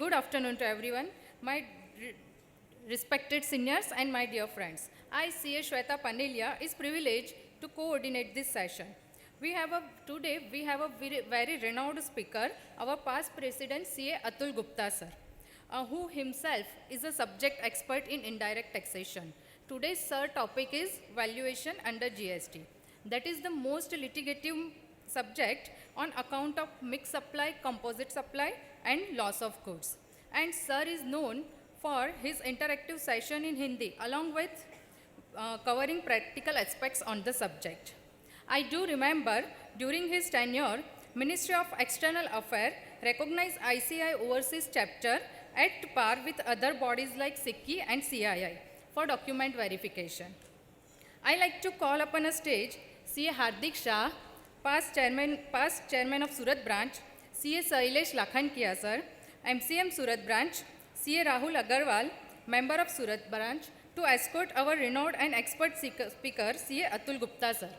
good afternoon to everyone, my respected seniors and my dear friends. I, CA Shweta Panelia, is privileged to coordinate this session. Today we have a very renowned speaker, our past president CA Atul Gupta sir, who himself is a subject expert in indirect taxation. Today's sir topic is valuation under GST. That is the most litigative subject on account of mixed supply, composite supply and loss of goods. And sir is known for his interactive session in Hindi along with covering practical aspects on the subject. I do remember during his tenure, Ministry of External Affairs recognized ICI Overseas Chapter at par with other bodies like SICCI and CII for document verification. I like to call upon a stage CA Hardik Shah, past chairman of Surat branch, CA Sailesh Lakhankia sir, MCM Surat branch, CA Rahul Agarwal, member of Surat branch, to escort our renowned and expert speaker CA Atul Gupta sir.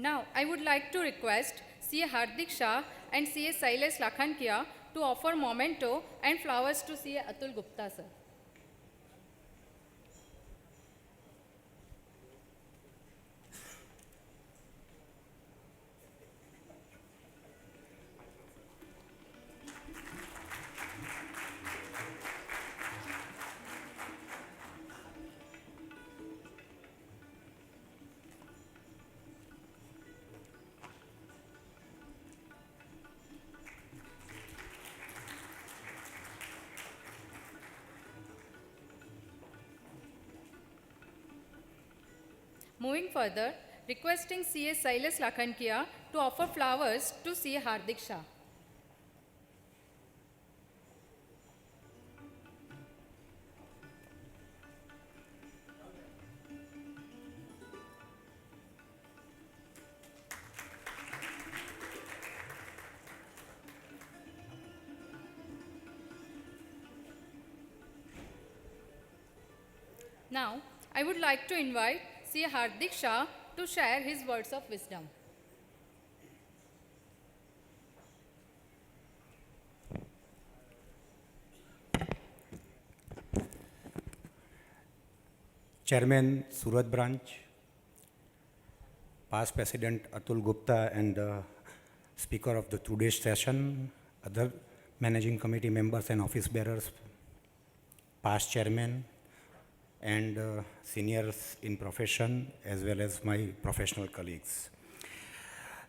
Now, I would like to request CA Hardik Shah and CA Sailesh Lakhankia to offer memento and flowers to CA Atul Gupta sir. Moving further, requesting CA Sailesh Lakhankia to offer flowers to CA Hardik Shah. Now, I would like to invite CA Hardik Shah to share his words of wisdom. Chairman Surat branch, past President Atul Gupta and Speaker of the today's session, other managing committee members and office bearers, past chairman, and seniors in profession as well as my professional colleagues.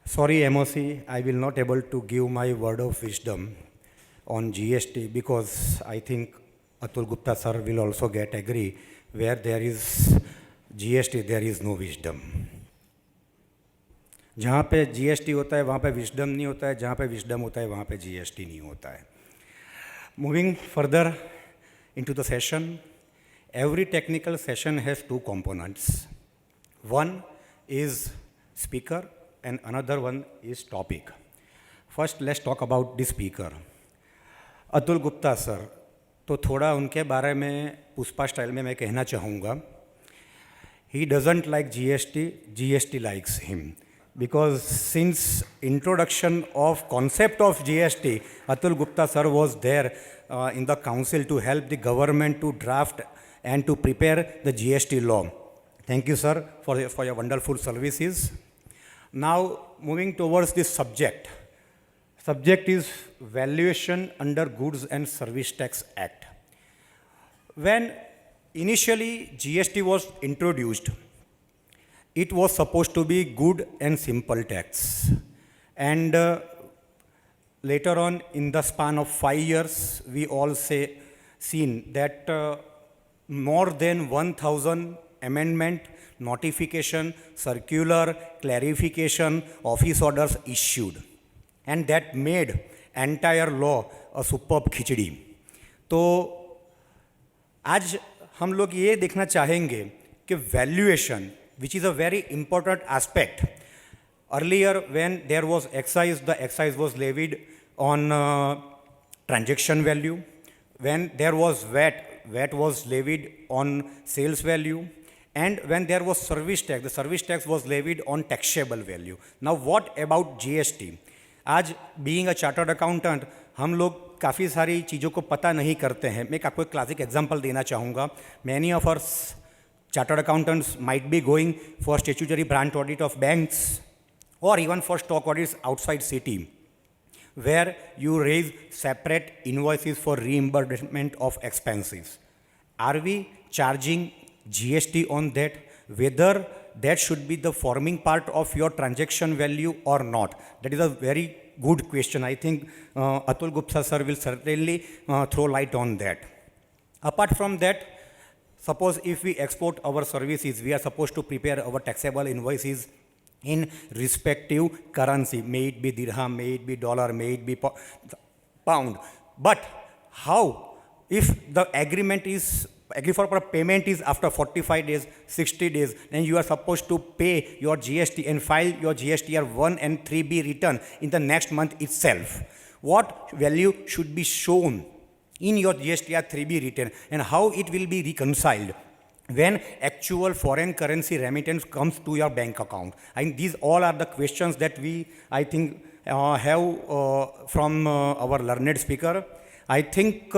Sorry MOC, I will not able to give my word of wisdom on GST because I think Atul Gupta sir will also get agree where there is GST there is no wisdom. जहाँ पे GST होता है वहाँ पे wisdom नहीं होता है, जहाँ पे wisdom होता है वहाँ पे GST नहीं होता है. Moving further into the session, every technical session has two components. One is speaker and another one is topic. First, let's talk about the speaker. Atul Gupta sir, तो थोड़ा उनके बारे में पुष्पा स्टाइल में मैं कहना चाहूँगा. He doesn't like GST, GST likes him. Because since introduction of concept of GST, Atul Gupta sir was there in the council to help the government to draft and to prepare the GST law. Thank you, sir, for your wonderful services. Now, moving towards this subject. Subject is Valuation under Goods and Service Tax Act. When initially GST was introduced, it was supposed to be good and simple tax. And later on, in the span of 5 years, we all seen that more than 1,000 amendment, notification, circular, clarification, office orders issued. And that made entire law a superb खिचड़ी. तो आज हम लोग ये देखना चाहेंगे कि valuation which is a very important aspect. Earlier, when there was excise, the excise was levied on transaction value. When there was VAT, VAT was levied on sales value. And when there was service tax, the service tax was levied on taxable value. Now, what about GST? आज being a chartered accountant हम लोग काफ़ी सारी चीज़ों को पता नहीं करते हैं. मैं आपको एक क्लासिक एग्जांपल देना चाहूँगा. Many of our chartered accountants might be going for statutory branch audit of banks or even for stock audits outside city, where you raise separate invoices for reimbursement of expenses. Are we charging GST on that? Whether that should be the forming part of your transaction value or not? That is a very good question. I think Atul Gupta sir will certainly throw light on that. Apart from that, suppose if we export our services, we are supposed to prepare our taxable invoices in respective currency, may it be dirham, may it be dollar, may it be pound. But how if the agreement is agree for payment is after 45 days, 60 days, and you are supposed to pay your GST and file your GSTR 1 and 3B return in the next month itself? What value should be shown in your GSTR 3B return, and how it will be reconciled when actual foreign currency remittance comes to your bank account? I think these all are the questions that we, I think, have from our learned speaker. I think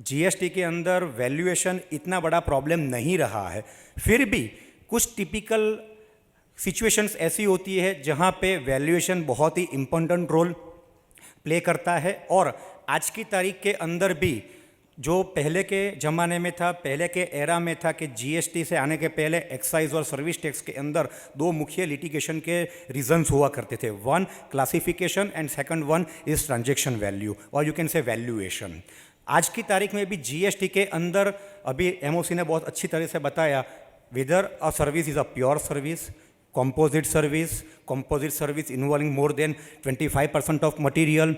GST के अंदर valuation इतना बड़ा problem नहीं रहा है. फिर भी कुछ टिपिकल सिचुएशंस ऐसी होती है जहाँ पे वैल्यूएशन बहुत ही इम्पोर्टेंट रोल प्ले करता है. और आज की तारीख के अंदर भी जो पहले के ज़माने में था, पहले के एरा में था कि जीएसटी से आने के पहले एक्साइज और सर्विस टैक्स के अंदर दो मुख्य लिटिगेशन के रीजंस हुआ करते थे. One classification and second one is transaction value, और यू कैन से वैल्यूएशन. आज की तारीख में भी जीएसटी के अंदर अभी एमओसी ने बहुत अच्छी तरह से बताया weather a service is a pure service, composite service involving more than 25% of material.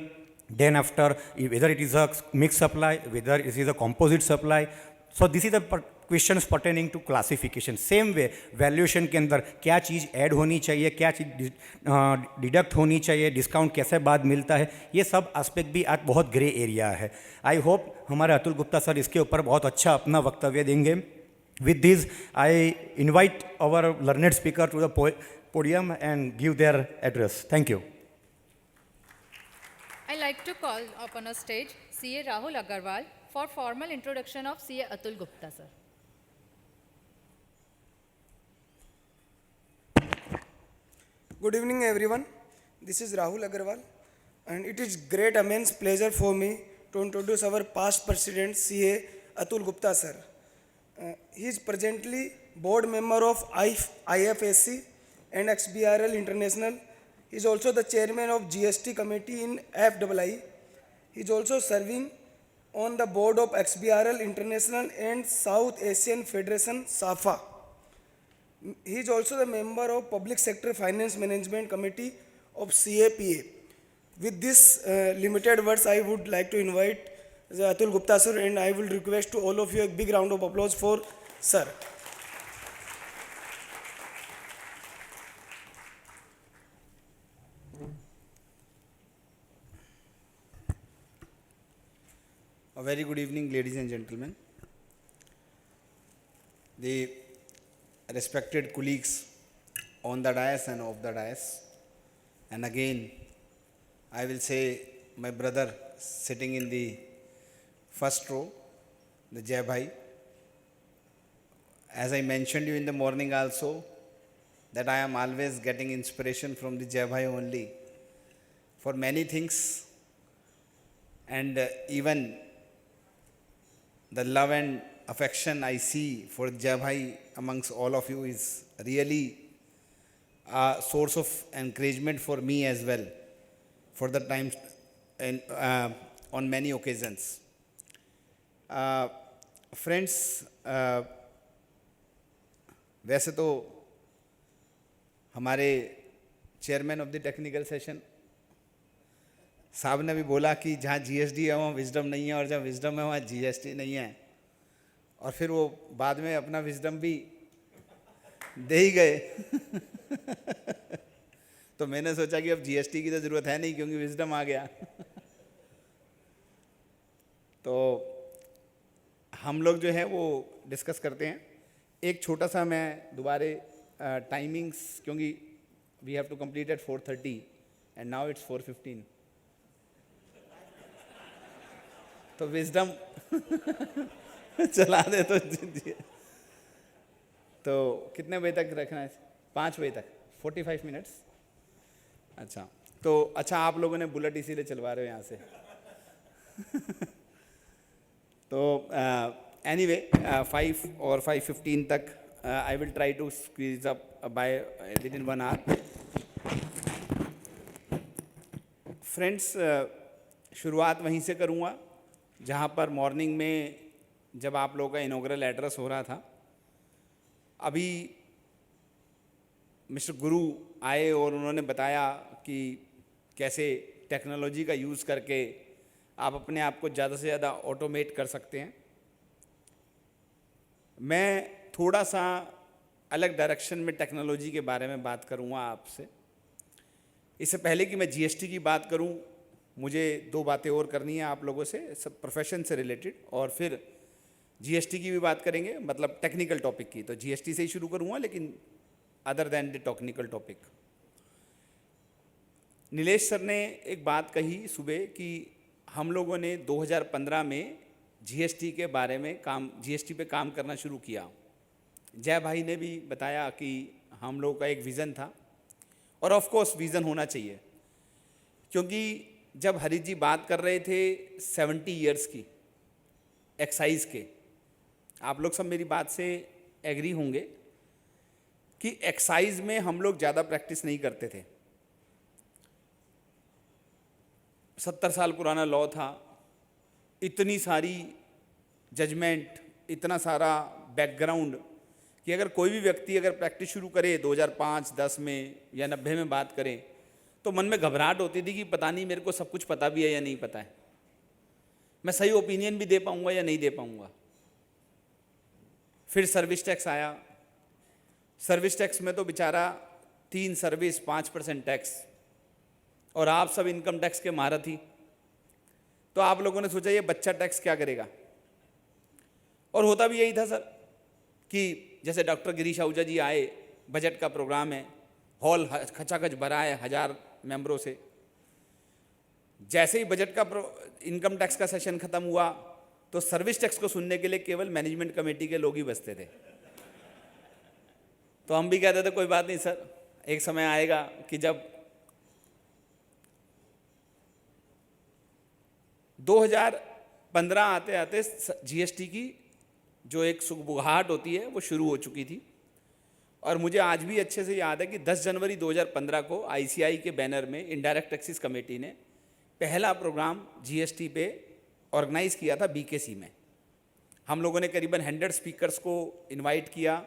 Then after, whether it is a mixed supply, whether it is a composite supply. So this is the questions pertaining to classification. Same way valuation के अंदर क्या चीज़ add होनी चाहिए, क्या चीज़ deduct होनी चाहिए, discount कैसे बाद मिलता है, ये सब एस्पेक्ट भी आज बहुत ग्रे एरिया है. आई होप हमारे अतुल गुप्ता सर इसके ऊपर बहुत अच्छा अपना वक्तव्य देंगे. With this, I invite our learned speaker to the podium and give their address. Thank you. I like to call upon a stage CA Rahul Agarwal for formal introduction of CA Atul Gupta, sir. Good evening, everyone. This is Rahul Agarwal, and it is great immense pleasure for me to introduce our past president, CA Atul Gupta, sir. He is presently board member of IFSC and XBRL International. He is also the chairman of GST committee in FII. He is also serving on the board of XBRL International and South Asian Federation SAFA. He is also the member of Public Sector Finance Management Committee of CAPA. With this limited words, I would like to invite Atul Gupta sir, and I will request to all of you a big round of applause for sir. A very good evening, ladies and gentlemen. The respected colleagues on the dais and off the dais, and again, I will say my brother sitting in the first row, the Jai Bhai. As I mentioned you in the morning also, that I am always getting inspiration from the Jai Bhai only for many things, and even the love and affection I see for Jai Bhai amongst all of you is really a source of encouragement for me as well for the times and on many occasions. Friends, वैसे तो हमारे chairman of the technical session साहब ने भी बोला कि जहाँ GST है वहाँ विजडम नहीं है, और जहाँ विजडम है वहाँ जीएसटी नहीं है. और फिर वो बाद में अपना विजडम भी दे ही गए। तो मैंने सोचा कि अब जीएसटी की तो ज़रूरत है नहीं क्योंकि विजडम आ गया। तो हम लोग जो है वो डिस्कस करते हैं। एक छोटा सा मैं दोबारे टाइमिंग्स, क्योंकि we have to complete at 4:30 and now it's 4:15, तो विजडम चला दे तो कितने बजे तक रखना है? 5 बजे तक, 45 मिनट्स। अच्छा, तो अच्छा आप लोगों ने बुलेट इसीलिए चलवा रहे हो यहाँ से। तो एनीवे 5 और 5:15 तक I will try to squeeze up by within 1 hour. Friends, शुरुआत वहीं से करूँगा जहाँ पर मॉर्निंग में जब आप लोगों का इनॉग्रल एड्रेस हो रहा था। अभी मिस्टर गुरु आए और उन्होंने बताया कि कैसे टेक्नोलॉजी का यूज़ करके आप अपने आप को ज़्यादा से ज़्यादा ऑटोमेट कर सकते हैं। मैं थोड़ा सा अलग डायरेक्शन में टेक्नोलॉजी के बारे में बात करूँगा आपसे। इससे पहले कि मैं जीएसटी की बात करूँ, मुझे 2 बातें और करनी है आप लोगों से, सब प्रोफेशन से रिलेटेड, और फिर जीएसटी की भी बात करेंगे, मतलब टेक्निकल टॉपिक की। तो जीएसटी से ही शुरू करूँगा, लेकिन other than the technical topic. Nilesh sir ने एक बात कही सुबह कि हम लोगों ने 2015 में जीएसटी के बारे में जीएसटी पे काम करना शुरू किया। जय भाई ने भी बताया कि हम लोगों का एक विज़न था, और ऑफ कोर्स विज़न होना चाहिए, क्योंकि जब हरीश जी बात कर रहे थे 70 इयर्स की एक्साइज के, आप लोग सब मेरी बात से एग्री होंगे कि एक्साइज में हम लोग ज़्यादा प्रैक्टिस नहीं करते थे। 70 साल पुराना लॉ था, इतनी सारी जजमेंट, इतना सारा बैकग्राउंड कि अगर कोई भी व्यक्ति अगर प्रैक्टिस शुरू करे 2005, 10 में या 90 में बात करें, तो मन में घबराहट होती थी कि पता नहीं मेरे को सब कुछ पता भी है या नहीं पता है, मैं सही ओपिनियन भी दे पाऊंगा या नहीं दे पाऊंगा। फिर सर्विस टैक्स आया। सर्विस टैक्स में तो बेचारा 3 सर्विस 5% टैक्स, और आप सब इनकम टैक्स के महारथी। तो आप लोगों ने सोचा ये बच्चा टैक्स क्या करेगा, और होता भी यही था सर कि जैसे डॉक्टर गिरीश आहूजा जी आए, बजट का प्रोग्राम है, हॉल खचाखच भरा है 1000 मेंबरों से। जैसे ही बजट का इनकम टैक्स का सेशन खत्म हुआ तो सर्विस टैक्स को सुनने के लिए केवल मैनेजमेंट कमेटी के लोग ही बचते थे। तो हम भी कहते थे कोई बात नहीं सर, एक समय आएगा कि जब 2015 आते आते जीएसटी की जो एक सुगबुगाहट होती है वो शुरू हो चुकी थी। और मुझे आज भी अच्छे से याद है कि 10 जनवरी 2015 को आईसीआई के बैनर में इनडायरेक्ट टैक्सेस कमेटी ने पहला प्रोग्राम जीएसटी पे ऑर्गेनाइज किया था बीकेसी में। हम लोगों ने करीबन 100 स्पीकर्स को इनवाइट किया,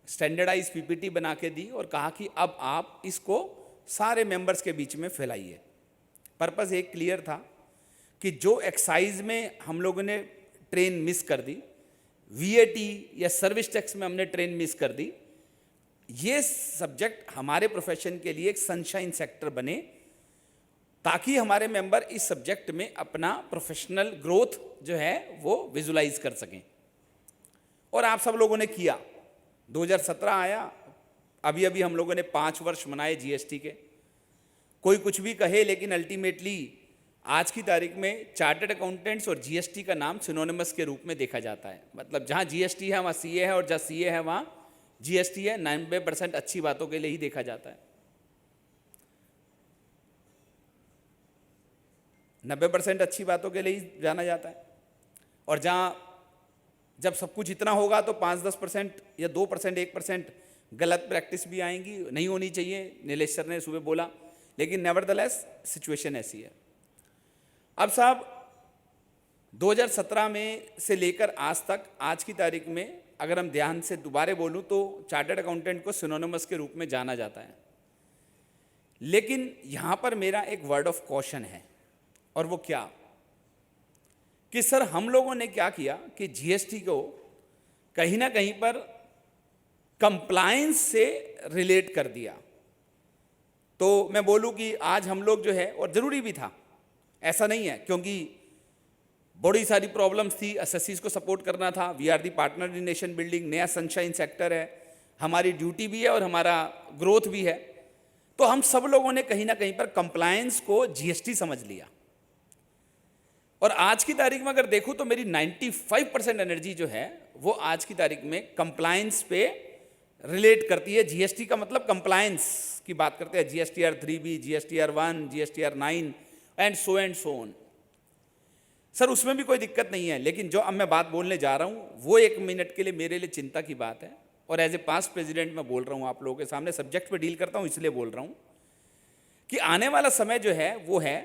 स्टैंडर्डाइज पीपीटी बना के दी और कहा कि अब आप इसको सारे मेंबर्स के बीच में फैलाइए। पर्पज़ एक क्लियर था कि जो एक्साइज में हम लोगों ने ट्रेन मिस कर दी, वीएटी या सर्विस टैक्स में हमने ट्रेन मिस कर दी, ये सब्जेक्ट हमारे प्रोफेशन के लिए एक सनशाइन सेक्टर बने, ताकि हमारे मेंबर इस सब्जेक्ट में अपना प्रोफेशनल ग्रोथ जो है वो विजुलाइज कर सकें। और आप सब लोगों ने किया। 2017 आया, अभी अभी हम लोगों ने 5 वर्ष मनाए जीएसटी के। कोई कुछ भी कहे, लेकिन अल्टीमेटली आज की तारीख में चार्टर्ड अकाउंटेंट्स और जीएसटी का नाम सिनोनिमस के रूप में देखा जाता है। मतलब जहाँ जीएसटी है वहाँ सीए है, और जहाँ सीए है वहाँ जीएसटी है। 90% अच्छी बातों के लिए ही देखा जाता है। 90% अच्छी बातों के लिए ही जाना जाता है। और जहाँ जब सब कुछ इतना होगा तो 5-10% या 2%, 1% गलत प्रैक्टिस भी आएंगी, नहीं होनी चाहिए, नीलेश सर ने सुबह बोला, लेकिन नेवरदलेस सिचुएशन ऐसी है। अब साहब 2017 में से लेकर आज तक, आज की तारीख में अगर हम ध्यान से दोबारा बोलूं तो चार्टर्ड अकाउंटेंट को सिनोनिमस के रूप में जाना जाता है। लेकिन यहाँ पर मेरा एक वर्ड ऑफ कॉशन है, और वो क्या कि सर हम लोगों ने क्या किया कि जीएसटी को कहीं ना कहीं पर कंप्लायंस से रिलेट कर दिया। तो मैं बोलूं कि आज हम लोग जो है, और ज़रूरी भी था, ऐसा नहीं है, क्योंकि बड़ी सारी प्रॉब्लम्स थी, एसएससीज को सपोर्ट करना था, we are the partner in nation building, नया सनशाइन सेक्टर है, हमारी ड्यूटी भी है और हमारा ग्रोथ भी है। तो हम सब लोगों ने कहीं ना कहीं पर कंप्लायंस को जीएसटी समझ लिया। और आज की तारीख में अगर देखूं तो मेरी 95% एनर्जी जो है वो आज की तारीख में कंप्लायंस पे रिलेट करती है। जीएसटी का मतलब कंप्लायंस की बात करते हैं, GSTR 3B, GSTR 1, GSTR 9 and so on. Sir उसमें भी कोई दिक्कत नहीं है, लेकिन जो अब मैं बात बोलने जा रहा हूं वो 1 मिनट के लिए मेरे लिए चिंता की बात है, और एज ए पास्ट प्रेसिडेंट मैं बोल रहा हूं आप लोगों के सामने, सब्जेक्ट पे डील करता हूं इसलिए बोल रहा हूं कि आने वाला समय जो है वो है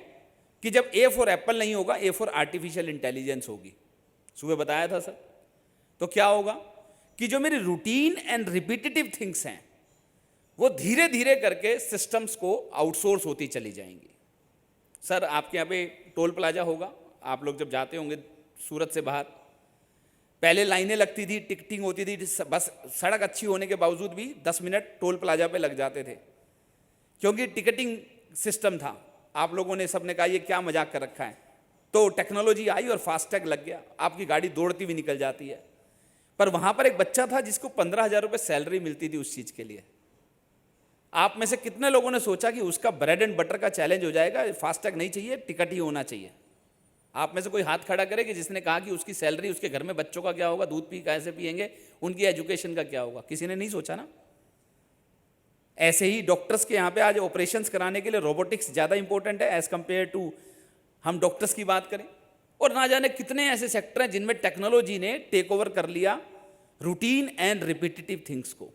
कि जब ए फॉर एप्पल नहीं होगा, ए फॉर आर्टिफिशियल इंटेलिजेंस होगी। सुबह बताया था सर। तो क्या होगा कि जो मेरी रूटीन एंड रिपीटेटिव थिंग्स हैं वो धीरे धीरे करके सिस्टम्स को आउटसोर्स होती चली जाएंगी। सर आपके यहाँ पे टोल प्लाजा होगा, आप लोग जब जाते होंगे सूरत से बाहर, पहले लाइनें लगती थी, टिकटिंग होती थी, बस सड़क अच्छी होने के बावजूद भी 10 मिनट टोल प्लाजा पे लग जाते थे, क्योंकि टिकटिंग सिस्टम था। आप लोगों ने सबने कहा ये क्या मजाक कर रखा है, तो टेक्नोलॉजी आई और फास्टैग लग गया, आपकी गाड़ी दौड़ती हुई निकल जाती है। पर वहाँ पर एक बच्चा था जिसको 15,000 रुपये सैलरी मिलती थी उस चीज़ के लिए। आप में से कितने लोगों ने सोचा कि उसका ब्रेड एंड बटर का चैलेंज हो जाएगा, फास्टैग नहीं चाहिए, टिकट ही होना चाहिए? आप में से कोई हाथ खड़ा करे कि जिसने कहा कि उसकी सैलरी, उसके घर में बच्चों का क्या होगा, दूध पी कैसे पिएंगे, उनकी एजुकेशन का क्या होगा? किसी ने नहीं सोचा ना। ऐसे ही डॉक्टर्स के यहाँ पे आज ऑपरेशंस कराने के लिए रोबोटिक्स ज़्यादा इंपॉर्टेंट है एज़ कम्पेयर टू हम डॉक्टर्स की बात करें। और ना जाने कितने ऐसे सेक्टर हैं जिनमें टेक्नोलॉजी ने टेक ओवर कर लिया रूटीन एंड रिपीटेटिव थिंग्स को।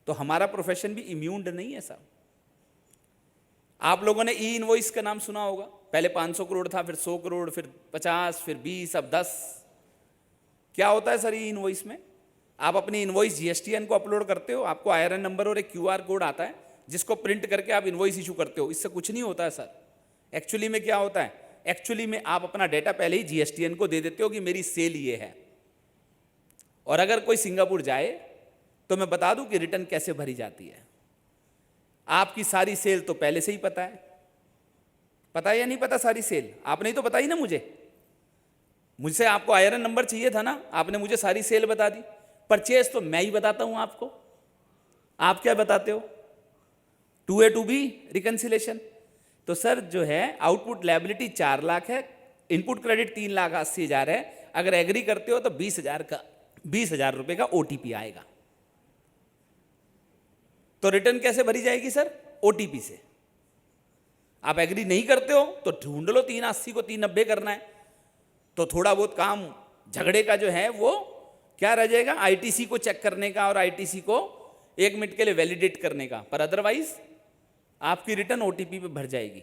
तो हमारा प्रोफेशन भी इम्यून नहीं है साहब। आप लोगों ने ई इनवॉइस का नाम सुना होगा, पहले 500 करोड़ था, फिर 100 करोड़, फिर 50, फिर 20, अब 10। क्या होता है सर ई इनवॉइस में? आप अपनी इनवॉइस जीएसटीएन को अपलोड करते हो, आपको आईआरएन नंबर और एक क्यूआर कोड आता है जिसको प्रिंट करके आप इनवॉइस इशू करते हो। इससे कुछ नहीं होता है सर। एक्चुअली में क्या होता है? एक्चुअली में आप अपना डेटा पहले ही जीएसटीएन को दे देते हो कि मेरी सेल ये है, और अगर कोई सिंगापुर जाए तो मैं बता दूं कि रिटर्न कैसे भरी जाती है। आपकी सारी सेल तो पहले से ही पता है। पता है या नहीं पता सारी सेल? आपने ही तो बताई ना मुझे। मुझसे आपको आईआरएन नंबर चाहिए था ना, आपने मुझे सारी सेल बता दी। परचेज तो मैं ही बताता हूं आपको, आप क्या बताते हो? 2A to B reconciliation. तो सर जो है आउटपुट लायबिलिटी 4 लाख है, इनपुट क्रेडिट 3,80,000 है। अगर एग्री करते हो तो 20,000 रुपए का ओटीपी आएगा। तो रिटर्न कैसे भरी जाएगी सर? ओटीपी से। आप एग्री नहीं करते हो तो ढूंढ लो 380 को 390 करना है, तो थोड़ा बहुत काम झगड़े का जो है वो क्या रह जाएगा? आईटीसी को चेक करने का और आईटीसी को 1 मिनट के लिए वैलिडेट करने का, पर अदरवाइज आपकी रिटर्न ओटीपी पे भर जाएगी।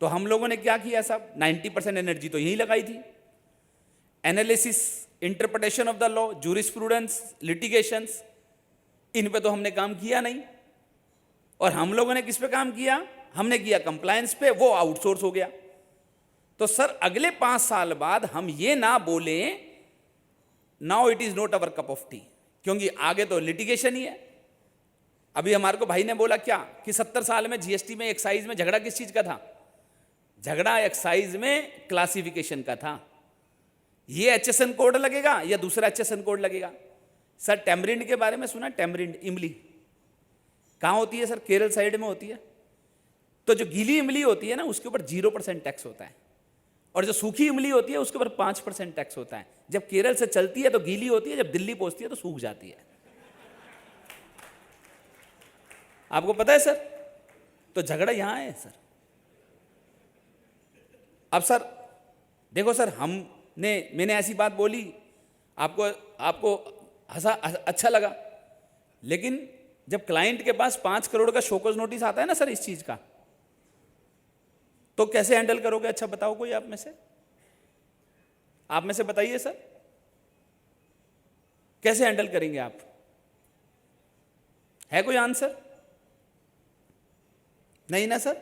तो हम लोगों ने क्या किया साहब? 90% एनर्जी तो यही लगाई थी। Analysis, interpretation of the law, jurisprudence, litigations, इन पे तो हमने काम किया नहीं। और हम लोगों ने किस पे काम किया? हमने किया कंप्लायंस पे, वो आउटसोर्स हो गया। तो सर अगले 5 साल बाद हम ये ना बोलें now it is not our cup of T, क्योंकि आगे तो लिटिगेशन ही है। अभी हमारे को भाई ने बोला क्या कि 70 साल में जीएसटी में एक्साइज में झगड़ा किस चीज का था? झगड़ा एक्साइज में क्लासिफिकेशन का था। ये एचएसएन कोड लगेगा या दूसरा एचएसएन कोड लगेगा? सर टेमरिंड के बारे में सुना? टेमरिंड इमली कहाँ होती है सर? केरल साइड में होती है। तो जो गीली इमली होती है ना उसके ऊपर 0% टैक्स होता है, और जो सूखी इमली होती है उसके ऊपर 5% टैक्स होता है। जब केरल से चलती है तो गीली होती है, जब दिल्ली पहुंचती है तो सूख जाती है। आपको पता है सर? तो झगड़ा यहां है सर। अब सर देखो सर, मैंने ऐसी बात बोली, आपको हंसा, अच्छा लगा, लेकिन जब क्लाइंट के पास 5 करोड़ का शोकॉज नोटिस आता है ना सर इस चीज का, तो कैसे हैंडल करोगे? अच्छा बताओ कोई आप में से बताइए सर, कैसे हैंडल करेंगे आप? है कोई आंसर? नहीं ना सर।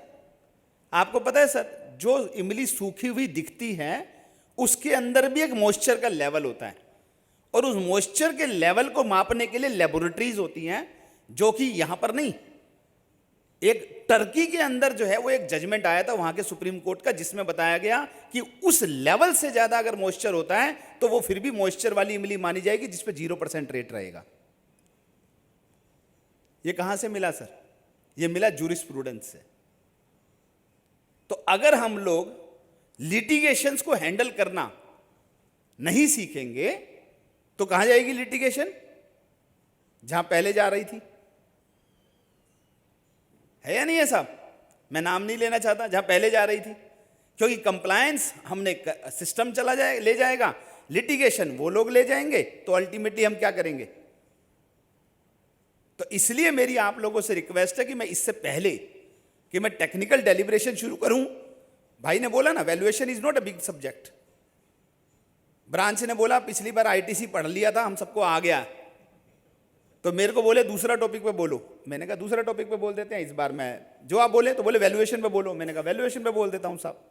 आपको पता है सर, जो इमली सूखी हुई दिखती है उसके अंदर भी एक मॉइस्चर का लेवल होता है, और उस मॉइस्चर के लेवल को मापने के लिए लेबोरेटरीज होती हैं, जो कि यहां पर नहीं। एक टर्की के अंदर जो है वो एक जजमेंट आया था वहां के सुप्रीम कोर्ट का, जिसमें बताया गया कि उस लेवल से ज्यादा अगर मॉइस्चर होता है तो वो फिर भी मॉइस्चर वाली इमली मानी जाएगी, जिसपे 0% रेट रहेगा। ये कहां से मिला सर? ये मिला जूरिस्प्रूडेंस से। तो अगर हम लोग लिटिगेशंस को हैंडल करना नहीं सीखेंगे तो कहां जाएगी लिटिगेशन? जहां पहले जा रही थी, है या नहीं है साहब? मैं नाम नहीं लेना चाहता, जहां पहले जा रही थी, क्योंकि कंप्लायंस हमने सिस्टम चला जाए ले जाएगा, लिटिगेशन वो लोग ले जाएंगे, तो अल्टीमेटली हम क्या करेंगे? तो इसलिए मेरी आप लोगों से रिक्वेस्ट है कि मैं इससे पहले कि मैं टेक्निकल डेलिब्रेशन शुरू करूं, भाई ने बोला ना valuation is not a big subject. Branch ने बोला पिछली बार आईटीसी पढ़ लिया था, हम सबको आ गया, तो मेरे को बोले दूसरा टॉपिक पे बोलो। मैंने कहा दूसरा टॉपिक पे बोल देते हैं इस बार, मैं जो आप बोले तो बोले वैल्यूएशन पे बोलो। मैंने कहा वैल्यूएशन पे बोल देता हूं साहब,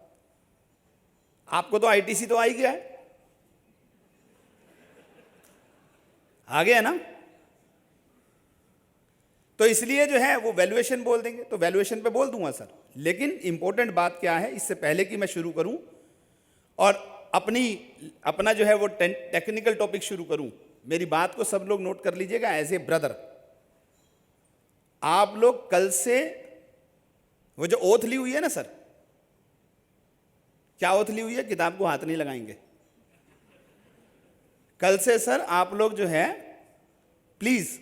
आपको तो आईटीसी तो आ ही गया है, आ गया ना, तो इसलिए जो है वो वैल्यूएशन बोल देंगे, तो वैल्यूएशन पे बोल दूंगा सर। लेकिन इंपॉर्टेंट बात क्या है, इससे पहले कि मैं शुरू करूं और अपना जो है वो टेक्निकल टॉपिक शुरू करूं, मेरी बात को सब लोग नोट कर लीजिएगा एज ए ब्रदर। आप लोग कल से वो जो ओथ ली हुई है ना सर, क्या ओथ ली हुई है? किताब को हाथ नहीं लगाएंगे। कल से सर आप लोग जो है प्लीज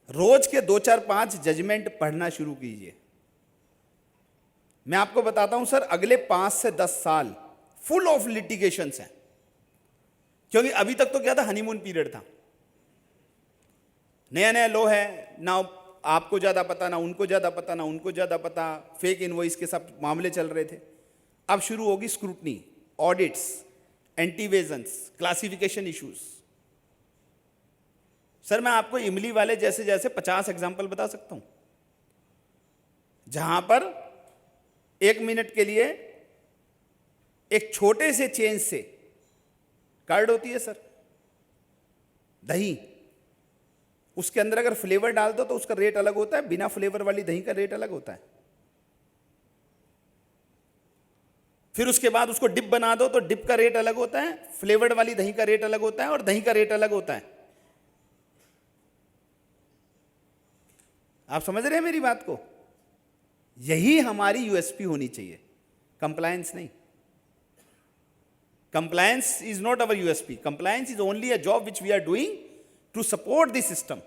रोज के 2 4 5 जजमेंट पढ़ना शुरू कीजिए। मैं आपको बताता हूं सर, अगले 5 से 10 साल फुल ऑफ लिटिगेशंस हैं, क्योंकि अभी तक तो क्या था, हनीमून पीरियड था, नया नया लॉ है ना, आपको ज्यादा पता ना उनको ज्यादा पता ना उनको ज्यादा पता, फेक इनवॉइस के सब मामले चल रहे थे। अब शुरू होगी scrutiny, audits, antievasions, classification issues. Sir मैं आपको इमली वाले जैसे जैसे 50 एग्जाम्पल बता सकता हूं, जहां पर 1 मिनट के लिए एक छोटे से चेंज से कार्ड होती है सर, दही, उसके अंदर अगर फ्लेवर डाल दो तो उसका रेट अलग होता है, बिना फ्लेवर वाली दही का रेट अलग होता है। फिर उसके बाद उसको डिप बना दो तो डिप का रेट अलग होता है, फ्लेवर्ड वाली दही का रेट अलग होता है और दही का रेट अलग होता है। आप समझ रहे हैं मेरी बात को? यही हमारी यूएसपी होनी चाहिए, कंप्लायंस नहीं। Compliance is not our USP. Compliance is only a job which we are doing to support the system.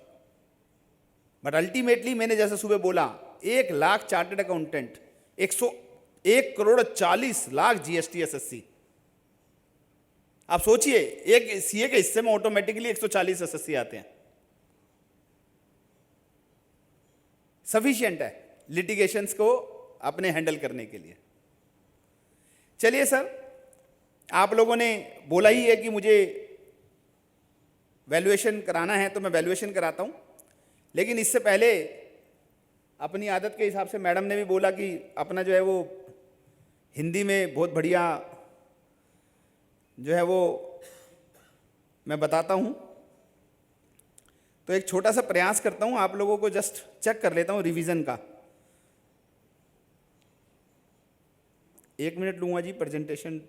But ultimately मैंने जैसे सुबह बोला, 1 lakh chartered accountant, 101 crore 40 lakh GST SSC. आप सोचिए एक सीए के हिस्से में ऑटोमेटिकली 140 एसएससी आते हैं। सफिशिएंट है लिटिगेशंस को अपने हैंडल करने के लिए। चलिए सर, आप लोगों ने बोला ही है कि मुझे वैल्यूएशन कराना है, तो मैं वैल्यूएशन कराता हूं। लेकिन इससे पहले अपनी आदत के हिसाब से मैडम ने भी बोला कि अपना जो है वो हिंदी में बहुत बढ़िया जो है वो मैं बताता हूं, तो एक छोटा सा प्रयास करता हूं, आप लोगों को जस्ट चेक कर लेता हूं रिवीजन का। 1 मिनट लूंगा जी प्रेजेंटेशन।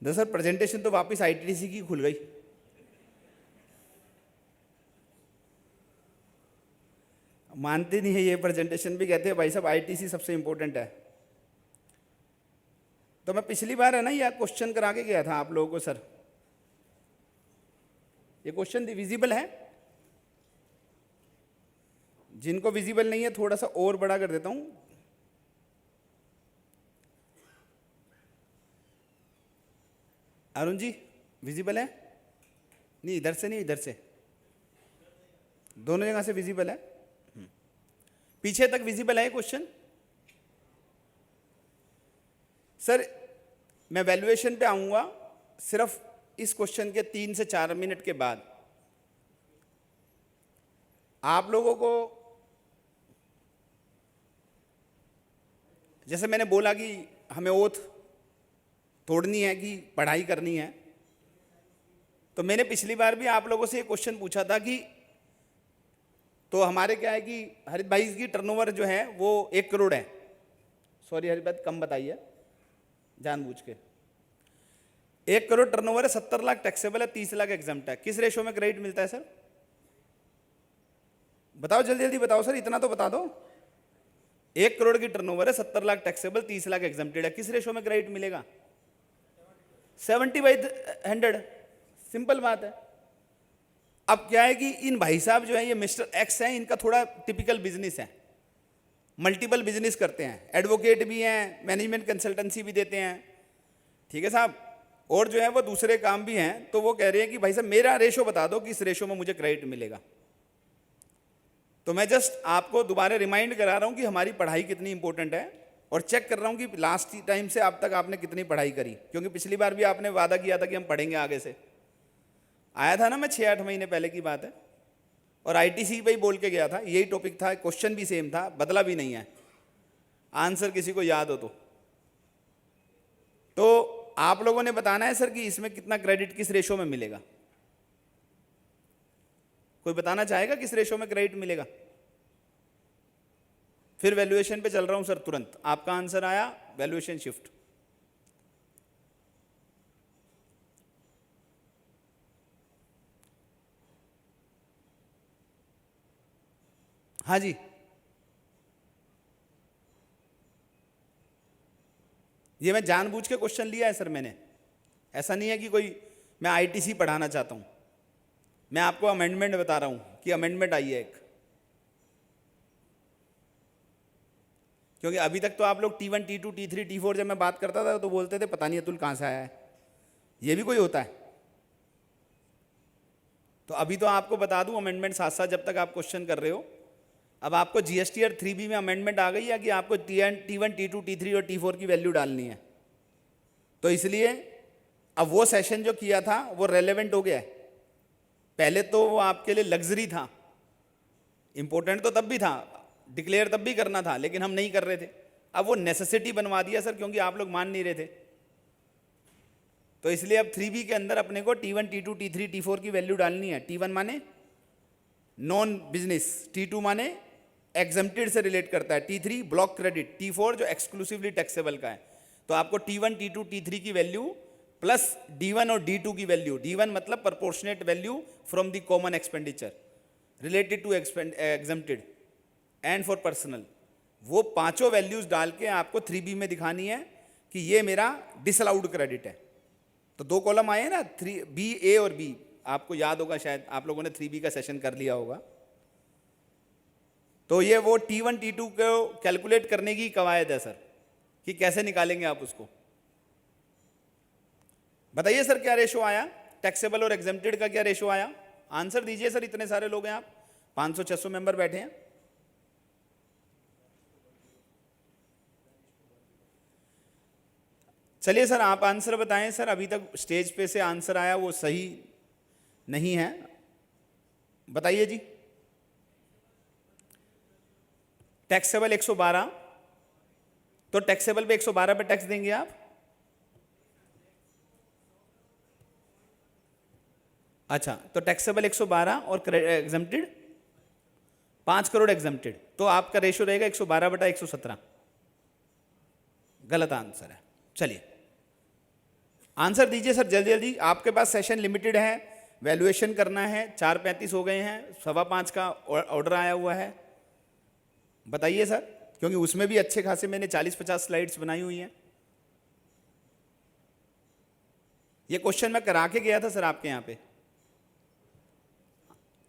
सर प्रेजेंटेशन तो वापस आईटीसी की खुल गई। मानते नहीं है ये, प्रेजेंटेशन भी कहते हैं भाई साहब आईटीसी सबसे इंपॉर्टेंट है। तो मैं पिछली बार है ना यह क्वेश्चन करा के गया था आप लोगों को सर, ये क्वेश्चन विजिबल है? जिनको विजिबल नहीं है थोड़ा सा और बड़ा कर देता हूं। अरुण जी विजिबल है? नहीं इधर से नहीं, इधर से दोनों जगह से विजिबल है? पीछे तक विजिबल है क्वेश्चन? सर मैं वैल्यूएशन पे आऊंगा सिर्फ इस क्वेश्चन के 3 से 4 मिनट के बाद। आप लोगों को जैसे मैंने बोला कि हमें ओथ तोड़नी है कि पढ़ाई करनी है, तो मैंने पिछली बार भी आप लोगों से ये क्वेश्चन पूछा था कि तो हमारे क्या है कि हरित भाई की टर्नओवर जो है वो 1 करोड़ है। सॉरी हरित भाई कम बताइए जानबूझ के। 1 करोड़ टर्नओवर है, 70 लाख टैक्सेबल है, 30 लाख एग्जम्प्ट है। किस रेशो में क्रेडिट मिलता है सर? बताओ जल्दी जल्दी बताओ सर, इतना तो बता दो। 1 करोड़ की टर्नओवर है, 70 लाख टैक्सेबल, 30 लाख एग्जम्प्टेड है। किस रेशो में क्रेडिट मिलेगा? 70/100। सिंपल बात है। अब क्या है कि इन भाई साहब जो है ये मिस्टर एक्स हैं, इनका थोड़ा टिपिकल बिजनेस है, मल्टीपल बिजनेस करते हैं, एडवोकेट भी हैं, मैनेजमेंट कंसल्टेंसी भी देते हैं, ठीक है साहब, और जो है वो दूसरे काम भी हैं। तो वो कह रहे हैं कि भाई साहब मेरा रेशो बता दो कि इस रेशो में मुझे क्रेडिट मिलेगा। तो मैं जस्ट आपको दोबारा रिमाइंड करा रहा हूं कि हमारी पढ़ाई कितनी इंपॉर्टेंट है, और चेक कर रहा हूं कि लास्ट टाइम से अब तक आपने कितनी पढ़ाई करी, क्योंकि पिछली बार भी आपने वादा किया था कि हम पढ़ेंगे आगे से। आया था ना, मैं 6-8 महीने पहले की बात है, और आईटीसी पे ही बोल के गया था, यही टॉपिक था, क्वेश्चन भी सेम था, बदला भी नहीं है। आंसर किसी को याद हो तो आप लोगों ने बताना है सर कि इसमें कितना क्रेडिट किस रेशो में मिलेगा। कोई बताना चाहेगा किस रेशो में क्रेडिट मिलेगा? फिर वैल्यूएशन पे चल रहा हूं सर तुरंत। आपका आंसर आया वैल्यूएशन शिफ्ट। हाँ जी, ये मैं जानबूझ के क्वेश्चन लिया है सर मैंने, ऐसा नहीं है कि कोई मैं आईटीसी पढ़ाना चाहता हूं। मैं आपको अमेंडमेंट बता रहा हूं कि अमेंडमेंट आई है एक, क्योंकि अभी तक तो आप लोग T1, T2, T3, T4 जब मैं बात करता था तो बोलते थे पता नहीं अतुल कहां से आया है, ये भी कोई होता है। तो अभी तो आपको बता दूं अमेंडमेंट साथ साथ जब तक आप क्वेश्चन कर रहे हो। अब आपको जीएसटीआर 3B में अमेंडमेंट आ गई है कि आपको T1, T2, T3 और T4 की वैल्यू डालनी है। तो इसलिए अब वो सेशन जो किया था वो रेलेवेंट हो गया है। पहले तो वो आपके लिए लग्जरी था, इंपॉर्टेंट तो तब भी था, डिक्लेयर तब भी करना था, लेकिन हम नहीं कर रहे थे। अब वो नेसेसिटी बनवा दिया सर, क्योंकि आप लोग मान नहीं रहे थे। तो इसलिए अब 3B के अंदर अपने को T1, T2, T3, T4 की वैल्यू डालनी है। T1 माने नॉन बिजनेस, T2 माने एग्जम्प्टेड से रिलेट करता है, T3 ब्लॉक क्रेडिट, T4 जो एक्सक्लूसिवली टैक्सेबल का है। तो आपको T1, T2, T3 की वैल्यू प्लस D1 और D2 की वैल्यू, D1 मतलब proportionate value from the common expenditure related to exempted and for personal, वो पांचों वैल्यूज डाल के आपको 3B में दिखानी है कि ये मेरा डिसअलाउड क्रेडिट है। तो 2 कॉलम आए हैं ना, 3B, A और B। आपको याद होगा, शायद आप लोगों ने 3B का सेशन कर लिया होगा। तो ये वो T1, T2 को कैलकुलेट करने की कवायद है सर, कि कैसे निकालेंगे आप उसको। बताइए सर क्या रेशो आया, टैक्सेबल और एग्जम्प्टेड का क्या रेशो आया? आंसर दीजिए सर, इतने सारे लोग हैं, आप 500-600 मेंबर बैठे हैं। चलिए सर आप आंसर बताएं सर, अभी तक स्टेज पे से आंसर आया वो सही नहीं है, बताइए जी। टैक्सेबल 112, तो टैक्सेबल पे 112 पे टैक्स देंगे आप। अच्छा, तो टैक्सेबल 112 और एग्जम्प्टेड 5 करोड़ एग्जम्प्टेड, तो आपका रेशो रहेगा 112/117। गलत आंसर है। चलिए आंसर दीजिए सर जल्दी जल्दी, आपके पास सेशन लिमिटेड है, वैल्यूएशन करना है, 4:35 हो गए हैं, 5:15 का ऑर्डर आया हुआ है। बताइए सर, क्योंकि उसमें भी अच्छे खासे मैंने 40-50 स्लाइड्स बनाई हुई हैं। ये क्वेश्चन मैं करा के गया था सर आपके यहाँ पे,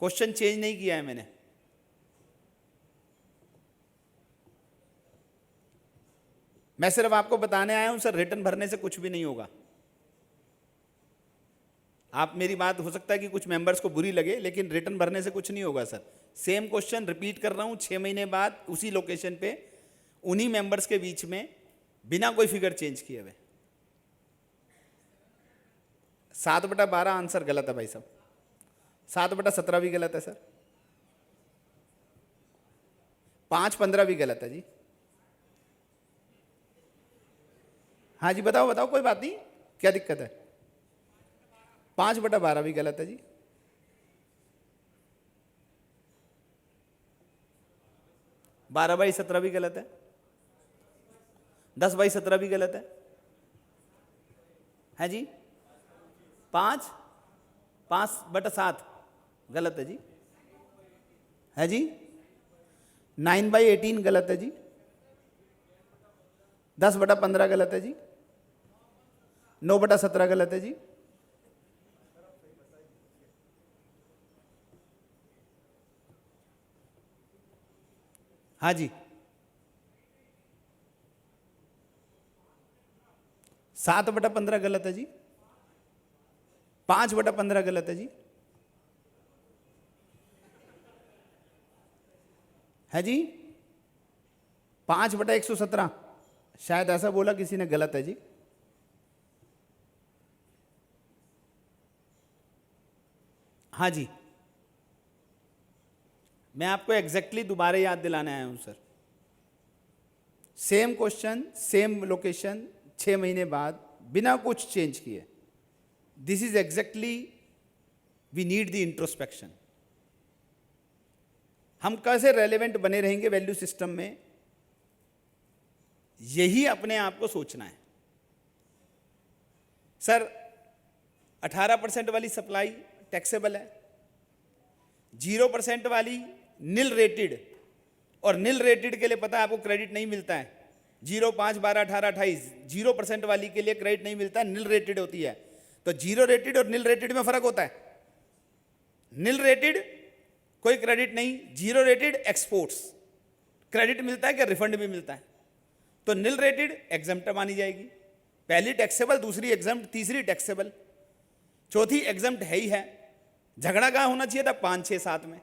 क्वेश्चन चेंज नहीं किया है मैंने। मैं सिर्फ आपको बताने आया हूं सर, रिटर्न भरने से कुछ भी नहीं होगा। आप मेरी बात हो सकता है कि कुछ मेंबर्स को बुरी लगे, लेकिन रिटर्न भरने से कुछ नहीं होगा सर। सेम क्वेश्चन रिपीट कर रहा हूं 6 महीने बाद उसी लोकेशन पे उन्हीं मेंबर्स के बीच में बिना कोई फिगर चेंज किए हुए। 7/12 आंसर गलत है भाई साहब, 7/17 भी गलत है सर, 5/15 भी गलत है जी। हाँ जी बताओ बताओ, कोई बात नहीं, क्या दिक्कत है? 5/12 भी गलत है जी। 12/17 भी गलत है, 10/17 भी गलत है जी। 5/7 गलत है जी, है जी। 9/18 गलत है जी, 10/15 गलत है जी, 9/17 गलत है जी। हाँ जी, 7/15 गलत है जी, 5/15 गलत है जी, है जी। 5/117 शायद ऐसा बोला किसी ने, गलत है जी। हाँ जी, मैं आपको एग्जैक्टली दोबारा याद दिलाने आया हूं sir. Same question, same location, 6 महीने बाद बिना कुछ चेंज किए। This is exactly we need the introspection. हम कैसे रेलेवेंट बने रहेंगे वैल्यू सिस्टम में, यही अपने आप को सोचना है सर। 18% वाली सप्लाई टैक्सेबल है, 0% वाली नील रेटेड, और नील रेटेड के लिए पता है आपको क्रेडिट नहीं मिलता है। 0, 5, 12, 18, 28 0% वाली के लिए क्रेडिट नहीं मिलता है, नील रेटेड होती है। तो 0 रेटेड और नील रेटेड में फर्क होता है। नील रेटेड कोई क्रेडिट नहीं, 0 रेटेड एक्सपोर्ट्स क्रेडिट मिलता है, क्या रिफंड भी मिलता है। तो नील रेटेड एग्जम्प्ट मानी जाएगी, पहली टैक्सेबल, दूसरी एग्जम्प्ट, तीसरी टैक्सेबल, चौथी एग्जम्प्ट है ही है। झगड़ा कहाँ होना चाहिए था? 5, 6, 7 में,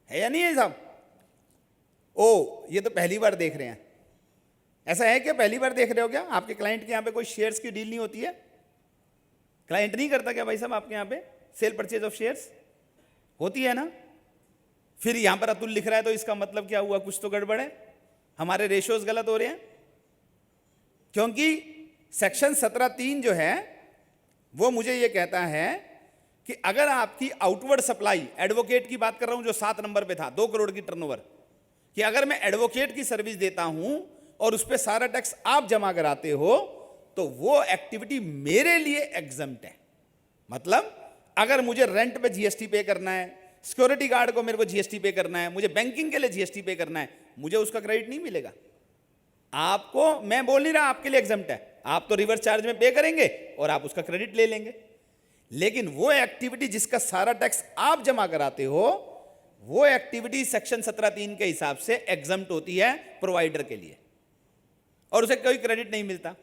है या नहीं है साहब? ओ, ये तो पहली बार देख रहे हैं। ऐसा है क्या, पहली बार देख रहे हो क्या? आपके क्लाइंट के यहाँ पे कोई शेयर्स की डील नहीं होती है? क्लाइंट नहीं करता क्या भाई साहब आपके यहाँ पे सेल परचेज ऑफ शेयर्स? होती है ना। फिर यहां पर अतुल लिख रहा है तो इसका मतलब क्या हुआ? कुछ तो गड़बड़ है, हमारे रेशियोज गलत हो रहे हैं। क्योंकि सेक्शन 17(3) जो है वो मुझे ये कहता है कि अगर आपकी आउटवर्ड सप्लाई, एडवोकेट की बात कर रहा हूं जो 7 नंबर पे था, 2 करोड़ की टर्नओवर, कि अगर मैं एडवोकेट की सर्विस देता हूं और उस पर सारा टैक्स आप जमा कराते हो तो वो एक्टिविटी मेरे लिए एग्जम्प्ट है। मतलब अगर मुझे रेंट पे जीएसटी पे करना है, सिक्योरिटी गार्ड को मेरे को जीएसटी पे करना है, मुझे बैंकिंग के लिए जीएसटी पे करना है, मुझे उसका क्रेडिट नहीं मिलेगा। आपको मैं बोल नहीं रहा आपके लिए एग्जम्प्ट है, आप तो रिवर्स चार्ज में पे करेंगे और आप उसका क्रेडिट ले लेंगे। लेकिन वो एक्टिविटी जिसका सारा टैक्स आप जमा कराते हो, वो एक्टिविटी सेक्शन 17(3) के हिसाब से एग्जम्प्ट होती है प्रोवाइडर के लिए, और उसे कोई क्रेडिट नहीं मिलता।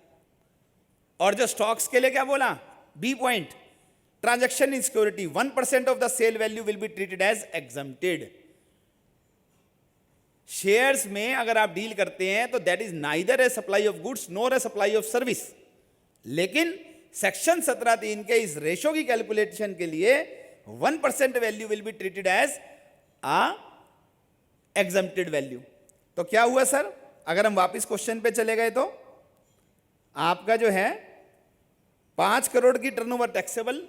और जो स्टॉक्स के लिए क्या बोला, B point, transaction in security 1% of the sale value will be treated as exempted. Shares में अगर आप डील करते हैं तो that is neither a supply of goods nor a supply of service. लेकिन सेक्शन 17(3) के इस रेशो की कैलकुलेशन के लिए 1% value will be treated as a exempted value. तो क्या हुआ सर, अगर हम वापस क्वेश्चन पे चले गए तो आपका जो है 5 करोड़ की टर्नओवर टैक्सेबल,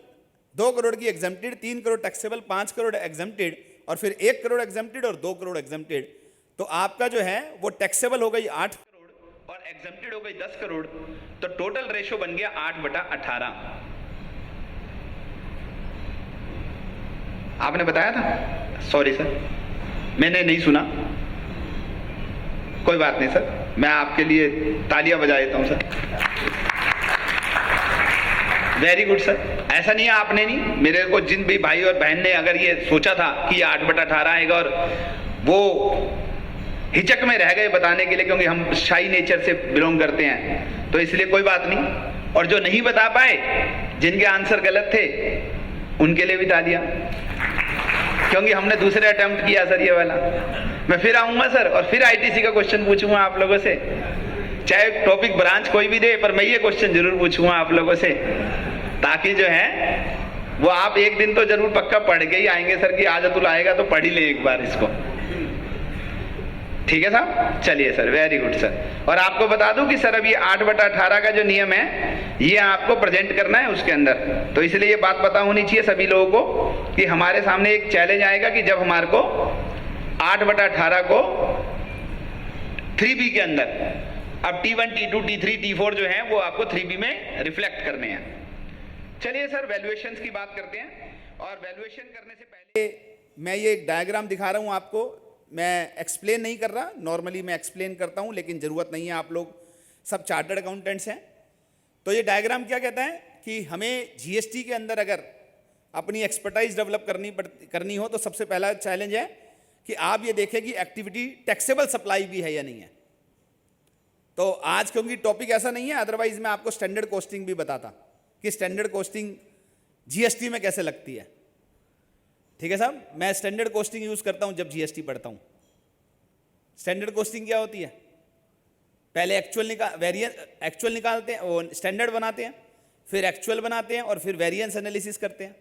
2 करोड़ की exempted, 3 crore taxable, 5 crore exempted, और फिर 1 करोड़ एग्जम्प्टेड और 2 करोड़ एग्जम्प्टेड। तो आपका जो है वो टैक्सेबल हो गई 8 करोड़ और एग्जम्प्टेड हो गई 10 करोड़। तो टोटल रेशो बन गया 8/18। आपने बताया था? सॉरी सर, मैंने नहीं सुना। कोई बात नहीं सर, मैं आपके लिए तालियां बजा देता हूं सर। Very good sir. ऐसा नहीं है आपने नहीं, मेरे को जिन भी भाई और बहन ने अगर ये सोचा था कि 8/18 आएगा और वो हिचक में रह गए बताने के लिए, क्योंकि हम शाई नेचर से बिलोंग करते हैं, तो इसलिए कोई बात नहीं। और जो नहीं बता पाए, जिनके आंसर गलत थे, उनके लिए भी तालियां। क्योंकि हमने दूसरे अटेम्प्ट किया सर ये वाला। मैं फिर आऊंगा सर और फिर आईटीसी का क्वेश्चन पूछूंगा आप लोगों से, चाहे टॉपिक ब्रांच कोई भी दे, पर मैं ये क्वेश्चन जरूर पूछूंगा आप लोगों से, ताकि जो है वो आप एक दिन तो जरूर पक्का पढ़ के ही आएंगे सर कि आज अतुल आएगा तो पढ़ ही ले एक बार इसको। ठीक है साहब, चलिए सर, वेरी गुड सर। और आपको बता दूं कि सर अभी 8/18 का जो नियम है ये आपको प्रेजेंट करना है उसके अंदर, तो इसलिए ये बात पता होनी चाहिए सभी लोगों को कि हमारे सामने एक चैलेंज आएगा कि जब हमारे को 8/18 को 3B के अंदर, अब T1, T2, T3, T4 जो है वो आपको 3B में रिफ्लेक्ट करने हैं। चलिए सर वैल्यूएशंस की बात करते हैं, और वैल्यूएशन करने से पहले मैं ये एक डायग्राम दिखा रहा हूँ आपको, मैं एक्सप्लेन नहीं कर रहा, नॉर्मली मैं एक्सप्लेन करता हूँ लेकिन ज़रूरत नहीं है, आप लोग सब चार्टर्ड अकाउंटेंट्स हैं। तो ये डायग्राम क्या कहता है कि हमें जीएसटी के अंदर अगर अपनी एक्सपर्टाइज डेवलप करनी हो तो सबसे पहला चैलेंज है कि आप ये देखें कि एक्टिविटी टैक्सेबल सप्लाई भी है या नहीं है। तो आज क्योंकि टॉपिक ऐसा नहीं है, अदरवाइज मैं आपको स्टैंडर्ड कॉस्टिंग भी बताता कि स्टैंडर्ड कॉस्टिंग जीएसटी में कैसे लगती है। ठीक है साहब, मैं स्टैंडर्ड कॉस्टिंग यूज करता हूं जब जीएसटी पढ़ता हूं। स्टैंडर्ड कॉस्टिंग क्या होती है? पहले एक्चुअल निकालते हैं, वो स्टैंडर्ड बनाते हैं, फिर एक्चुअल बनाते हैं और फिर वेरिएंस एनालिसिस करते हैं।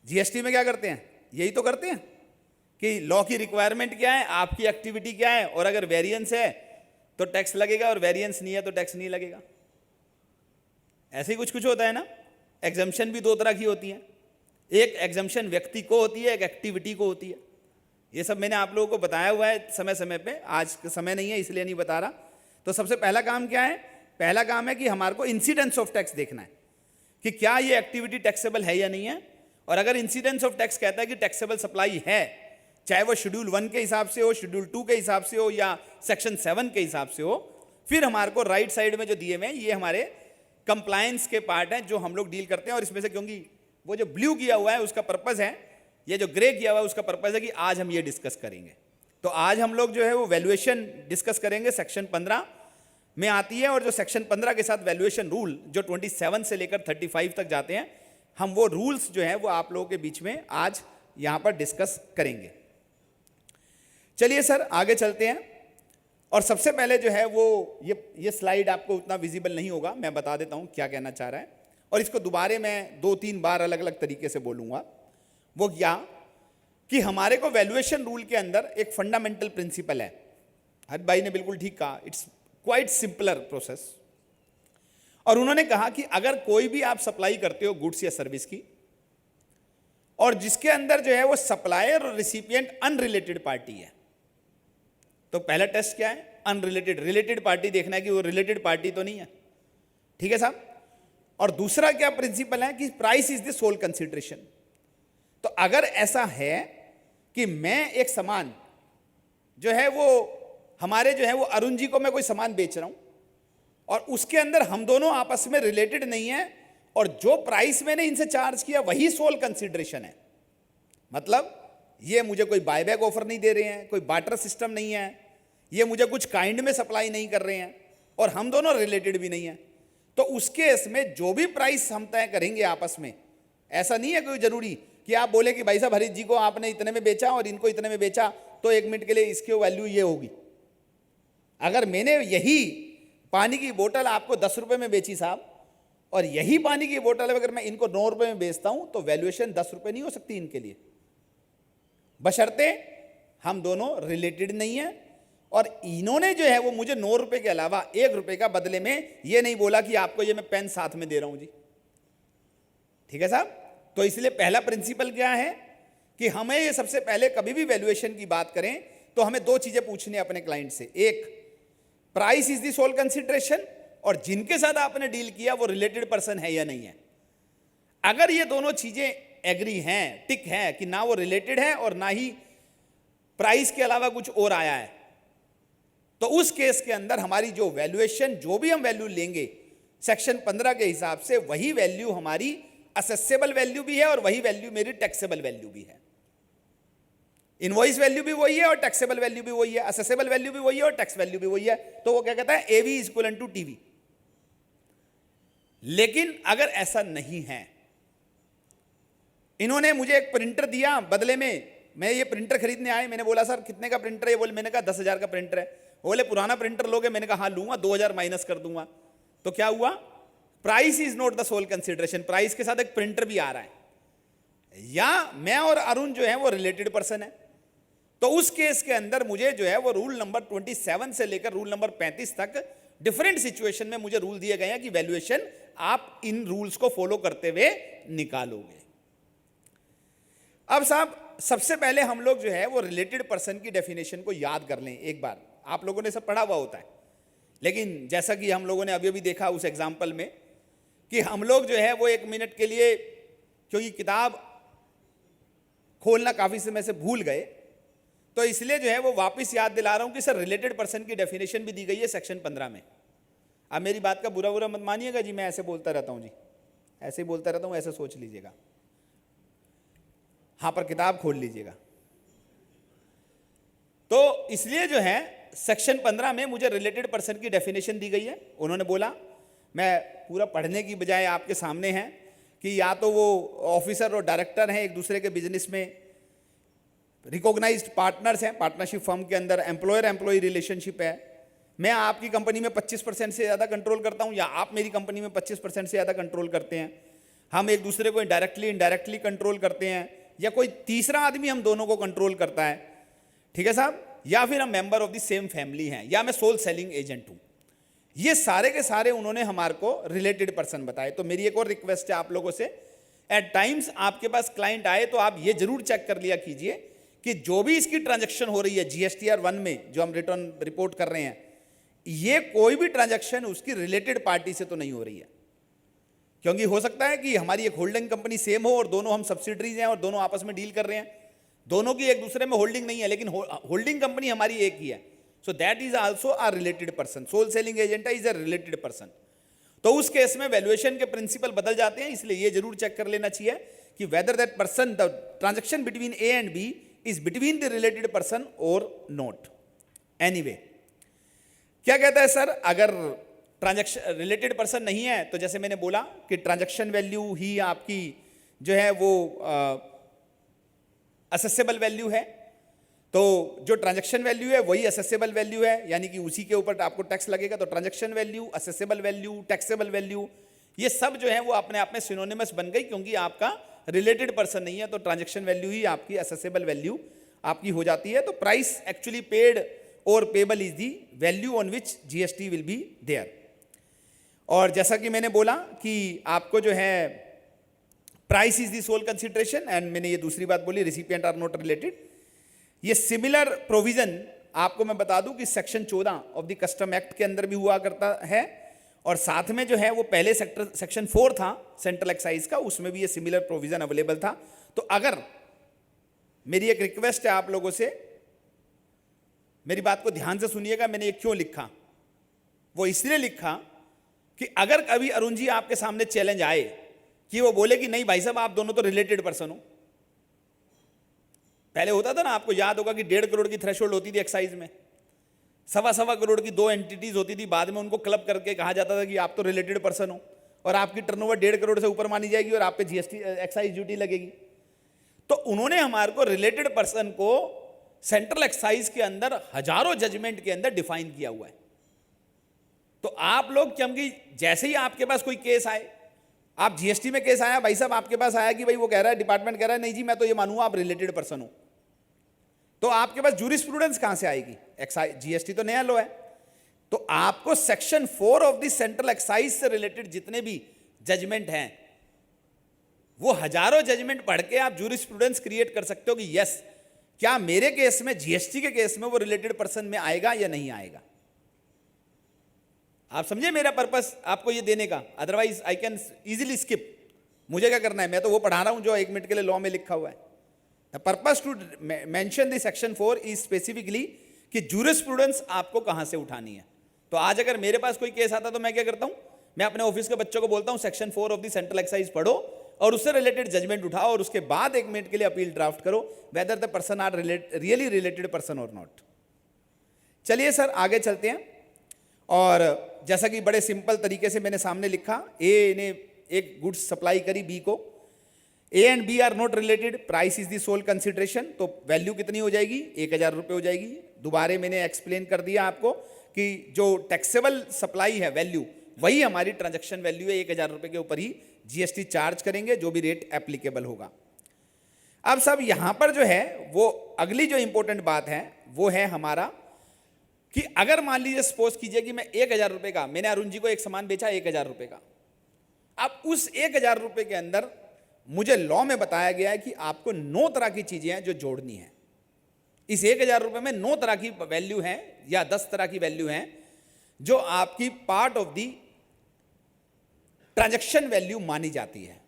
जीएसटी में क्या करते हैं? यही तो करते हैं कि लॉ की रिक्वायरमेंट क्या है, आपकी एक्टिविटी क्या है, और अगर वेरिएंस है तो टैक्स लगेगा और वेरिएंस नहीं है तो टैक्स नहीं लगेगा। ऐसे ही कुछ कुछ होता है ना। एग्जम्पशन भी दो तरह की होती है, एक एग्जम्पशन व्यक्ति को होती है, एक एक्टिविटी को होती है। ये सब मैंने आप लोगों को बताया हुआ है समय समय पे, आज का समय नहीं है इसलिए नहीं बता रहा। तो सबसे पहला काम क्या है? पहला काम है कि हमारे को इंसिडेंस ऑफ टैक्स देखना है कि क्या ये एक्टिविटी टैक्सेबल है या नहीं है। और अगर इंसिडेंस ऑफ टैक्स कहता है कि टैक्सेबल सप्लाई है, चाहे वो शेड्यूल 1 के हिसाब से हो, शेड्यूल 2 के हिसाब से हो या सेक्शन 7 के हिसाब से हो, फिर हमारे को राइट साइड में जो दिए हुए हैं ये हमारे कंप्लायंस के पार्ट हैं जो हम लोग डील करते हैं। और इसमें से क्योंकि वो जो ब्लू किया हुआ है उसका पर्पस है, ये जो ग्रे किया हुआ है उसका पर्पस है कि आज हम ये डिस्कस करेंगे। तो आज हम लोग जो है वो वैल्यूएशन डिस्कस करेंगे, सेक्शन 15 में आती है। और जो सेक्शन 15 के साथ वैल्यूएशन रूल जो 27 से लेकर 35 तक जाते हैं, हम वो रूल्स जो है वो आप लोगों के बीच में आज यहां पर डिस्कस करेंगे। चलिए सर आगे चलते हैं। और सबसे पहले जो है वो ये स्लाइड आपको उतना विजिबल नहीं होगा, मैं बता देता हूं क्या कहना चाह रहा है, और इसको दोबारा मैं 2-3 बार अलग अलग तरीके से बोलूंगा। वो क्या कि हमारे को वैल्यूएशन रूल के अंदर एक फंडामेंटल प्रिंसिपल है। हर भाई ने बिल्कुल ठीक कहा, इट्स क्वाइट सिंपलर प्रोसेस। और उन्होंने कहा कि अगर कोई भी आप सप्लाई करते हो गुड्स या सर्विस की, और जिसके अंदर जो है वो सप्लायर और रिसिपिएंट अनरिलेटेड पार्टी है, तो पहला टेस्ट क्या है? अनरिलेटेड। रिलेटेड पार्टी देखना है कि वो रिलेटेड पार्टी तो नहीं है। ठीक है साहब। और दूसरा क्या प्रिंसिपल है कि price is the sole consideration. तो अगर ऐसा है कि मैं एक सामान जो है वो हमारे जो है वो अरुण जी को मैं कोई सामान बेच रहा हूं और उसके अंदर हम दोनों आपस में रिलेटेड नहीं है, और जो प्राइस मैंने इनसे चार्ज किया वही सोल कंसिडरेशन है, मतलब ये मुझे कोई बायबैक ऑफर नहीं दे रहे हैं, कोई बार्टर सिस्टम नहीं है, ये मुझे कुछ काइंड में सप्लाई नहीं कर रहे हैं, और हम दोनों रिलेटेड भी नहीं है, तो उस केस में जो भी प्राइस हम तय करेंगे आपस में, ऐसा नहीं है कोई जरूरी कि आप बोले कि भाई साहब हरीश जी को आपने इतने में बेचा और इनको इतने में बेचा तो 1 मिनट के लिए इसकी वैल्यू ये होगी। अगर मैंने यही पानी की बोतल आपको 10 रुपए में बेची साहब, और यही पानी की बोतल अगर मैं इनको 9 रुपए में बेचता हूं, तो वैल्यूएशन 10 रुपए नहीं हो सकती इनके लिए, बशर्ते हम दोनों रिलेटेड नहीं है। और इन्होंने जो है वो मुझे 9 रुपए के अलावा 1 रुपए का बदले में ये नहीं बोला कि आपको ये मैं पेन साथ में दे रहा हूं जी। ठीक है साहब। तो इसलिए पहला प्रिंसिपल क्या है कि हमें ये सबसे पहले कभी भी वैल्यूएशन की बात करें तो हमें 2 चीजें पूछनी है अपने क्लाइंट से। एक, price is the sole consideration, और जिनके साथ आपने डील किया वो रिलेटेड पर्सन है या नहीं है। अगर ये दोनों चीजें एग्री हैं, टिक है कि ना वो रिलेटेड है और ना ही प्राइस के अलावा कुछ और आया है, तो उस केस के अंदर हमारी जो वैल्यूएशन, जो भी हम वैल्यू लेंगे सेक्शन 15 के हिसाब से, वही वैल्यू हमारी असेसेबल वैल्यू भी है और वही वैल्यू मेरी टैक्सेबल वैल्यू भी है। इनवॉइस वैल्यू भी वही है और टैक्सेबल वैल्यू भी वही है, असेसेबल वैल्यू भी वही है और टैक्स वैल्यू भी वही है। तो वो क्या कहता है? एवी इज इक्वल टू टीवी। लेकिन अगर ऐसा नहीं है, इन्होंने मुझे एक प्रिंटर दिया बदले में, मैं ये प्रिंटर खरीदने आए, मैंने बोला सर कितने का प्रिंटर है? बोले, मैंने कहा 10,000 का प्रिंटर है। बोले पुराना प्रिंटर लोगे? मैंने कहा हाँ लूंगा, 2,000 माइनस कर दूंगा। तो क्या हुआ? Price is not the sole consideration, price के साथ एक प्रिंटर भी आ रहा है। या मैं और अरुण जो है वो रिलेटेड पर्सन है, तो उस केस के अंदर मुझे जो है वो रूल नंबर 27 से लेकर रूल नंबर 35 तक डिफरेंट सिचुएशन में मुझे रूल दिए गए हैं कि वैल्यूएशन आप इन रूल्स को फॉलो करते हुए निकालोगे। अब साहब सबसे पहले हम लोग जो है वो रिलेटेड पर्सन की डेफिनेशन को याद कर लें एक बार। आप लोगों ने सब पढ़ा हुआ होता है, लेकिन जैसा कि हम लोगों ने अभी अभी देखा उस एग्जाम्पल में कि हम लोग जो है वो 1 मिनट के लिए, क्योंकि किताब खोलना काफी समय से भूल गए, तो इसलिए जो है वो वापस याद दिला रहा हूं कि सर रिलेटेड पर्सन की डेफिनेशन भी दी गई है सेक्शन 15 में। अब मेरी बात का बुरा बुरा मत मानिएगा जी, मैं ऐसे बोलता रहता हूं जी, ऐसे ही बोलता रहता हूं, ऐसे सोच लीजिएगा। हाँ, पर किताब खोल लीजिएगा। तो इसलिए जो है सेक्शन 15 में मुझे रिलेटेड पर्सन की डेफिनेशन दी गई है। उन्होंने बोला, मैं पूरा पढ़ने की बजाय आपके सामने है कि या तो वो ऑफिसर और डायरेक्टर हैं एक दूसरे के बिजनेस में, रिकॉग्नाइज्ड पार्टनर्स हैं पार्टनरशिप फर्म के अंदर, एम्प्लॉयर एम्प्लॉय रिलेशनशिप है, मैं आपकी कंपनी में 25% से ज़्यादा कंट्रोल करता हूं या आप मेरी कंपनी में 25% से ज़्यादा कंट्रोल करते हैं, हम एक दूसरे को डायरेक्टली इनडायरेक्टली कंट्रोल करते हैं, या कोई तीसरा आदमी हम दोनों को कंट्रोल करता है, ठीक है साहब, या फिर हम member of the same family हैं, या मैं सोल सेलिंग एजेंट हूं। ये सारे के सारे उन्होंने हमारे को रिलेटेड पर्सन बताए। तो मेरी एक और रिक्वेस्ट है आप लोगों से, एट टाइम्स आपके पास क्लाइंट आए तो आप ये जरूर चेक कर लिया कीजिए कि जो भी इसकी ट्रांजैक्शन हो रही है GSTR 1 में जो हम रिटर्न रिपोर्ट कर रहे हैं, ये कोई भी ट्रांजैक्शन उसकी रिलेटेड पार्टी से तो नहीं हो रही है। क्योंकि हो सकता है कि हमारी एक होल्डिंग कंपनी सेम हो और दोनों हम सब्सिडरीज हैं और दोनों आपस में डील कर रहे हैं, दोनों की एक दूसरे में होल्डिंग नहीं है, लेकिन होल्डिंग कंपनी हमारी एक ही है। So that is also a related person. Sole selling agent is a related person. तो उस केस में वैल्यूएशन के प्रिंसिपल बदल जाते हैं, इसलिए ये जरूर चेक कर लेना चाहिए कि whether that person, the transaction between A and B is between the related person और नॉट। एनीवे, क्या कहता है सर, अगर ट्रांजैक्शन रिलेटेड पर्सन नहीं है तो जैसे मैंने बोला कि ट्रांजैक्शन वैल्यू ही आपकी जो है वो असेसेबल वैल्यू है। तो जो ट्रांजैक्शन वैल्यू है वही असेसेबल वैल्यू है, यानी कि उसी के ऊपर आपको टैक्स लगेगा। तो transaction value, accessible value, taxable value, ये सब जो है वो अपने आप में सिनोनिमस बन गई, क्योंकि आपका रिलेटेड पर्सन नहीं है। तो ट्रांजैक्शन वैल्यू ही आपकी असेसेबल वैल्यू आपकी हो जाती है। तो प्राइस एक्चुअली पेड और payable is the value on which GST will be there. और जैसा कि मैंने बोला कि आपको जो है price is the sole consideration, and मैंने ये दूसरी बात बोली, रिसिपिएंट आर नॉट रिलेटेड। ये सिमिलर प्रोविजन आपको मैं बता दूं कि section 14 of the custom act के अंदर भी हुआ करता है, और साथ में जो है वो पहले सेक्शन 4 था सेंट्रल एक्साइज का, उसमें भी ये सिमिलर प्रोविजन अवेलेबल था। तो अगर मेरी एक रिक्वेस्ट है आप लोगों से, मेरी बात को ध्यान से सुनिएगा, मैंने ये क्यों लिखा, वो इसलिए लिखा कि अगर कभी अरुण जी आपके सामने चैलेंज आए कि वो बोले कि नहीं भाई साहब आप दोनों तो रिलेटेड पर्सन हो। पहले होता था ना, आपको याद होगा कि 1.5 करोड़ की थ्रेशोल्ड होती थी एक्साइज में, 1.25 करोड़ की 2 एंटिटीज होती थी, बाद में उनको क्लब करके कहा जाता था कि आप तो रिलेटेड पर्सन हो, और आपकी टर्नओवर 1.5 करोड़ से ऊपर मानी जाएगी और आप पे GST एक्साइज ड्यूटी लगेगी। तो उन्होंने हमारे को रिलेटेड पर्सन को सेंट्रल एक्साइज के अंदर हजारों जजमेंट के अंदर डिफाइन किया हुआ है। तो आप लोग, क्योंकि जैसे ही आपके पास कोई केस आए, आप GST में केस आया भाई साहब आपके पास आया कि भाई वो कह रहा है, डिपार्टमेंट कह रहा है नहीं जी मैं तो ये मानूंगा आप रिलेटेड पर्सन हो, तो आपके पास जूरिस्प्रूडेंस कहां से आएगी? एक्साइज GST तो नया लॉ है। तो आपको section 4 of the central excise से रिलेटेड जितने भी जजमेंट हैं, वो हजारों जजमेंट पढ़ के आप जूरिस्प्रूडेंस क्रिएट कर सकते हो कि यस, क्या मेरे केस में, GST के केस में वो रिलेटेड पर्सन में आएगा या नहीं आएगा। आप समझे मेरा पर्पस आपको ये देने का, otherwise I can easily skip. मुझे क्या करना है, मैं तो वो पढ़ा रहा हूं जो 1 मिनट के लिए लॉ में लिखा हुआ है। The purpose to mention the section 4 is specifically कि जूरिस्प्रूडेंस आपको कहां से उठानी है। तो आज अगर मेरे पास कोई केस आता तो मैं क्या करता हूं, मैं अपने ऑफिस के बच्चों को बोलता हूं section 4 of the central excise पढ़ो और उससे रिलेटेड जजमेंट उठाओ, और उसके बाद 1 मिनट के लिए अपील ड्राफ्ट करो whether the person are really related person और नॉट। चलिए सर आगे चलते हैं। और जैसा कि बड़े सिंपल तरीके से मैंने सामने लिखा, ए ने एक गुड्स सप्लाई करी बी को, A and B are not related, price is the sole consideration, तो वैल्यू कितनी हो जाएगी? 1000 रुपये हो जाएगी। दोबारा मैंने एक्सप्लेन कर दिया आपको कि जो टैक्सेबल सप्लाई है वैल्यू, वही हमारी ट्रांजैक्शन वैल्यू है। 1000 रुपये के ऊपर ही जीएसटी चार्ज करेंगे, जो भी रेट एप्लीकेबल होगा। अब सब यहां पर जो है वो अगली जो इंपॉर्टेंट बात है वो है हमारा कि अगर मान लीजिए सपोज कीजिए कि मैं 1000 रुपये का, मैंने अरुण जी को एक सामान बेचा 1000 रुपये का, अब उस 1000 रुपये के अंदर मुझे लॉ में बताया गया है कि आपको 9 तरह की चीजें हैं जो जोड़नी है। इस 1000 रुपये में 9 तरह की वैल्यू है या 10 तरह की वैल्यू है जो आपकी part of the transaction value मानी जाती है।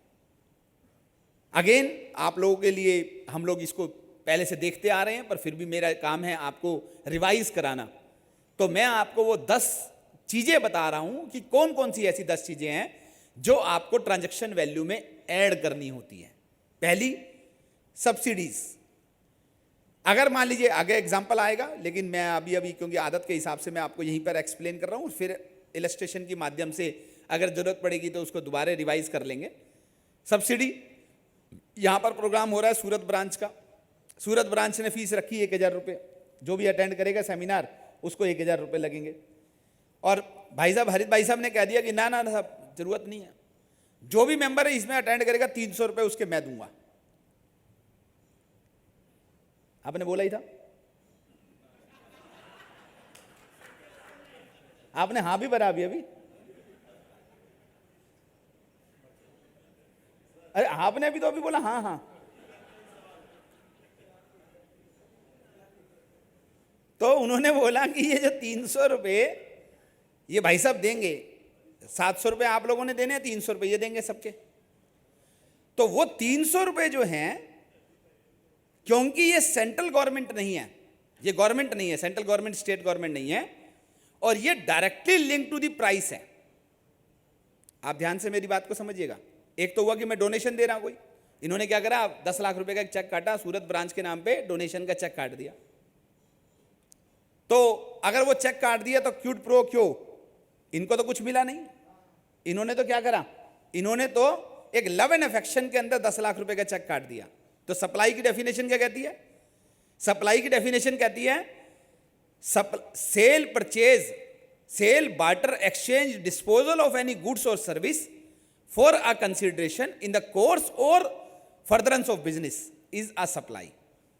अगेन आप लोगों के लिए हम लोग इसको पहले से देखते आ रहे हैं, पर फिर भी मेरा काम है आपको रिवाइज कराना। तो मैं आपको वो 10 चीजें बता रहा हूं कि कौन कौन सी ऐसी 10 चीजें हैं जो आपको ट्रांजैक्शन वैल्यू में ऐड करनी होती है। पहली, सब्सिडीज। अगर मान लीजिए आगे एग्जांपल आएगा, लेकिन मैं अभी क्योंकि आदत के हिसाब से मैं आपको यहीं पर एक्सप्लेन कर रहा हूं, फिर इलस्ट्रेशन के माध्यम से अगर जरूरत पड़ेगी तो उसको दोबारा रिवाइज कर लेंगे। सब्सिडी, यहां पर प्रोग्राम हो रहा है सूरत ब्रांच का। सूरत ब्रांच ने फीस रखी 1000 रुपये, जो भी अटेंड करेगा सेमिनार उसको 1000 रुपये लगेंगे। और भाई साहब हरित भाई साहब ने कह दिया कि ना ना साहब जरूरत नहीं है, जो भी मेंबर है इसमें अटेंड करेगा 300 रुपये उसके मैं दूंगा। आपने बोला ही था, आपने हाँ भी भरा अभी। अरे आपने अभी तो अभी बोला हाँ हाँ। तो उन्होंने बोला कि ये जो 300 रुपये ये भाई साहब देंगे, 700 रुपये आप लोगों ने देने हैं, 300 रुपये ये देंगे सबके। तो वो 300 रुपये जो हैं, क्योंकि ये सेंट्रल गवर्नमेंट नहीं है, ये गवर्नमेंट नहीं है, सेंट्रल गवर्नमेंट स्टेट गवर्नमेंट नहीं है, और ये directly link to the price है। आप ध्यान से मेरी बात को समझिएगा। एक तो हुआ कि मैं डोनेशन दे रहा हूं कोई, इन्होंने क्या करा, 10 लाख रुपए का एक चेक काटा, सूरत ब्रांच के नाम पे डोनेशन का चेक काट दिया। तो अगर वो चेक काट दिया तो क्यूड प्रो क्यों, इनको तो कुछ मिला नहीं। इन्होंने तो क्या करा, इन्होंने तो एक लव एंड अफेक्शन के अंदर 10 लाख रुपए का चेक काट दिया। तो सप्लाई की डेफिनेशन क्या कहती है? सप्लाई की डेफिनेशन कहती है sale, purchase, sale, barter, exchange, disposal of any goods or service for a consideration in the course or furtherance of business is a supply.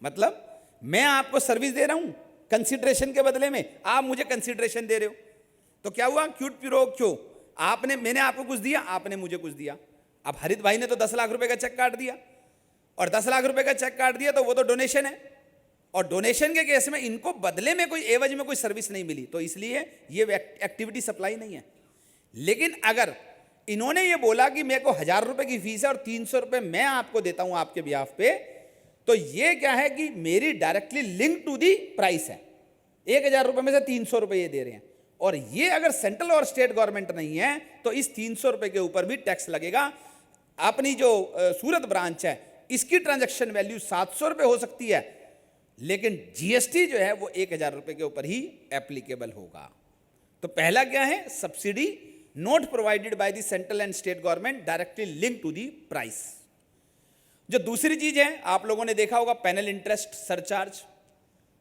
मतलब मैं आपको सर्विस दे रहा हूं कंसिडरेशन के बदले में, आप मुझे कंसिडरेशन दे रहे हो। तो क्या हुआ, क्यूट प्रो क्यों, मैंने आपको कुछ दिया, आपने मुझे कुछ दिया। अब हरित भाई ने तो 10 लाख रुपए का चेक काट दिया, और 10 लाख रुपए का चेक काट दिया तो वो तो डोनेशन है, और डोनेशन के केस में इनको बदले में कोई एवज में कोई सर्विस नहीं मिली, तो इसलिए ये एक्टिविटी सप्लाई नहीं है। लेकिन अगर इन्होंने ये बोला कि मेरे को 1000 रुपए की फीस है और 300 रुपए मैं आपको देता हूं आपके बिहाफ पे, तो ये क्या है कि मेरी directly link to the price है। 1000 रुपए में से 300 रुपए ये दे रहे हैं, और ये अगर सेंट्रल और स्टेट गवर्नमेंट नहीं है तो इस 300 रुपए के ऊपर भी टैक्स लगेगा। अपनी जो सूरत ब्रांच है इसकी ट्रांजैक्शन वैल्यू 700 रुपए हो सकती है, लेकिन जीएसटी जो है वो 1000 रुपए के ऊपर ही एप्लीकेबल होगा। तो पहला क्या है, subsidy not provided by the central and state government directly link to the price. जो दूसरी चीज है, आप लोगों ने देखा होगा पैनल इंटरेस्ट सरचार्ज।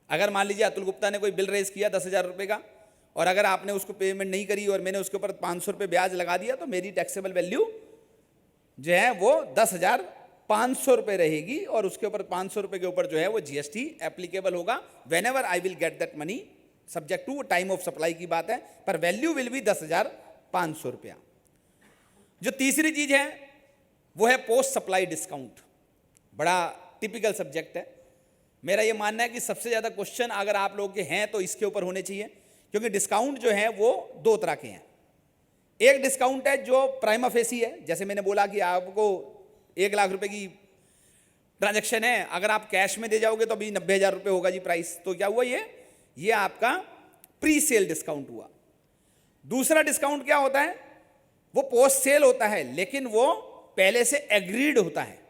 अगर मान लीजिए अतुल गुप्ता ने कोई बिल रेज किया 10,000 रुपए का, और अगर आपने उसको पेमेंट नहीं करी और मैंने उसके ऊपर 500 रुपए ब्याज लगा दिया, तो मेरी टैक्सेबल वैल्यू जो है वो 10,500 रुपए रहेगी, और उसके ऊपर 500 रुपए के ऊपर जो है वो जीएसटी एप्लीकेबल होगा। Whenever I will get that money, subject to time of supply की बात है, पर वैल्यू विल बी 10,500 रुपया। जो तीसरी चीज है वो है पोस्ट सप्लाई डिस्काउंट। बड़ा टिपिकल सब्जेक्ट है। मेरा ये मानना है कि सबसे ज्यादा क्वेश्चन अगर आप लोगों के हैं तो इसके ऊपर होने चाहिए, क्योंकि डिस्काउंट जो है वो 2 तरह के हैं। एक डिस्काउंट है जो प्राइमा फेसी है, जैसे मैंने बोला कि आपको 1 लाख रुपए की ट्रांजैक्शन है, अगर आप कैश में दे जाओगे तो अभी 90,000 रुपये होगा जी प्राइस। तो क्या हुआ, ये आपका प्री सेल डिस्काउंट हुआ। दूसरा डिस्काउंट क्या होता है, वो पोस्ट सेल होता है, लेकिन वो पहले से एग्रीड होता है।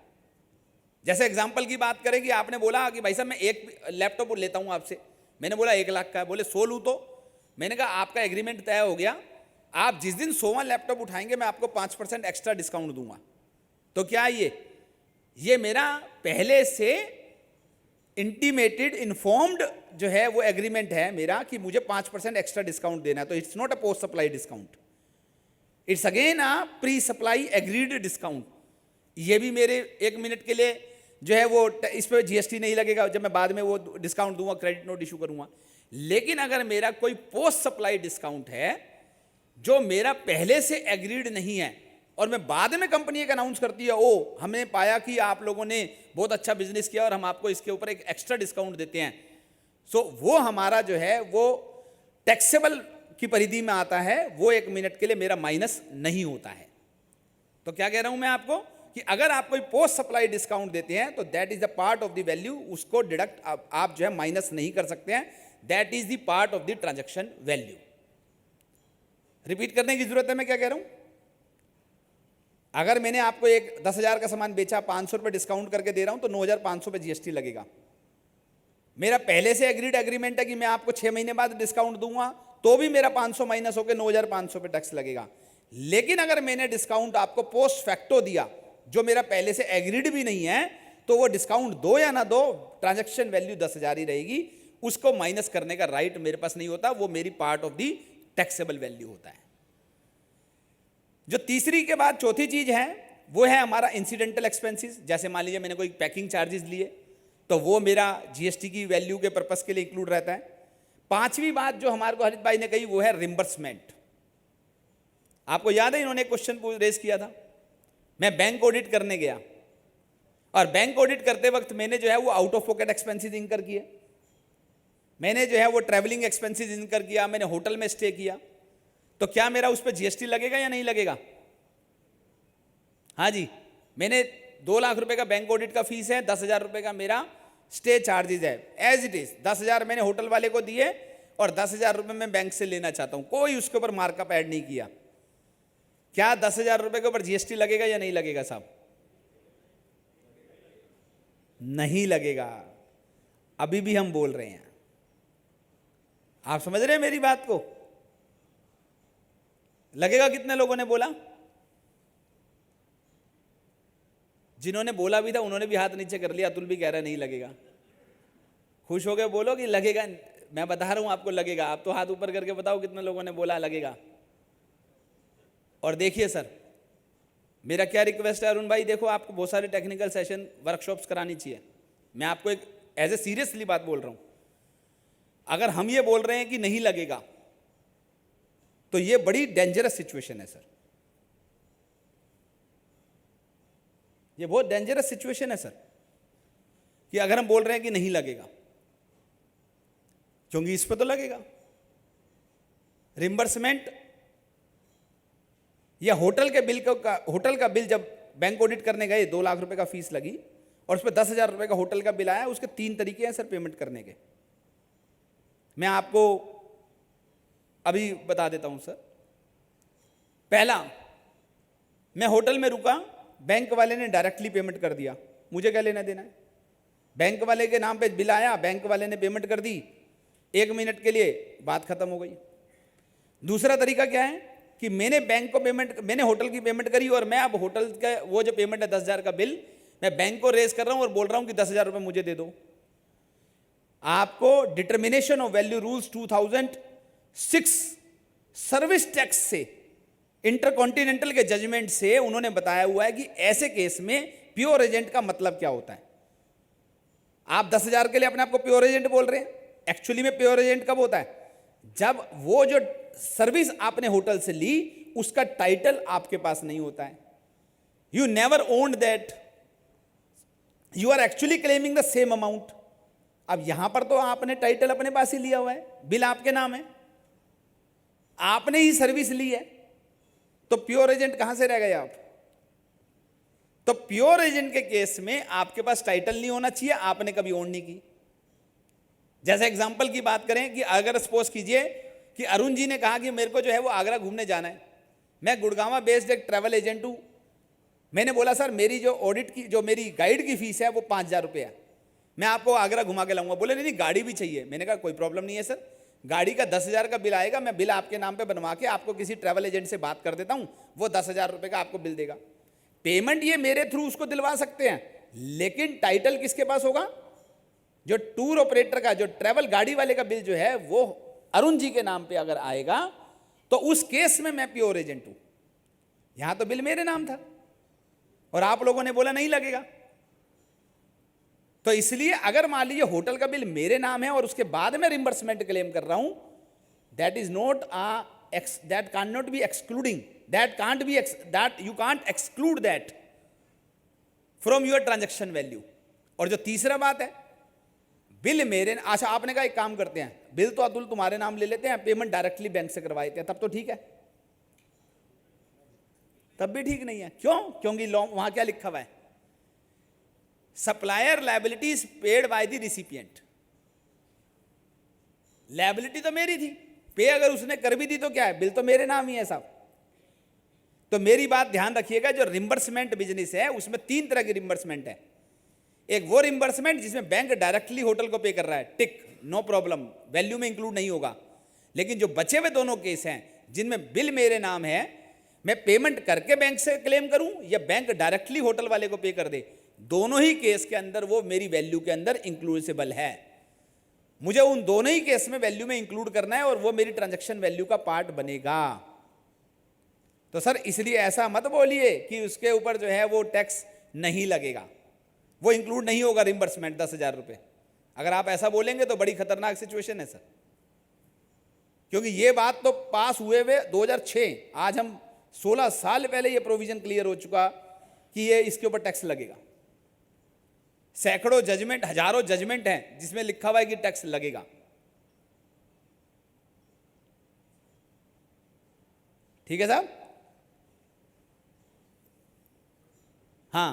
जैसे एग्जांपल की बात करें कि आपने बोला कि भाई साहब मैं एक लैपटॉप लेता हूं आपसे, मैंने बोला 1 लाख का है, बोले 100 लूं, तो मैंने कहा आपका एग्रीमेंट तय हो गया, आप जिस दिन 100वां लैपटॉप उठाएंगे मैं आपको 5% एक्स्ट्रा डिस्काउंट दूंगा। तो क्या ये ये मेरा पहले से इंटीमेटेड इन्फॉर्म्ड जो है वो एग्रीमेंट है मेरा कि मुझे 5% एक्स्ट्रा डिस्काउंट देना है। तो it's not a post supply discount, it's again a pre supply agreed discount. ये भी मेरे 1 मिनट के लिए जो है वो इस पर जीएसटी नहीं लगेगा जब मैं बाद में वो डिस्काउंट दूंगा, क्रेडिट नोट इशू करूंगा। लेकिन अगर मेरा कोई पोस्ट सप्लाई डिस्काउंट है जो मेरा पहले से एग्रीड नहीं है और मैं बाद में कंपनी एक अनाउंस करती है, ओ हमने पाया कि आप लोगों ने बहुत अच्छा बिजनेस किया और हम आपको इसके ऊपर एक एक्स्ट्रा डिस्काउंट देते हैं, सो वो हमारा जो है वो टैक्सेबल की परिधि में आता है, वो 1 मिनट के लिए मेरा माइनस नहीं होता है। तो क्या कह रहा हूं मैं आपको कि अगर आप कोई पोस्ट सप्लाई डिस्काउंट देते हैं तो that is the part of the value, उसको डिडक्ट आप जो है माइनस नहीं कर सकते हैं, that is the part of the transaction value. Repeat करने की जरूरत है मैं क्या कह रहा हूं? अगर मैंने आपको एक 10,000 का सामान बेचा, 500 रुपये डिस्काउंट करके दे रहा हूं तो 9,500 पे जीएसटी लगेगा। मेरा पहले से एग्रीड एग्रीमेंट है कि मैं आपको 6 महीने बाद डिस्काउंट दूंगा तो भी मेरा 500 माइनस होकर 9,500 पे टैक्स लगेगा। लेकिन अगर मैंने डिस्काउंट आपको पोस्ट फैक्टो दिया जो मेरा पहले से एग्रीड भी नहीं है, तो वो डिस्काउंट दो या ना दो, ट्रांजैक्शन वैल्यू 10,000 ही रहेगी, उसको माइनस करने का राइट मेरे पास नहीं होता, वो मेरी part of the taxable value होता है। जो तीसरी के बाद चौथी चीज है वो है हमारा इंसिडेंटल एक्सपेंसेस। जैसे मान लीजिए मैंने कोई पैकिंग चार्जेस लिए तो वो मेरा जीएसटी की वैल्यू के पर्पस के लिए इंक्लूड रहता है। पांचवी बात जो हमारे को हरित भाई ने कही वो है रिम्बर्समेंट। आपको याद है इन्होंने क्वेश्चन रेज किया था, मैं बैंक ऑडिट करने गया और बैंक ऑडिट करते वक्त मैंने जो है वो आउट ऑफ पॉकेट एक्सपेंसेस इनकर किए, मैंने जो है वो ट्रैवलिंग एक्सपेंसेस इनकर किया, मैंने होटल में स्टे किया, तो क्या मेरा उस पर जीएसटी लगेगा या नहीं लगेगा? हाँ जी, मैंने 2 लाख रुपए का बैंक ऑडिट का फीस है, 10,000 रुपए का मेरा स्टे चार्जेस है, एज इट इज 10,000 मैंने होटल वाले को दिए और 10,000 रुपए मैं बैंक से लेना चाहता हूं, कोई उसके ऊपर मार्कअप ऐड नहीं किया। क्या 10,000 रुपए के ऊपर जीएसटी लगेगा या नहीं लगेगा साहब? नहीं लगेगा। अभी भी हम बोल रहे हैं, आप समझ रहे हैं मेरी बात को? लगेगा? कितने लोगों ने बोला? जिन्होंने बोला भी था उन्होंने भी हाथ नीचे कर लिया। अतुल भी कह रहा है नहीं लगेगा। खुश हो गए? बोलो कि लगेगा। मैं बता रहा हूं आपको लगेगा। आप तो हाथ ऊपर करके बताओ कितने लोगों ने बोला लगेगा। और देखिए सर, मेरा क्या रिक्वेस्ट है अरुण भाई, देखो आपको बहुत सारे टेक्निकल सेशन वर्कशॉप्स करानी चाहिए। मैं आपको एक एज ए सीरियसली बात बोल रहा हूं, अगर हम ये बोल रहे हैं कि नहीं लगेगा तो ये बड़ी डेंजरस सिचुएशन है सर, ये बहुत डेंजरस सिचुएशन है सर, कि अगर हम बोल रहे हैं कि नहीं लगेगा, क्योंकि इस पर तो लगेगा। रिम्बर्समेंट या होटल का बिल जब बैंक ऑडिट करने गए 2 लाख रुपए का फीस लगी और उस पर 10,000 रुपए का होटल का बिल आया, उसके 3 तरीके हैं सर पेमेंट करने के। मैं आपको अभी बता देता हूं सर। पहला, मैं होटल में रुका, बैंक वाले ने डायरेक्टली पेमेंट कर दिया, मुझे क्या लेना देना है? बैंक वाले के नाम पे बिल आया, बैंक वाले ने पेमेंट कर दी, 1 मिनट के लिए बात खत्म हो गई। दूसरा तरीका क्या है कि मैंने होटल की पेमेंट करी और मैं अब होटल का वो जो पेमेंट है 10,000 का बिल, मैं बैंक को रेज कर रहा हूं और बोल रहा हूं कि 10,000 रुपए मुझे दे दो। आपको determination of value rules 2006 service tax से, इंटरकॉन्टिनेंटल के जजमेंट से उन्होंने बताया हुआ है कि ऐसे केस में प्योर एजेंट का मतलब क्या होता है। आप 10,000 के लिए अपने आप को प्योर एजेंट बोल रहे हैं, एक्चुअली में प्योर एजेंट कब होता है? जब वो जो सर्विस आपने होटल से ली उसका टाइटल आपके पास नहीं होता है, you never owned that, you are actually claiming the same amount. अब यहां पर तो आपने टाइटल अपने पास ही लिया हुआ है, बिल आपके नाम है, आपने ही सर्विस ली है, तो प्योर एजेंट कहां से रह गए आप? तो प्योर एजेंट के केस में आपके पास टाइटल नहीं होना चाहिए, आपने कभी ओन नहीं की। जैसे एग्जांपल की बात करें कि अगर सपोज कीजिए कि अरुण जी ने कहा कि मेरे को जो है वो आगरा घूमने जाना है, मैं गुड़गांव बेस्ड एक ट्रैवल एजेंट हूं, मैंने बोला सर मेरी जो ऑडिट की, जो मेरी गाइड की फीस है वो 5,000 रुपये है, मैं आपको आगरा घुमा के लाऊंगा। बोले नहीं गाड़ी भी चाहिए। मैंने कहा कोई प्रॉब्लम नहीं है सर, गाड़ी का 10,000 का बिल आएगा, मैं बिल आपके नाम पे बनवा के आपको किसी ट्रैवल एजेंट से बात कर देता हूं, वो 10,000 रुपये का आपको बिल देगा। पेमेंट ये मेरे थ्रू उसको दिलवा सकते हैं, लेकिन टाइटल किसके पास होगा? जो टूर ऑपरेटर का, जो ट्रैवल गाड़ी वाले का बिल जो है वो अरुण जी के नाम पे अगर आएगा तो उस केस में मैं प्योर एजेंट हूं। यहां तो बिल मेरे नाम था और आप लोगों ने बोला नहीं लगेगा। तो इसलिए अगर मान लीजिए होटल का बिल मेरे नाम है और उसके बाद में रिम्बर्समेंट क्लेम कर रहा हूं, that is not that can not be excluding, that can't be, that you can't exclude that from your transaction value. और जो तीसरा बात है, बिल मेरे, अच्छा आपने कहा एक काम करते हैं, बिल तो अतुल तुम्हारे नाम ले लेते हैं, पेमेंट डायरेक्टली बैंक से करवा देते हैं, तब तो ठीक है। तब भी ठीक नहीं है। क्यों? क्योंकि लॉ वहां क्या लिखा हुआ है? Supplier liability is paid by the recipient. Liability तो मेरी थी, पे अगर उसने कर भी दी तो क्या है, बिल तो मेरे नाम ही है साहब। तो मेरी बात ध्यान रखिएगा, जो रिम्बर्समेंट बिजनेस है उसमें 3 तरह की रिम्बर्समेंट है। एक वो रिम्बर्समेंट जिसमें बैंक डायरेक्टली होटल को पे कर रहा है, टिक, नो प्रॉब्लम, वैल्यू में इंक्लूड नहीं होगा। लेकिन जो बचे हुए दोनों केस हैं जिनमें बिल मेरे नाम है, मैं पेमेंट करके बैंक से क्लेम करूं या बैंक डायरेक्टली होटल वाले को पे कर दे, दोनों ही केस के अंदर वो मेरी वैल्यू के अंदर इंक्लूसिबल है। मुझे उन दोनों ही केस में वैल्यू में इंक्लूड करना है और वो मेरी ट्रांजैक्शन वैल्यू का पार्ट बनेगा। तो सर इसलिए ऐसा मत बोलिए कि उसके ऊपर जो है वो टैक्स नहीं लगेगा, वो इंक्लूड नहीं होगा रिम्बर्समेंट 10,000 रुपये। अगर आप ऐसा बोलेंगे तो बड़ी खतरनाक सिचुएशन है सर, क्योंकि ये बात तो पास हुए हुए 2006, आज हम 16 साल पहले ये प्रोविजन क्लियर हो चुका कि ये इसके ऊपर टैक्स लगेगा। सैकड़ों जजमेंट, हजारों जजमेंट हैं जिसमें लिखा हुआ है कि टैक्स लगेगा। ठीक है साहब? हाँ,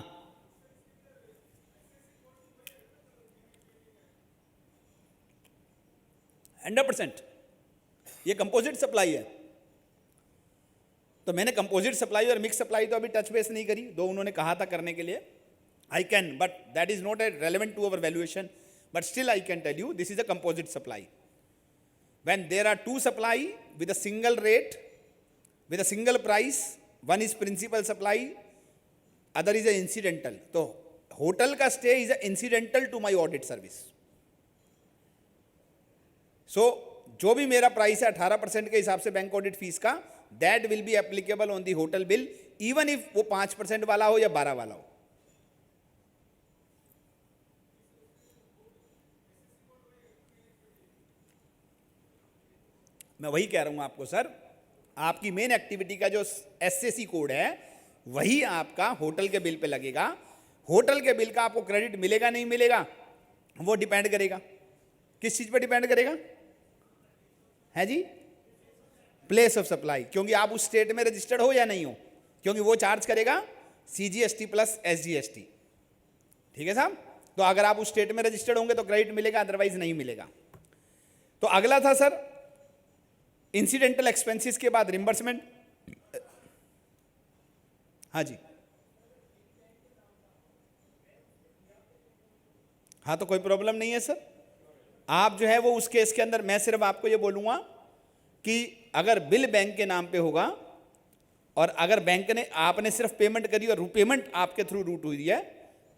100%। ये कंपोजिट सप्लाई है, तो मैंने कंपोजिट सप्लाई और मिक्स सप्लाई तो अभी टच बेस नहीं करी, दो उन्होंने कहा था करने के लिए। I can, but that is not relevant to our valuation, but still I can tell you this is a composite supply. When there are two supply with a single rate, with a single price, one is principal supply, other is a incidental. तो hotel का stay is a incidental to my audit service. So जो भी मेरा price है 18% के हिसाब से bank audit fees का, that will be applicable on the hotel bill, even if वो 5% वाला हो या 12 वाला हो। मैं वही कह रहा हूं आपको सर, आपकी मेन एक्टिविटी का जो एसएसी कोड है वही आपका होटल के बिल पे लगेगा। होटल के बिल का आपको क्रेडिट मिलेगा नहीं मिलेगा वो डिपेंड करेगा, किस चीज पे डिपेंड करेगा है जी? प्लेस ऑफ सप्लाई, क्योंकि आप उस स्टेट में रजिस्टर्ड हो या नहीं हो, क्योंकि वो चार्ज करेगा सीजीएसटी प्लस एसजीएसटी। ठीक है साहब? तो अगर आप उस स्टेट में रजिस्टर्ड होंगे तो क्रेडिट मिलेगा, अदरवाइज नहीं मिलेगा। तो अगला था सर इंसिडेंटल एक्सपेंसेस के बाद रिम्बर्समेंट। हाँ जी, हाँ तो कोई प्रॉब्लम नहीं है सर। आप जो है वो उस केस के अंदर मैं सिर्फ आपको ये बोलूंगा कि अगर बिल बैंक के नाम पे होगा और अगर बैंक ने, आपने सिर्फ पेमेंट करी और पेमेंट आपके थ्रू रूट हुई है,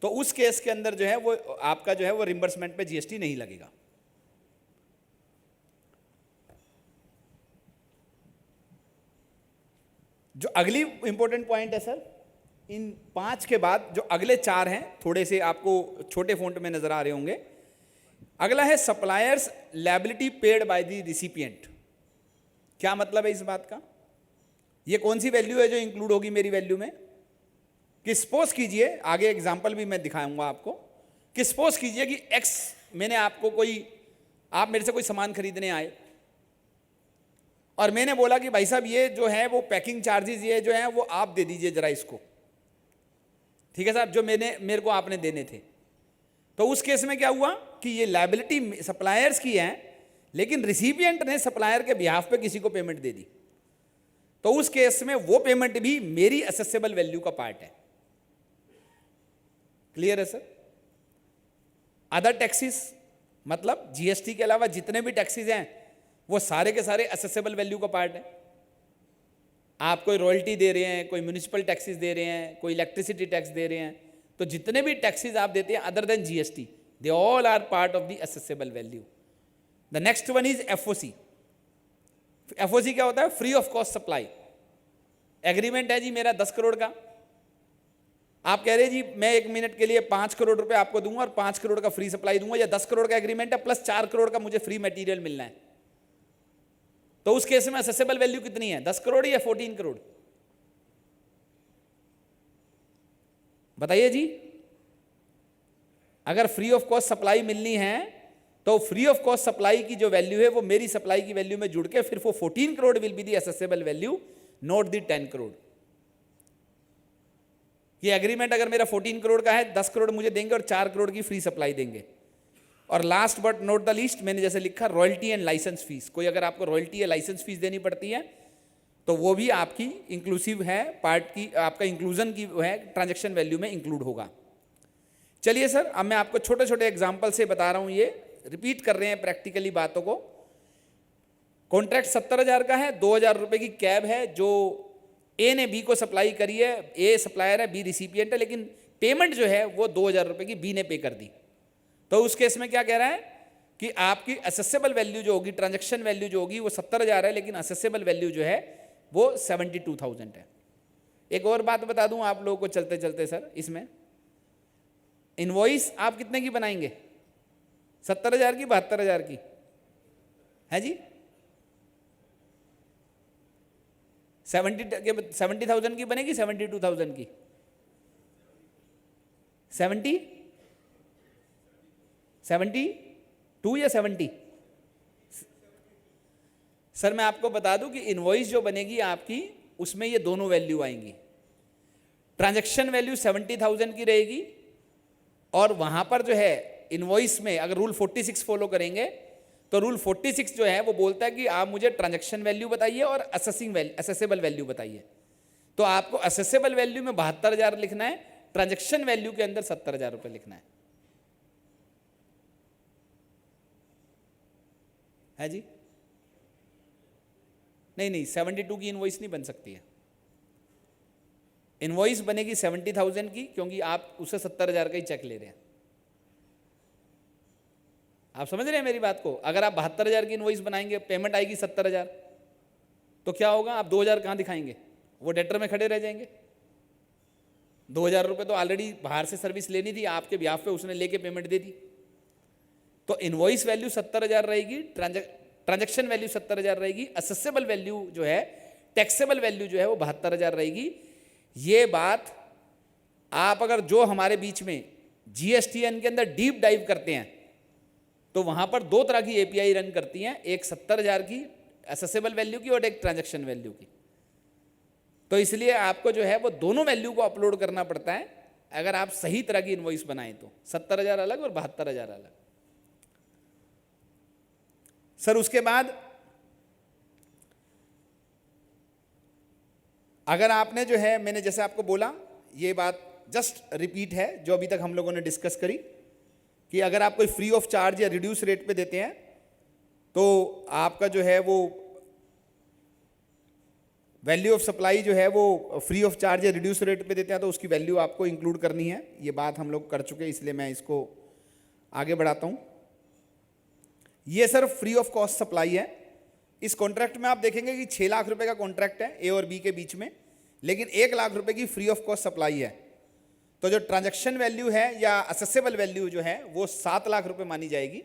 तो उस केस के अंदर जो है वो आपका जो है वो रिम्बर्समेंट पे जीएसटी नहीं लगेगा। जो अगली इंपॉर्टेंट पॉइंट है सर, इन 5 के बाद जो अगले 4 हैं थोड़े से आपको छोटे फॉन्ट में नजर आ रहे होंगे। अगला है suppliers liability paid by the recipient. क्या मतलब है इस बात का? ये कौन सी वैल्यू है जो इंक्लूड होगी मेरी वैल्यू में? कि सपोज कीजिए, आगे एग्जांपल भी मैं दिखाऊंगा आपको, कि सपोज कीजिए कि एक्स, मैंने आपको कोई, आप मेरे से कोई सामान खरीदने आए और मैंने बोला कि भाई साहब ये जो है वो पैकिंग चार्जेस ये जो है वो आप दे दीजिए जरा इसको। ठीक है साहब? जो मेरे को आपने देने थे। तो उस केस में क्या हुआ कि ये लायबिलिटी सप्लायर्स की है, लेकिन रिसिपिएंट ने सप्लायर के बिहाफ पे किसी को पेमेंट दे दी, तो उस केस में वो पेमेंट भी मेरी असेसेबल वैल्यू का पार्ट है। क्लियर है सर? अदर टैक्सेस मतलब जीएसटी के अलावा जितने भी टैक्सेस हैं वो सारे के सारे असेसेबल वैल्यू का पार्ट है। आप कोई रॉयल्टी दे रहे हैं, कोई म्यूनिसिपल टैक्सेस दे रहे हैं, कोई इलेक्ट्रिसिटी टैक्स दे रहे हैं, तो जितने भी टैक्सेस आप देते हैं other than GST, they all are part of the assessable value. The next one is FOC. FOC क्या होता है? Free of cost supply. Agreement है जी मेरा 10 करोड़ का, आप कह रहे हैं जी मैं 1 मिनट के लिए 5 करोड़ रुपए आपको दूंगा और 5 करोड़ का फ्री सप्लाई दूंगा, या 10 करोड़ का एग्रीमेंट है प्लस 4 करोड़ का मुझे फ्री मटेरियल मिलना है, तो उस केस में असेसेबल वैल्यू कितनी है? 10 करोड़ या 14 करोड़? बताइए जी। अगर फ्री ऑफ कॉस्ट सप्लाई मिलनी है तो फ्री ऑफ कॉस्ट सप्लाई की जो वैल्यू है वो मेरी सप्लाई की वैल्यू में जुड़ के फिर वो 14 crore will be the accessible value, not the 10 crore. ये एग्रीमेंट अगर मेरा 14 करोड़ का है, 10 करोड़ मुझे देंगे और 4 करोड़ की फ्री सप्लाई देंगे। और last but not the least, मैंने जैसे लिखा रॉयल्टी एंड लाइसेंस फीस, कोई अगर आपको रॉयल्टी या लाइसेंस फीस देनी पड़ती है तो वो भी आपकी इंक्लूसिव है, पार्ट की आपका इंक्लूजन की है, ट्रांजैक्शन वैल्यू में इंक्लूड होगा। चलिए सर, अब मैं आपको छोटे छोटे एग्जाम्पल से बता रहा हूं, ये रिपीट कर रहे हैं प्रैक्टिकली बातों को। कॉन्ट्रैक्ट 70,000 का है, 2,000 रुपए की कैब है जो ए ने बी को सप्लाई करी है, ए सप्लायर है, बी रिसिपिएंट है, लेकिन पेमेंट जो है वो 2,000 रुपए की बी ने पे कर दी। तो उस केस में क्या कह रहा है कि आपकी असेसेबल वैल्यू जो होगी, ट्रांजैक्शन वैल्यू जो होगी वो 70,000 है, लेकिन असेसेबल वैल्यू जो है वो 72,000 है। एक और बात बता दूं आप लोगों को चलते चलते सर, इसमें इनवॉइस आप कितने की बनाएंगे? 70,000 की, 72,000 की है जी? 70,000 की बनेगी, 72,000 की? 72 या 70? सर मैं आपको बता दूं कि इनवॉइस जो बनेगी आपकी उसमें ये दोनों वैल्यू आएंगी। ट्रांजैक्शन वैल्यू 70,000 की रहेगी और वहां पर जो है इनवॉइस में अगर रूल 46 फॉलो करेंगे तो रूल 46 जो है वो बोलता है कि आप मुझे ट्रांजैक्शन वैल्यू बताइए और असेसेबल वैल्यू बताइए। तो आपको असेसेबल वैल्यू में 72,000 लिखना है, ट्रांजैक्शन वैल्यू के अंदर 70,000 रुपए लिखना है जी? नहीं 72 की इनवॉइस नहीं बन सकती है। इनवॉइस बनेगी 70,000 की, क्योंकि आप उसे 70,000 का ही चेक ले रहे हैं। आप समझ रहे हैं मेरी बात को? अगर आप 72,000 की इनवॉइस बनाएंगे, पेमेंट आएगी 70,000, तो क्या होगा? आप 2,000 कहां दिखाएंगे? वो डेटर में खड़े रह जाएंगे। 2,000 रुपए तो ऑलरेडी बाहर से सर्विस लेनी थी, आपके ब्याह पे उसने लेके पेमेंट दे दी। तो इनवॉइस वैल्यू 70,000 रहेगी, ट्रांजैक्शन वैल्यू 70,000 रहेगी, असेसेबल वैल्यू जो है, टैक्सेबल वैल्यू जो है वो 72,000 रहेगी। ये बात आप अगर जो हमारे बीच में जीएसटीएन के अंदर डीप डाइव करते हैं तो वहां पर 2 तरह की एपीआई रन करती हैं, एक 70,000 की असेसेबल वैल्यू की और एक ट्रांजैक्शन वैल्यू की। तो इसलिए आपको जो है वो दोनों वैल्यू को अपलोड करना पड़ता है अगर आप सही तरह की इनवॉइस बनाएं तो। 70,000 अलग और 72,000 अलग। सर उसके बाद अगर आपने जो है, मैंने जैसे आपको बोला, ये बात जस्ट रिपीट है जो अभी तक हम लोगों ने डिस्कस करी, कि अगर आप कोई फ्री ऑफ चार्ज या रिड्यूस रेट पे देते हैं तो आपका जो है वो वैल्यू ऑफ सप्लाई जो है वो फ्री ऑफ चार्ज या रिड्यूस रेट पे देते हैं तो उसकी वैल्यू आपको इंक्लूड करनी है। ये बात हम लोग कर चुके, इसलिए मैं इसको आगे बढ़ाता हूं। ये sir free of cost supply है। इस कॉन्ट्रैक्ट में आप देखेंगे कि 6 लाख रुपए का कॉन्ट्रैक्ट है ए और बी के बीच में, लेकिन 1 लाख रुपए की फ्री ऑफ कॉस्ट सप्लाई है। तो जो ट्रांजैक्शन वैल्यू है या असेसेबल वैल्यू जो है वो 7 लाख रुपए मानी जाएगी।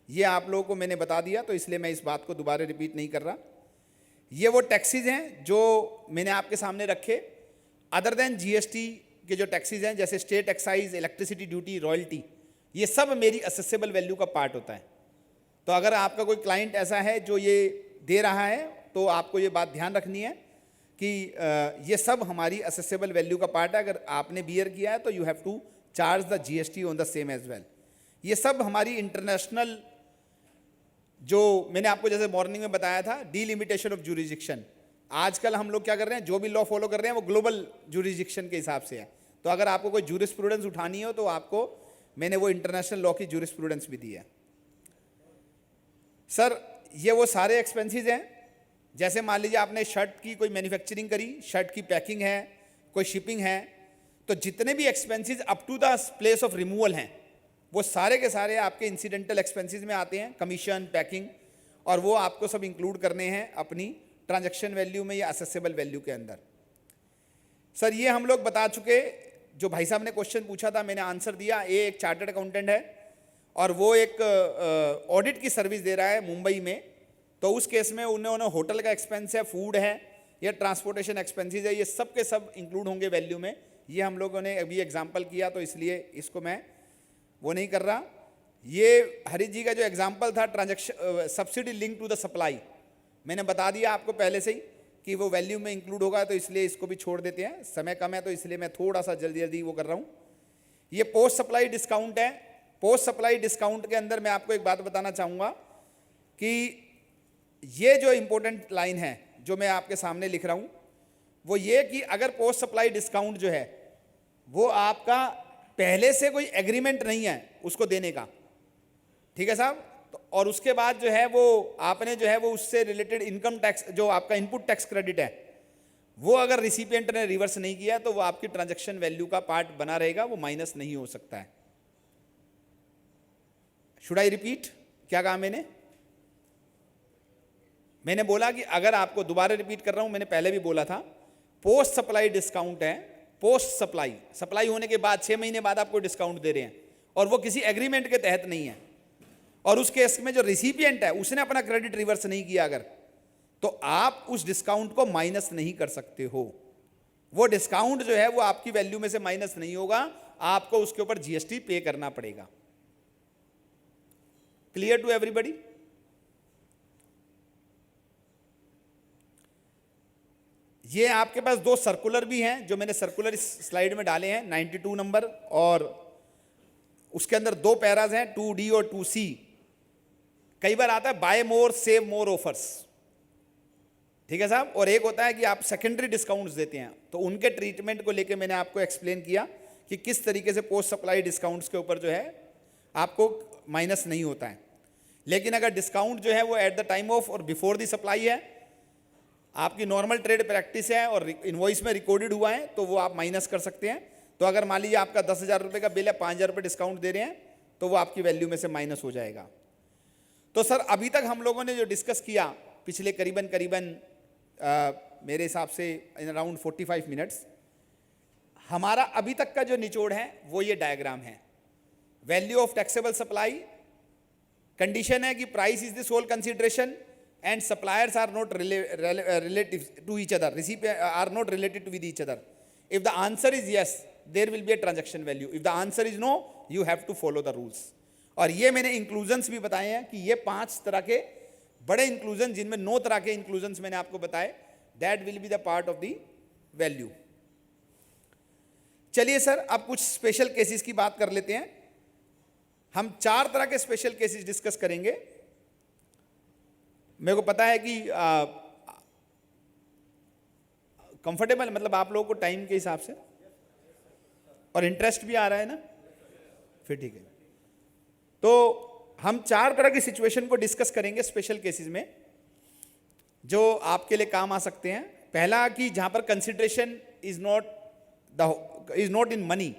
ये आप लोगों को मैंने बता दिया, तो इसलिए मैं इस बात को दोबारा रिपीट नहीं कर रहा। ये वो टैक्सेस हैं जो मैंने आपके सामने रखे, अदर देन जीएसटी के जो टैक्सेस हैं, जैसे state excise, electricity duty, royalty, ये सब मेरी असेसेबल वैल्यू का पार्ट होता है। तो अगर आपका कोई क्लाइंट ऐसा है जो ये दे रहा है तो आपको ये बात ध्यान रखनी है कि ये सब हमारी असेसेबल वैल्यू का पार्ट है। अगर आपने बियर किया है तो you have to charge the GST on the same as well. ये सब हमारी इंटरनेशनल, जो मैंने आपको जैसे मॉर्निंग में बताया था, डीलिमिटेशन ऑफ ज्यूरिसडिक्शन, आजकल हम लोग क्या कर रहे हैं, जो भी लॉ फॉलो कर रहे हैं वो ग्लोबल ज्यूरिसडिक्शन के हिसाब से है। तो अगर आपको कोई ज्यूरिस्प्रूडेंस उठानी हो तो आपको मैंने वो इंटरनेशनल लॉ की ज्यूरिस्प्रूडेंस भी दी है। सर ये वो सारे एक्सपेंसेस हैं, जैसे मान लीजिए आपने शर्ट की कोई मैन्युफैक्चरिंग करी, शर्ट की पैकिंग है, कोई शिपिंग है, तो जितने भी expenses up to the place of removal हैं वो सारे के सारे आपके इंसिडेंटल एक्सपेंसेस में आते हैं, कमीशन, पैकिंग, और वो आपको सब इंक्लूड करने हैं अपनी ट्रांजैक्शन वैल्यू में या असेसेबल वैल्यू के अंदर। सर ये हम लोग बता चुके, जो भाई साहब ने क्वेश्चन पूछा था मैंने आंसर दिया। ये एक चार्टर्ड अकाउंटेंट है और वो एक ऑडिट की सर्विस दे रहा है मुंबई में, तो उस केस में उन्होंने होटल का एक्सपेंस है, फूड है या ट्रांसपोर्टेशन एक्सपेंसेस है, ये सब के सब इंक्लूड होंगे वैल्यू में। ये हम लोगों ने अभी एग्जाम्पल किया तो इसलिए इसको मैं वो नहीं कर रहा। ये हरीश जी का जो एग्जाम्पल था transaction subsidy link to the supply, मैंने बता दिया आपको पहले से ही कि वो वैल्यू में इंक्लूड होगा, तो इसलिए इसको भी छोड़ देते हैं, समय कम है तो इसलिए मैं थोड़ा सा जल्दी जल्दी वो कर रहा हूँ। ये पोस्ट सप्लाई डिस्काउंट है। पोस्ट सप्लाई डिस्काउंट के अंदर मैं आपको एक बात बताना चाहूँगा कि ये जो इम्पोर्टेंट लाइन है जो मैं आपके सामने लिख रहा हूँ वो ये कि अगर पोस्ट सप्लाई डिस्काउंट जो है वो आपका पहले से कोई एग्रीमेंट नहीं है उसको देने का, ठीक है साहब, तो और उसके बाद जो है वो आपने जो है वो उससे रिलेटेड इनकम टैक्स जो आपका इनपुट टैक्स क्रेडिट है वो अगर रिसिपिएंट ने रिवर्स नहीं किया तो वो आपकी ट्रांजैक्शन वैल्यू का पार्ट बना रहेगा, वो माइनस नहीं हो सकता है। शुड आई रिपीट, क्या कहा मैंने? मैंने बोला कि अगर आपको दोबारा रिपीट कर रहा हूं, मैंने पहले भी बोला था, पोस्ट सप्लाई डिस्काउंट है। पोस्ट सप्लाई, सप्लाई होने के बाद 6 महीने बाद आपको डिस्काउंट दे रहे हैं और वो किसी एग्रीमेंट के तहत नहीं है, और उस केस में जो रिसिपिएंट है उसने अपना क्रेडिट रिवर्स नहीं किया अगर, तो आप उस डिस्काउंट को माइनस नहीं कर सकते हो। वो डिस्काउंट जो है वो आपकी वैल्यू में से माइनस नहीं होगा, आपको उसके ऊपर जीएसटी पे करना पड़ेगा। Clear to everybody? ये आपके पास 2 सर्कुलर भी हैं जो मैंने सर्कुलर इस स्लाइड में डाले हैं, 92 नंबर, और उसके अंदर 2 पैराज हैं 2D और 2C। कई बार आता है बाय मोर सेव मोर ऑफर्स, ठीक है साहब, और एक होता है कि आप सेकेंडरी डिस्काउंट्स देते हैं, तो उनके ट्रीटमेंट को लेके मैंने आपको एक्सप्लेन किया कि किस तरीके से पोस्ट सप्लाई डिस्काउंट्स के ऊपर जो है आपको माइनस नहीं होता है। लेकिन अगर डिस्काउंट जो है वो एट द टाइम ऑफ और बिफोर द सप्लाई है, आपकी नॉर्मल ट्रेड प्रैक्टिस है और इनवॉइस में रिकॉर्डेड हुआ है, तो वो आप माइनस कर सकते हैं। तो अगर मान लीजिए आपका 10,000 रुपये का बिल है, 5,000 रुपये डिस्काउंट दे रहे हैं, तो वो आपकी वैल्यू में से माइनस हो जाएगा। तो सर अभी तक हम लोगों ने जो डिस्कस किया पिछले करीबन मेरे हिसाब से इन अराउंड 45 मिनट्स, हमारा अभी तक का जो निचोड़ है वो ये डायग्राम है। Value of taxable supply, condition है कि price is the sole consideration and suppliers are not relative to each other, are not related with each other. If the answer is yes, there will be a transaction value. If the answer is no, you have to follow the rules. और ये मैंने inclusions भी बताए हैं कि ये 5 तरह के बड़े इंक्लूजन, जिनमें 9 तरह के इंक्लूजन्स मैंने आपको बताए, that will be the part of the value. चलिए सर अब कुछ स्पेशल केसेस की बात कर लेते हैं। हम 4 तरह के स्पेशल केसेस डिस्कस करेंगे। मेरे को पता है कि कंफर्टेबल, मतलब आप लोगों को टाइम के हिसाब से और इंटरेस्ट भी आ रहा है ना, फिर ठीक है। तो हम 4 तरह की सिचुएशन को डिस्कस करेंगे स्पेशल केसेस में, जो आपके लिए काम आ सकते हैं। पहला कि जहां पर consideration is not in money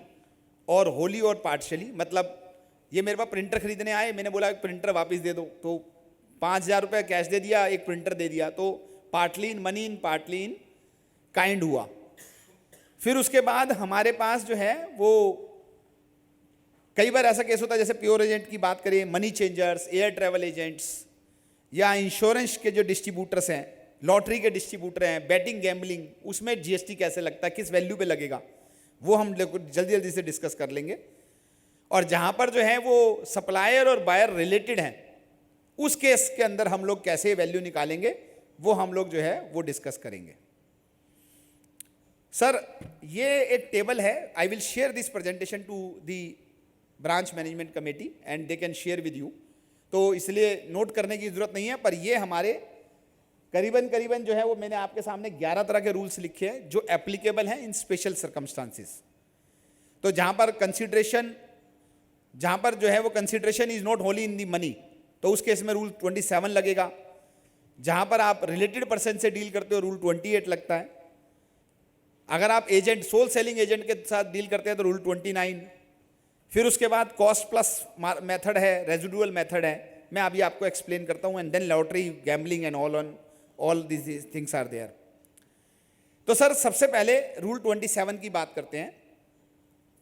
और होली और पार्शियली, मतलब ये मेरे पास प्रिंटर खरीदने आए, मैंने बोला प्रिंटर वापस दे दो, तो 5,000 रुपये कैश दे दिया, एक प्रिंटर दे दिया, तो partly in money in partly in kind हुआ। फिर उसके बाद हमारे पास जो है वो कई बार ऐसा केस होता है, जैसे प्योर एजेंट की बात करें, money changers, air travel agents या इंश्योरेंस के जो डिस्ट्रीब्यूटर्स हैं, लॉटरी के डिस्ट्रीब्यूटर हैं, बैटिंग गैम्बलिंग, उसमें जीएसटी कैसे लगता है, किस वैल्यू पे लगेगा, वो हम जल्दी जल्दी से डिस्कस कर लेंगे। और जहां पर जो है वो सप्लायर और बायर रिलेटेड हैं, उस केस के अंदर हम लोग कैसे वैल्यू निकालेंगे वो हम लोग जो है वो डिस्कस करेंगे। सर ये एक टेबल है, I will share this presentation to the branch management committee and they can share with you, तो इसलिए नोट करने की जरूरत नहीं है, पर ये हमारे करीबन जो है वो मैंने आपके सामने 11 तरह के रूल्स लिखे हैं जो एप्लीकेबल हैं इन स्पेशल सर्कमस्टांसिस। तो जहां पर कंसिडरेशन, जहां पर जो है वो consideration is not Holi in the money, तो उस केस में रूल 27 लगेगा। जहां पर आप रिलेटेड पर्सन से डील करते हो रूल 28 लगता है। अगर आप एजेंट सोल सेलिंग एजेंट के साथ डील करते हैं तो रूल 29, फिर उसके बाद कॉस्ट प्लस मेथड है, रेजिडुअल मेथड है, मैं अभी आपको एक्सप्लेन करता हूँ, and then lottery, gambling and all this things are there. तो सर सबसे पहले रूल 27 की बात करते हैं,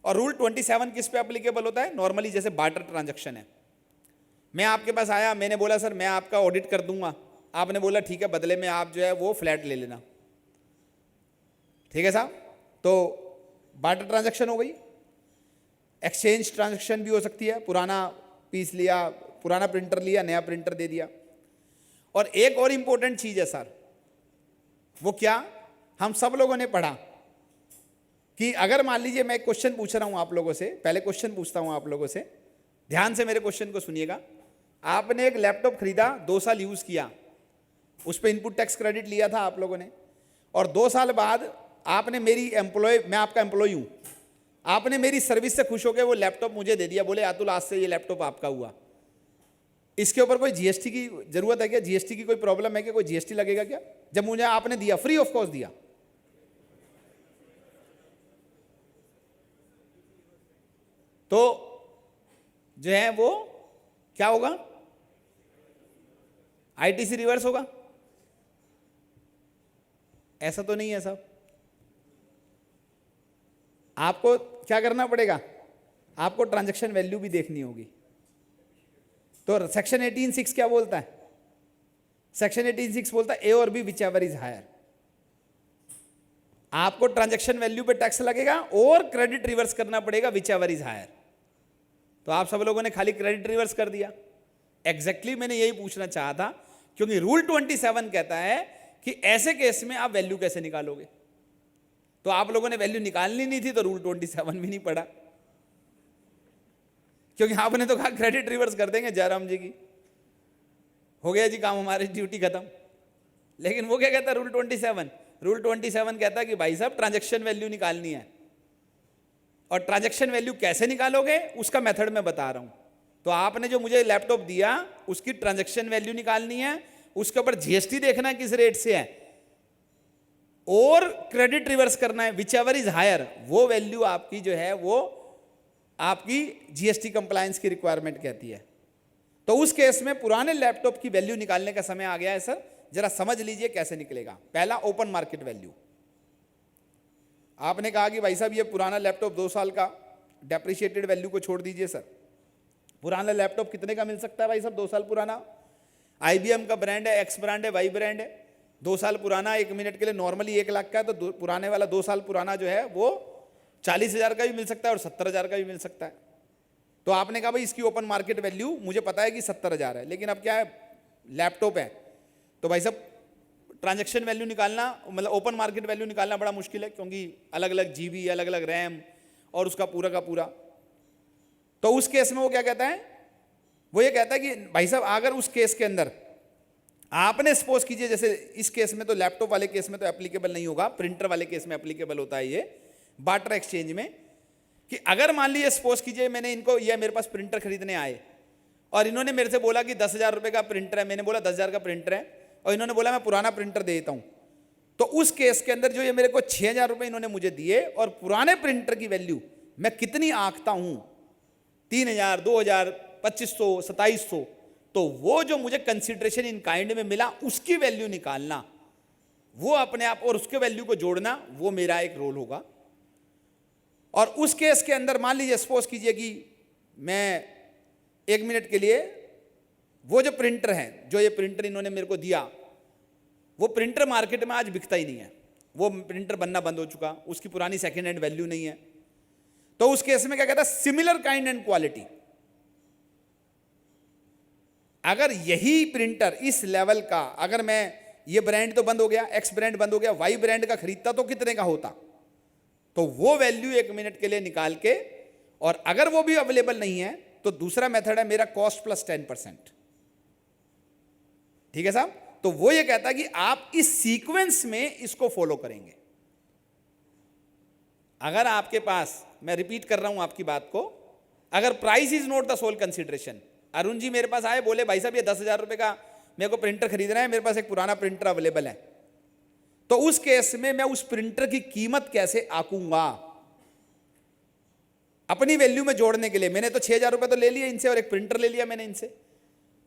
और रूल 27 किस पे एप्लीकेबल होता है? नॉर्मली जैसे बार्टर ट्रांजैक्शन है, मैं आपके पास आया, मैंने बोला सर मैं आपका ऑडिट कर दूंगा, आपने बोला ठीक है, बदले में आप जो है वो फ्लैट ले लेना, ठीक है साहब, तो बार्टर ट्रांजैक्शन हो गई। एक्सचेंज ट्रांजैक्शन भी हो सकती है, पुराना पीस लिया, पुराना प्रिंटर लिया, नया प्रिंटर दे दिया। और एक और इंपॉर्टेंट चीज है सर, वो क्या, हम सब लोगों ने पढ़ा कि अगर मान लीजिए मैं एक क्वेश्चन पूछ रहा हूं आप लोगों से, पहले क्वेश्चन पूछता हूं आप लोगों से, ध्यान से मेरे क्वेश्चन को सुनिएगा। आपने एक लैपटॉप खरीदा, 2 साल यूज किया, उस पर इनपुट टैक्स क्रेडिट लिया था आप लोगों ने, और 2 साल बाद आपने मेरी एम्प्लॉय, मैं आपका एम्प्लॉय हूं, आपने मेरी सर्विस से खुश होकर वो लैपटॉप मुझे दे दिया, बोले अतुल आज से ये लैपटॉप आपका हुआ। इसके ऊपर कोई जीएसटी की जरूरत है क्या? जीएसटी की कोई प्रॉब्लम है क्या? कोई जीएसटी लगेगा क्या? जब मुझे आपने दिया, फ्री ऑफ कॉस्ट दिया। तो जो है वो क्या होगा? आईटीसी रिवर्स होगा? ऐसा तो नहीं है साहब। आपको क्या करना पड़ेगा? आपको ट्रांजैक्शन वैल्यू भी देखनी होगी। तो सेक्शन 18(6) क्या बोलता है? सेक्शन 18(6) बोलता है ए और B whichever is higher. आपको ट्रांजैक्शन वैल्यू पे टैक्स लगेगा और क्रेडिट रिवर्स करना पड़ेगा विच एवर इज हायर। तो आप सब लोगों ने खाली क्रेडिट रिवर्स कर दिया। एग्जैक्टली मैंने यही पूछना चाहा था, क्योंकि रूल 27 कहता है कि ऐसे केस में आप वैल्यू कैसे निकालोगे। तो आप लोगों ने वैल्यू निकालनी नहीं थी तो रूल 27 भी नहीं पढ़ा, क्योंकि आपने तो कहा क्रेडिट रिवर्स कर देंगे जयराम जी की, हो गया जी काम, हमारी ड्यूटी खत्म। लेकिन वो क्या कहता है रूल 27? रूल 27 कहता है कि भाई साहब ट्रांजैक्शन वैल्यू निकालनी है, और ट्रांजैक्शन वैल्यू कैसे निकालोगे उसका मेथड मैं बता रहा हूं। तो आपने जो मुझे लैपटॉप दिया उसकी ट्रांजैक्शन वैल्यू निकालनी है, उसके ऊपर जीएसटी देखना है किस रेट से है, और क्रेडिट रिवर्स करना है विच एवर इज हायर। वो वैल्यू आपकी जो है वो आपकी जीएसटी कंप्लायंस की रिक्वायरमेंट कहती है। तो उस केस में पुराने लैपटॉप की वैल्यू निकालने का समय आ गया है सर। जरा समझ लीजिए कैसे निकलेगा। पहला, ओपन मार्केट वैल्यू। आपने कहा कि भाई साहब ये पुराना लैपटॉप 2 साल का, डेप्रिशिएटेड वैल्यू को छोड़ दीजिए सर, पुराना लैपटॉप कितने का मिल सकता है भाई साहब 2 साल पुराना? आईबीएम का ब्रांड है, एक्स ब्रांड है, वाई ब्रांड है, 2 साल पुराना, 1 मिनट के लिए नॉर्मली 1 लाख का है, तो पुराने वाला 2 साल पुराना जो है वो 40,000 का भी मिल सकता है और 70,000 का भी मिल सकता है। तो आपने कहा भाई इसकी ओपन मार्केट वैल्यू मुझे पता है कि 70,000 है, लेकिन अब क्या है, लैपटॉप है, तो भाई साहब ट्रांजैक्शन वैल्यू निकालना, मतलब ओपन मार्केट वैल्यू निकालना बड़ा मुश्किल है, क्योंकि अलग अलग जीबी, अलग अलग रैम और उसका पूरा का पूरा। तो उस केस में वो क्या कहता है, वो ये कहता है कि भाई साहब अगर उस केस के अंदर आपने सपोज कीजिए, जैसे इस केस में तो लैपटॉप वाले केस में तो एप्लीकेबल नहीं होगा, प्रिंटर वाले केस में एप्लीकेबल होता है ये बार्टर एक्सचेंज में, कि अगर मान लीजिए सपोज कीजिए मैंने इनको, ये मेरे पास प्रिंटर खरीदने आए और इन्होंने मेरे से बोला कि 10,000 रुपये का प्रिंटर है, मैंने बोला 10,000 का प्रिंटर है, और इन्होंने बोला मैं पुराना प्रिंटर दे देता हूं। तो उस केस के अंदर जो ये मेरे को 6,000 रुपये इन्होंने मुझे दिए और पुराने प्रिंटर की वैल्यू मैं कितनी आंकता हूं, 3,000, 2,000, 2,500, 2,700, तो वो जो मुझे कंसिडरेशन इन काइंड में मिला उसकी वैल्यू निकालना, वो अपने आप, और उसके वैल्यू को जोड़ना, वो मेरा एक रोल होगा। और उस केस के अंदर मान लीजिए सपोज कीजिए कि मैं 1 मिनट के लिए वो जो प्रिंटर है, जो ये प्रिंटर इन्होंने मेरे को दिया, वो प्रिंटर मार्केट में आज बिकता ही नहीं है, वो प्रिंटर बनना बंद हो चुका, उसकी पुरानी सेकेंड हैंड वैल्यू नहीं है। तो उस केस में क्या कहता है, सिमिलर काइंड एंड क्वालिटी। अगर यही प्रिंटर इस लेवल का, अगर मैं, ये ब्रांड तो बंद हो गया, एक्स ब्रांड बंद हो गया, वाई ब्रांड का खरीदता तो कितने का होता, तो वो वैल्यू 1 मिनट के लिए निकाल के, और अगर वो भी अवेलेबल नहीं है तो दूसरा मेथड है मेरा कॉस्ट प्लस 10%। ठीक है साहब? तो वो ये कहता है कि आप इस सीक्वेंस में इसको फॉलो करेंगे। अगर आपके पास, मैं रिपीट कर रहा हूं आपकी बात को, अगर price is not the sole consideration, Arun ji मेरे पास आए, बोले भाई साहब ये 10,000 रुपए का मेरे को प्रिंटर खरीदना है, मेरे पास एक पुराना प्रिंटर अवेलेबल है, तो उस केस में मैं उस प्रिंटर की कीमत कैसे आंकूंगा? अपनी वैल्यू में जोड़ने के लिए मैंने तो 6,000 रुपए तो ले लिए इनसे और एक प्रिंटर ले लिया मैंने इनसे।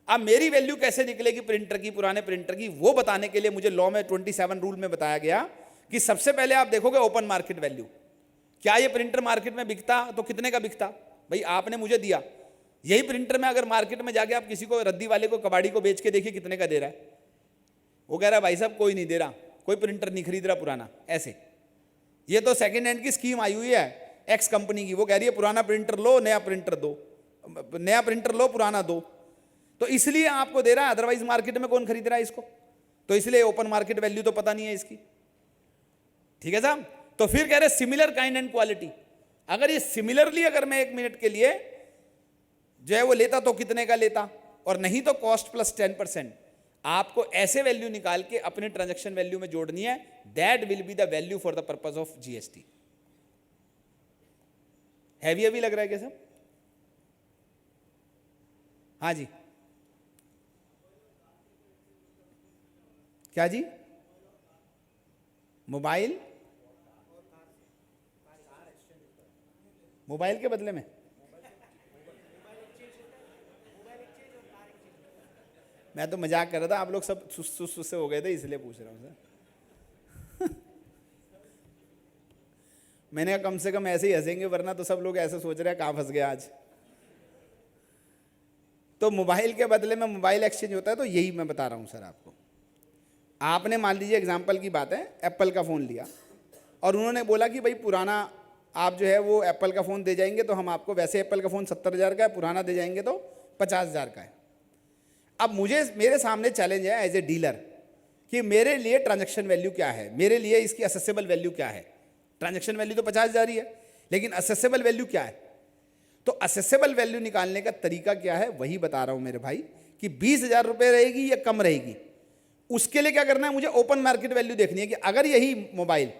अब मेरी वैल्यू कैसे निकलेगी प्रिंटर की, पुराने प्रिंटर की, वो बताने के लिए मुझे लॉ में 27 रूल में बताया गया कि सबसे पहले आप देखोगे ओपन मार्केट वैल्यू। क्या ये प्रिंटर मार्केट में बिकता तो कितने का बिकता? भाई आपने मुझे दिया, यही प्रिंटर में अगर मार्केट में जाके आप किसी को, रद्दी वाले को, कबाड़ी को बेच के देखिए कितने का दे रहा है। वो कह रहा है भाई साहब कोई नहीं दे रहा, कोई प्रिंटर नहीं खरीद रहा पुराना। ऐसे ये तो सेकेंड हैंड की स्कीम आई हुई है एक्स कंपनी की, वो कह रही है पुराना प्रिंटर लो नया प्रिंटर दो, नया प्रिंटर लो पुराना दो, तो इसलिए आपको दे रहा है, अदरवाइज मार्केट में कौन खरीद रहा है इसको? तो इसलिए ओपन मार्केट वैल्यू तो पता नहीं है इसकी। ठीक है साहब। तो फिर कह रहे सिमिलर काइंड एंड क्वालिटी, अगर ये सिमिलरली अगर मैं 1 मिनट के लिए जो है वो लेता तो कितने का लेता, और नहीं तो कॉस्ट प्लस 10%। आपको ऐसे वैल्यू निकाल के अपने ट्रांजैक्शन वैल्यू में जोड़नी है, that will be the value for the purpose of GST. Heavy heavy लग रहा है क्या सब? हाँ जी, क्या जी? मोबाइल, मोबाइल के बदले में मैं तो मजाक कर रहा था, आप लोग सब सुस्त से हो गए थे इसलिए पूछ रहा हूं सर। मैंने कहा कम से कम ऐसे ही हंसेंगे, वरना तो सब लोग ऐसे सोच रहे हैं कहां फंस गया आज। तो मोबाइल के बदले में मोबाइल एक्सचेंज होता है, तो यही मैं बता रहा हूं सर आपको। आपने मान लीजिए एग्जाम्पल की बात है, एप्पल का फ़ोन लिया और उन्होंने बोला कि भाई पुराना आप जो है वो एप्पल का फ़ोन दे जाएंगे तो हम आपको, वैसे एप्पल का फ़ोन 70,000 का है, पुराना दे जाएंगे तो 50,000 का है। अब मुझे, मेरे सामने चैलेंज है एज ए डीलर कि मेरे लिए ट्रांजैक्शन वैल्यू क्या है, मेरे लिए इसकी असेसेबल वैल्यू क्या है। ट्रांजैक्शन वैल्यू तो 50,000 ही है, लेकिन असेसेबल वैल्यू क्या है? तो असेसेबल वैल्यू निकालने का तरीका क्या है वही बता रहा हूं मेरे भाई, कि 20,000 रुपये रहेगी या कम रहेगी। उसके लिए क्या करना है, मुझे ओपन मार्केट वैल्यू देखनी है कि अगर यही मोबाइल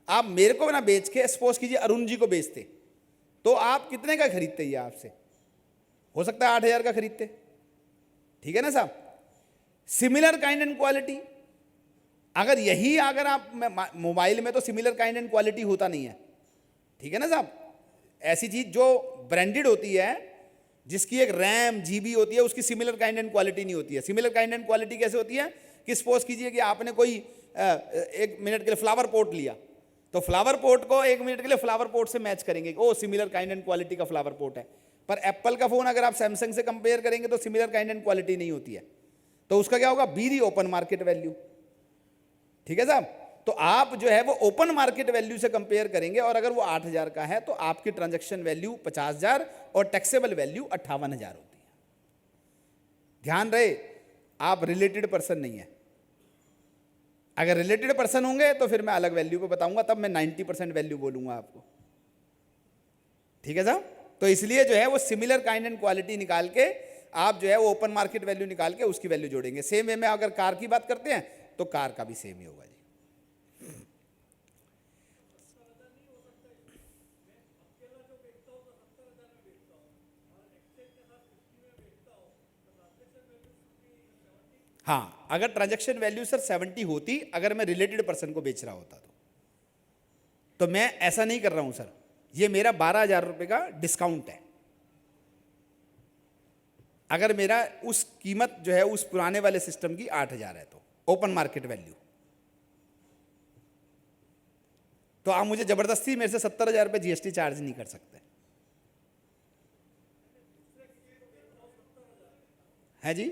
आप मेरे को ना बेच के, सपोज कीजिए अरुण जी को बेचते, तो आप कितने का खरीदते? ये आपसे हो सकता है 8,000 का खरीदते। ठीक है ना साहब। सिमिलर काइंड एंड क्वालिटी, अगर यही, अगर आप मोबाइल में तो सिमिलर काइंड एंड क्वालिटी होता नहीं है। ठीक है ना साहब। ऐसी चीज जो ब्रांडेड होती है, जिसकी एक रैम जीबी होती है, उसकी सिमिलर काइंड एंड क्वालिटी नहीं होती है। सिमिलर काइंड एंड क्वालिटी कैसे होती है कि सपोज कीजिए कि आपने कोई 1 मिनट के लिए फ्लावर पॉट लिया, तो फ्लावर पॉट को 1 मिनट के लिए फ्लावर पॉट से मैच करेंगे, ओ सिमिलर काइंड एंड क्वालिटी का फ्लावर पॉट है। पर एप्पल का फोन अगर आप सैमसंग से कंपेयर करेंगे तो सिमिलर काइंड एंड क्वालिटी नहीं होती है। तो उसका क्या होगा, be the open market value. ठीक है साहब। तो आप जो है वो ओपन मार्केट वैल्यू से कंपेयर करेंगे, और अगर वो 8,000 का है तो आपकी ट्रांजैक्शन वैल्यू 50,000 और टैक्सेबल वैल्यू 58,000 होती है। ध्यान रहे, आप रिलेटेड पर्सन नहीं है। अगर रिलेटेड पर्सन होंगे तो फिर मैं अलग वैल्यू पे बताऊंगा, तब मैं 90% वैल्यू बोलूंगा आपको। ठीक है साहब। तो इसलिए जो है वो सिमिलर काइंड एंड क्वालिटी निकाल के आप जो है वो ओपन मार्केट वैल्यू निकाल के उसकी वैल्यू जोड़ेंगे। सेम वे में अगर कार की बात करते हैं तो कार का भी सेम ही होगा जी। हाँ, अगर ट्रांजैक्शन वैल्यू सर 70 होती, अगर मैं रिलेटेड पर्सन को बेच रहा होता तो मैं ऐसा नहीं कर रहा हूं सर, ये मेरा 12,000 रुपये का डिस्काउंट है। अगर मेरा उस कीमत जो है उस पुराने वाले सिस्टम की 8,000 है तो ओपन मार्केट वैल्यू, तो आप मुझे जबरदस्ती मेरे से 70,000 रुपये जीएसटी चार्ज नहीं कर सकते है जी।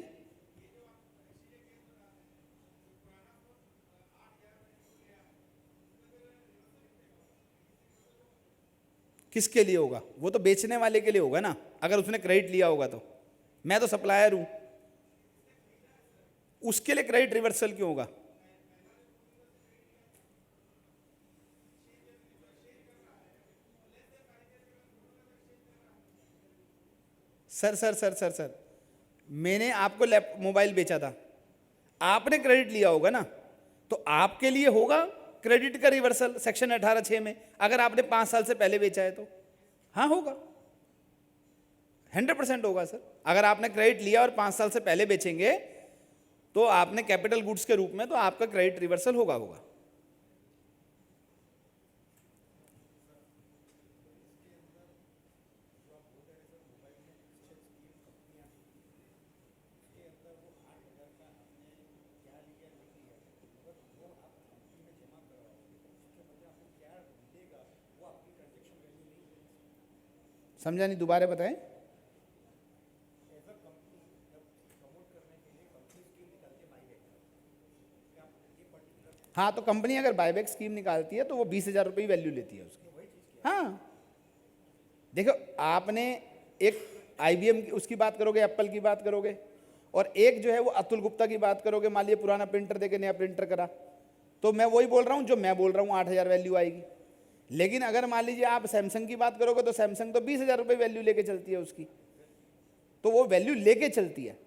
किसके लिए होगा? वो तो बेचने वाले के लिए होगा ना, अगर उसने क्रेडिट लिया होगा तो। मैं तो सप्लायर हूं, उसके लिए क्रेडिट रिवर्सल क्यों होगा? Sir sir sir sir sir मैंने आपको मोबाइल बेचा था, आपने क्रेडिट लिया होगा ना, तो आपके लिए होगा क्रेडिट का रिवर्सल सेक्शन 18(6) में। अगर आपने 5 साल से पहले बेचा है तो हाँ होगा, 100% होगा सर। अगर आपने क्रेडिट लिया और 5 साल से पहले बेचेंगे तो आपने कैपिटल गुड्स के रूप में, तो आपका क्रेडिट रिवर्सल होगा। समझा नहीं, दोबारा बताएं। हाँ, तो कंपनी अगर बायबैक स्कीम निकालती है तो वो 20,000 रुपये वैल्यू लेती है उसकी। हाँ, देखो आपने एक IBM की उसकी बात करोगे, एप्पल की बात करोगे, और एक जो है वो अतुल गुप्ता की बात करोगे, मान लीजिए पुराना प्रिंटर देके नया प्रिंटर करा, तो मैं वही बोल रहा हूँ जो मैं बोल रहा हूँ, 8,000 वैल्यू आएगी। लेकिन अगर मान लीजिए आप सैमसंग की बात करोगे तो सैमसंग तो 20,000 रुपये वैल्यू लेके चलती है उसकी, तो वो वैल्यू लेके चलती है।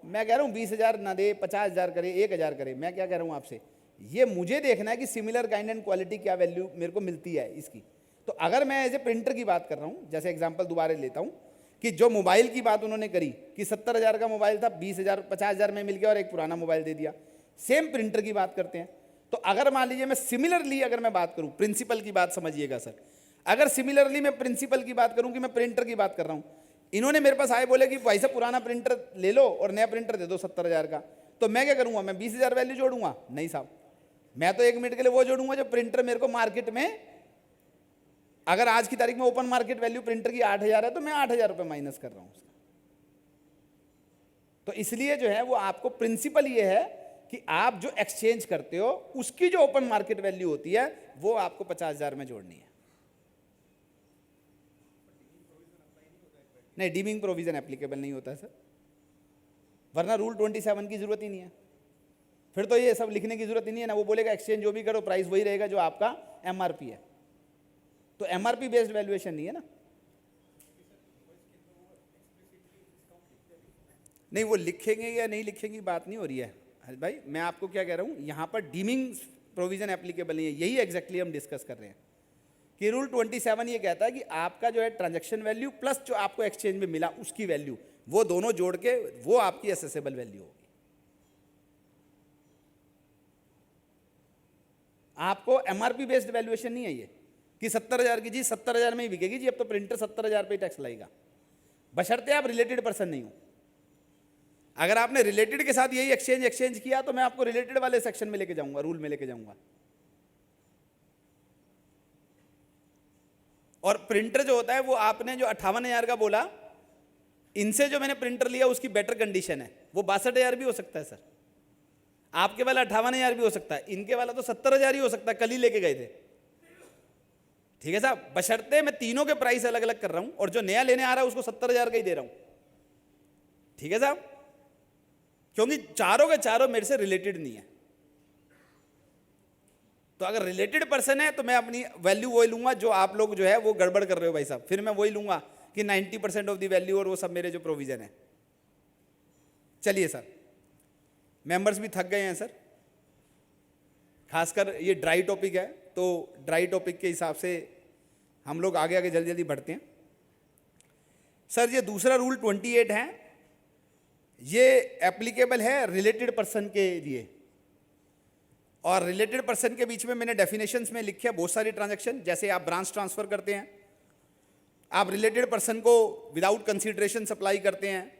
मैं कह रहा हूँ 20,000 ना दे, 50,000 करे, 1,000 करे, मैं क्या कह रहा हूँ आपसे, ये मुझे देखना है कि सिमिलर काइंड एंड क्वालिटी क्या वैल्यू मेरे को मिलती है इसकी। तो अगर मैं एज ए प्रिंटर की बात कर रहा हूँ, जैसे एग्जांपल दोबारा लेता हूँ कि जो मोबाइल की बात उन्होंने करी कि 70,000 का मोबाइल था, 20,000 50,000 में मिल गया और एक पुराना मोबाइल दे दिया, सेम प्रिंटर की बात करते हैं। तो अगर मान लीजिए मैं सिमिलरली अगर मैं बात करूँ, प्रिंसिपल की बात समझिएगा सर, अगर सिमिलरली मैं प्रिंसिपल की बात करूँ कि मैं प्रिंटर की बात कर रहा हूँ, इन्होंने मेरे पास आए बोले कि भाई साहब पुराना प्रिंटर ले लो और नया प्रिंटर दे दो 70,000 का, तो मैं क्या करूँगा, मैं 20,000 वैल्यू जोड़ूंगा? नहीं साहब, मैं तो 1 मिनट के लिए वो जोड़ूंगा जो प्रिंटर मेरे को मार्केट में, अगर आज की तारीख में ओपन मार्केट वैल्यू प्रिंटर की 8,000 है तो मैं 8,000 रुपये माइनस कर रहा हूँ उसका। तो इसलिए जो है वो आपको प्रिंसिपल ये है कि आप जो एक्सचेंज करते हो उसकी जो ओपन मार्केट वैल्यू होती है वो आपको 50,000 में जोड़नी है। नहीं, डीमिंग प्रोविजन एप्लीकेबल नहीं होता है सर, वरना रूल 27 की जरूरत ही नहीं है। फिर तो ये सब लिखने की जरूरत ही नहीं है ना, वो बोलेगा एक्सचेंज जो भी करो प्राइस वही रहेगा जो आपका MRP है, तो MRP बेस्ड वैल्यूएशन नहीं है ना। नहीं, वो लिखेंगे या नहीं लिखेंगे बात नहीं हो रही है भाई, मैं आपको क्या कह रहा हूँ, यहाँ पर डीमिंग प्रोविजन एप्लीकेबल नहीं है, यही एग्जैक्टली हम डिस्कस कर रहे हैं कि रूल 27 ये कहता है कि आपका जो है ट्रांजैक्शन वैल्यू प्लस जो आपको एक्सचेंज में मिला उसकी वैल्यू, वो दोनों जोड़ के वो आपकी एसेसेबल वैल्यू होगी। आपको MRP बेस्ड वैल्यूएशन नहीं है ये कि 70,000 की चीज 70,000 में ही बिकेगी जी, अब तो प्रिंटर 70,000 पे टैक्स लगेगा, बशर्ते आप रिलेटेड पर्सन नहीं हो। अगर आपने रिलेटेड के साथ यही एक्सचेंज किया तो मैं आपको रिलेटेड वाले सेक्शन में लेके जाऊंगा, रूल में लेके जाऊंगा। और प्रिंटर जो होता है वो आपने जो 58,000 का बोला, इनसे जो मैंने प्रिंटर लिया उसकी बेटर कंडीशन है, वो 62,000 भी हो सकता है सर, आपके वाला 58,000 भी हो सकता है, इनके वाला तो 70,000 ही हो सकता है, कल ही लेके गए थे। ठीक है साहब, बशर्ते मैं तीनों के प्राइस अलग अलग कर रहा हूं और जो नया लेने आ रहा है उसको 70,000 का ही दे रहा हूं। ठीक है साहब, क्योंकि चारों के चारों मेरे से रिलेटेड नहीं है। तो अगर रिलेटेड पर्सन है तो मैं अपनी वैल्यू वही लूंगा जो आप लोग जो है वो गड़बड़ कर रहे हो भाई साहब, फिर मैं वही लूंगा कि 90% ऑफ द वैल्यू और वो सब मेरे जो प्रोविजन है। चलिए सर, मेंबर्स भी थक गए हैं सर, खासकर ये ड्राई टॉपिक है तो ड्राई टॉपिक के हिसाब से हम लोग आगे आगे जल्दी जल्दी बढ़ते हैं। सर ये दूसरा रूल 28 है, ये एप्लीकेबल है रिलेटेड पर्सन के लिए, और रिलेटेड पर्सन के बीच में मैंने डेफिनेशंस में लिखे बहुत सारी ट्रांजैक्शन, जैसे आप ब्रांच ट्रांसफर करते हैं, आप रिलेटेड पर्सन को विदाउट कंसीडरेशन सप्लाई करते हैं,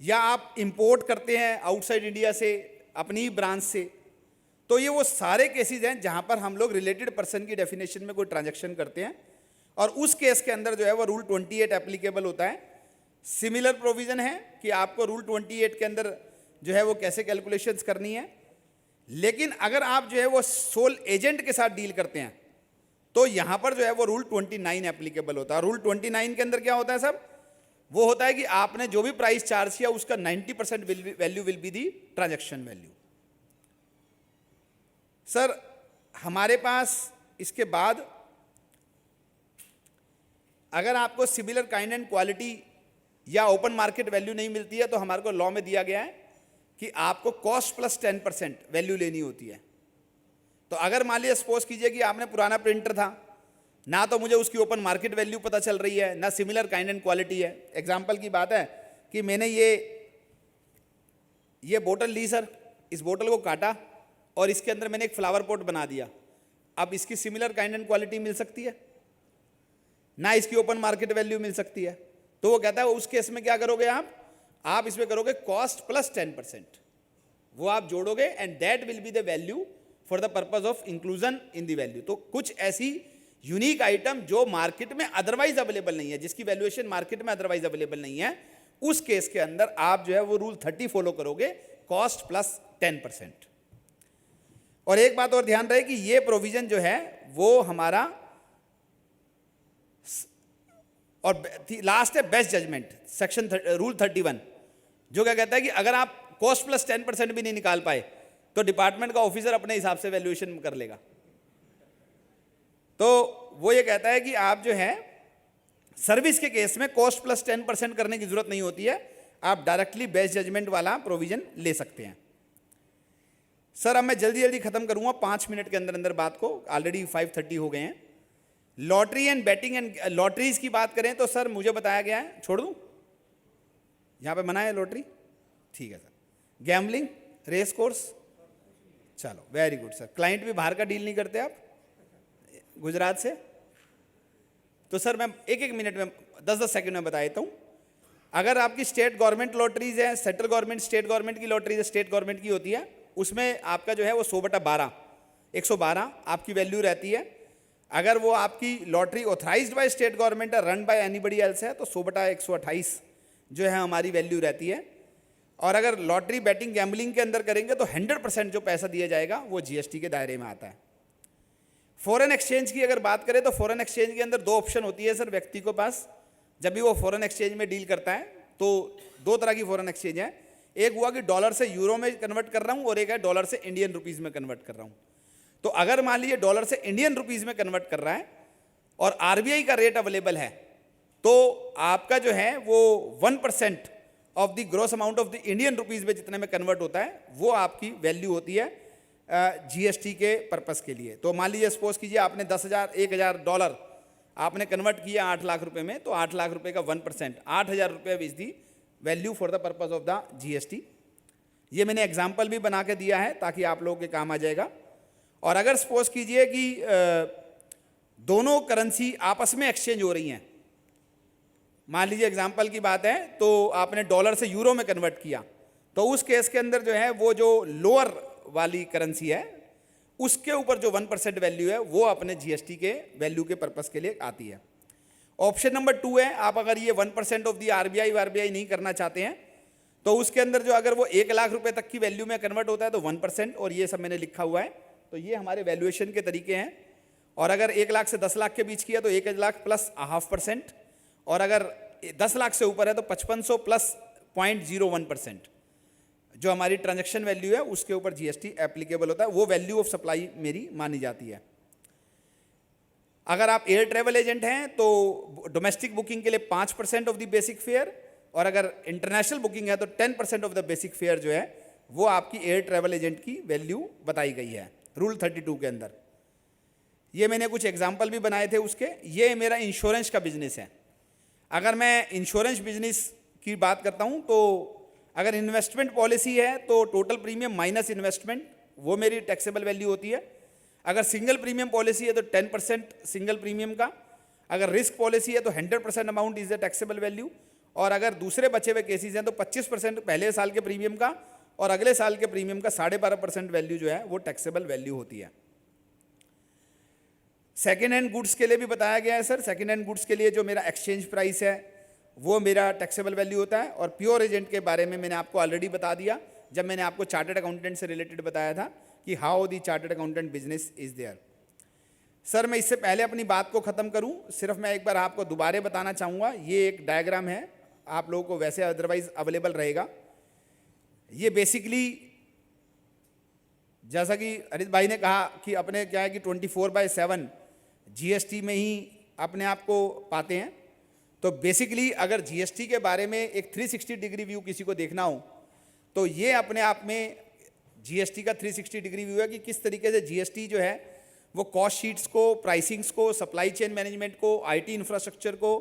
या आप इंपोर्ट करते हैं आउटसाइड इंडिया से अपनी ही ब्रांच से। तो ये वो सारे केसेस हैं जहां पर हम लोग रिलेटेड पर्सन की डेफिनेशन में कोई ट्रांजैक्शन करते हैं, और उस केस के अंदर जो है वो रूल 28 एप्लीकेबल होता है। सिमिलर प्रोविजन है कि आपको रूल 28 के अंदर जो है वो कैसे कैलकुलेशंस करनी है, लेकिन अगर आप जो है वो सोल एजेंट के साथ डील करते हैं तो यहां पर जो है वो रूल 29 एप्लीकेबल होता है। रूल 29 के अंदर क्या होता है सब, वो होता है कि आपने जो भी प्राइस चार्ज किया उसका 90% value will be the transaction value. Sir हमारे पास इसके बाद अगर आपको सिमिलर काइंड एंड क्वालिटी या ओपन मार्केट वैल्यू नहीं मिलती है तो हमारे को लॉ में दिया गया है कि आपको कॉस्ट प्लस 10% वैल्यू लेनी होती है। तो अगर मान लीजिए सपोज कीजिए कि आपने पुराना प्रिंटर था, ना तो मुझे उसकी ओपन मार्केट वैल्यू पता चल रही है, ना सिमिलर काइंड एंड क्वालिटी है। एग्जांपल की बात है कि मैंने ये बोतल ली सर, इस बोतल को काटा और इसके अंदर मैंने एक फ्लावर पॉट बना दिया। अब इसकी सिमिलर काइंड एंड क्वालिटी मिल सकती है, ना इसकी ओपन मार्केट वैल्यू मिल सकती है। तो वो कहता है उस केस में क्या करोगे आप इसमें करोगे कॉस्ट प्लस 10%, वो आप जोड़ोगे and that will be the value for the purpose of inclusion in the value. तो कुछ ऐसी यूनिक आइटम जो मार्केट में अदरवाइज अवेलेबल नहीं है, जिसकी वैल्यूएशन मार्केट में अदरवाइज अवेलेबल नहीं है, उस केस के अंदर आप जो है वो रूल 30 फॉलो करोगे, कॉस्ट प्लस 10%। और एक बात और ध्यान रहे कि ये प्रोविजन जो है वो हमारा, और लास्ट है बेस्ट जजमेंट, सेक्शन रूल 31, जो क्या कहता है कि अगर आप कॉस्ट प्लस 10% भी नहीं निकाल पाए तो डिपार्टमेंट का ऑफिसर अपने हिसाब से वैल्यूएशन कर लेगा। तो वो ये कहता है कि आप जो है सर्विस के केस में कॉस्ट प्लस 10% करने की जरूरत नहीं होती है, आप डायरेक्टली बेस्ट जजमेंट वाला प्रोविजन ले सकते हैं। सर अब मैं जल्दी जल्दी खत्म करूंगा 5 मिनट के अंदर अंदर बात को, ऑलरेडी 5:30 हो गए हैं। Lottery and batting and lotteries की बात करें तो सर मुझे बताया गया है, छोड़ दूं यहां पे मना है लॉटरी, ठीक है सर। गैम्बलिंग, रेस कोर्स, चलो वेरी गुड सर। क्लाइंट भी बाहर का डील नहीं करते आप गुजरात से? तो सर मैं एक मिनट में 10 सेकंड में बता देता हूं। अगर आपकी स्टेट गवर्नमेंट लॉटरीज है, सेंट्रल गवर्नमेंट स्टेट गवर्नमेंट की लॉटरीज स्टेट गवर्नमेंट की होती है, उसमें आपका जो है वो 100/12 112 आपकी वैल्यू रहती है। अगर वो आपकी lottery authorised by state government है, रन बाय एनीबडी एल्स है, तो 100/128 जो है हमारी वैल्यू रहती है। और अगर लॉटरी बैटिंग गैम्बलिंग के अंदर करेंगे तो 100% जो पैसा दिया जाएगा वो जीएसटी के दायरे में आता है। फॉरेन एक्सचेंज की अगर बात करें तो फॉरेन एक्सचेंज के अंदर 2 ऑप्शन होती है सर व्यक्ति के पास जब भी वो फॉरेन एक्सचेंज में डील करता है। तो 2 तरह की फॉरेन एक्सचेंज है, एक हुआ कि डॉलर से यूरो में कन्वर्ट कर रहा हूं और एक है डॉलर से इंडियन रुपीस में कन्वर्ट कर रहा हूं। तो अगर मान लीजिए डॉलर से इंडियन रुपीस में कन्वर्ट कर रहा है और आरबीआई का रेट अवेलेबल है, तो आपका जो है वो 1% of the gross amount of the Indian rupees में जितने में कन्वर्ट होता है वो आपकी वैल्यू होती है जीएसटी के पर्पस के लिए। तो मान लीजिए सपोज कीजिए आपने 10,000 $1,000 आपने कन्वर्ट किया 8 लाख रुपए में, तो 8 लाख रुपए का 1% 8,000 रुपये is the value for the purpose of the GST. ये मैंने एग्जाम्पल भी बना के दिया है ताकि आप लोगों के काम आ जाएगा। और अगर सपोज कीजिए कि दोनों करेंसी आपस में एक्सचेंज हो रही हैं, मान लीजिए एग्जाम्पल की बात है तो आपने डॉलर से यूरो में कन्वर्ट किया, तो उस केस के अंदर जो है वो जो लोअर वाली करेंसी है उसके ऊपर जो 1% वैल्यू है वो अपने जीएसटी के वैल्यू के पर्पस के लिए आती है। ऑप्शन नंबर 2 है, आप अगर ये 1% ऑफ दी आरबीआई नहीं करना चाहते हैं तो उसके अंदर जो अगर वो 1 लाख रुपए तक की वैल्यू में कन्वर्ट होता है तो 1%, और ये सब मैंने लिखा हुआ है। तो ये हमारे वैल्यूएशन के तरीके हैं। और अगर 1 लाख से 10 लाख के बीच किया तो 1 लाख प्लस 0.5%, और अगर 10 लाख से ऊपर है तो 5500 प्लस 0.01% जो हमारी ट्रांजैक्शन वैल्यू है उसके ऊपर जीएसटी एप्लीकेबल होता है, वो वैल्यू ऑफ सप्लाई मेरी मानी जाती है। अगर आप एयर ट्रैवल एजेंट हैं तो डोमेस्टिक बुकिंग के लिए 5% ऑफ द बेसिक फेयर, और अगर इंटरनेशनल बुकिंग है तो 10% ऑफ द बेसिक फेयर जो है वो आपकी एयर ट्रैवल एजेंट की वैल्यू बताई गई है रूल 32 के अंदर। ये मैंने कुछ एग्जाम्पल भी बनाए थे उसके। ये मेरा इंश्योरेंस का बिजनेस है। अगर मैं इंश्योरेंस बिजनेस की बात करता हूँ तो अगर इन्वेस्टमेंट पॉलिसी है तो टोटल प्रीमियम माइनस इन्वेस्टमेंट वो मेरी टैक्सेबल वैल्यू होती है। अगर सिंगल प्रीमियम पॉलिसी है तो 10% सिंगल प्रीमियम का। अगर रिस्क पॉलिसी है तो 100% amount is the taxable value. और अगर दूसरे बचे हुए केसेस हैं तो 25% पहले साल के प्रीमियम का और अगले साल के प्रीमियम का 12.5% वैल्यू जो है वो टैक्सेबल वैल्यू होती है। सेकेंड हैंड गुड्स के लिए भी बताया गया है सर। सेकेंड हैंड गुड्स के लिए जो मेरा एक्सचेंज प्राइस है वो मेरा टैक्सेबल वैल्यू होता है। और प्योर एजेंट के बारे में मैंने आपको ऑलरेडी बता दिया जब मैंने आपको चार्टर्ड अकाउंटेंट से रिलेटेड बताया था कि how the chartered accountant business is there. Sir मैं इससे पहले अपनी बात को ख़त्म करूं, सिर्फ मैं एक बार आपको दोबारा बताना चाहूँगा। ये एक डायग्राम है, आप लोगों को वैसे अदरवाइज अवेलेबल रहेगा। ये बेसिकली जैसा कि अरित भाई ने कहा कि अपने क्या है कि 24/7 जीएसटी में ही अपने आप को पाते हैं। तो बेसिकली अगर जीएसटी के बारे में एक 360 डिग्री व्यू किसी को देखना हो तो ये अपने आप में जीएसटी का 360 डिग्री व्यू है कि किस तरीके से जीएसटी जो है वो कॉस्ट शीट्स को, प्राइसिंग्स को, सप्लाई चेन मैनेजमेंट को, आईटी इंफ्रास्ट्रक्चर को,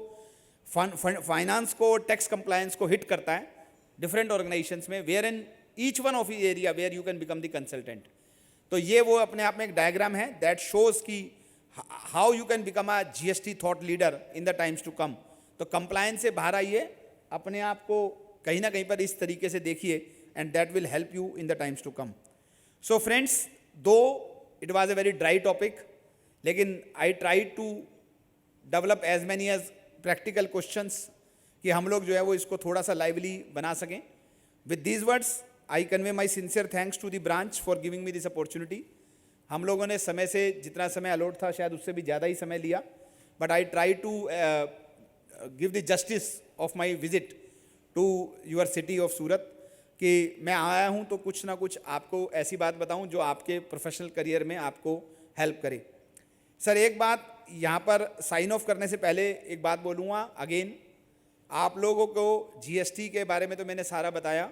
फाइनेंस को, टैक्स कंप्लायंस को हिट करता है डिफरेंट ऑर्गेनाइजेशंस में, where in each one of area where you can become the consultant. तो ये वो अपने आप में एक डायग्राम है दैट शोज कि how you can become a GST thought leader in the times to come. तो कंप्लायंस से बाहर आइए, अपने आप को कहीं ना कहीं पर इस तरीके से देखिए and that will help you in the times to come. So friends, 2 it was a very dry topic, लेकिन I try to develop as many as practical questions कि हम लोग जो है वो इसको थोड़ा सा लाइवली बना सकें. With these words I convey my sincere thanks to the branch for giving me this opportunity. हम लोगों ने समय से जितना समय अलॉट था शायद उससे भी ज़्यादा ही समय लिया, but I try to give the justice of my visit to your city of Surat कि मैं आया हूँ तो कुछ ना कुछ आपको ऐसी बात बताऊँ जो आपके प्रोफेशनल करियर में आपको हेल्प करे. सर एक बात यहाँ पर साइन ऑफ करने से पहले एक बात बोलूँगा अगेन, आप लोगों को जीएसटी के बारे में तो मैंने सारा बताया.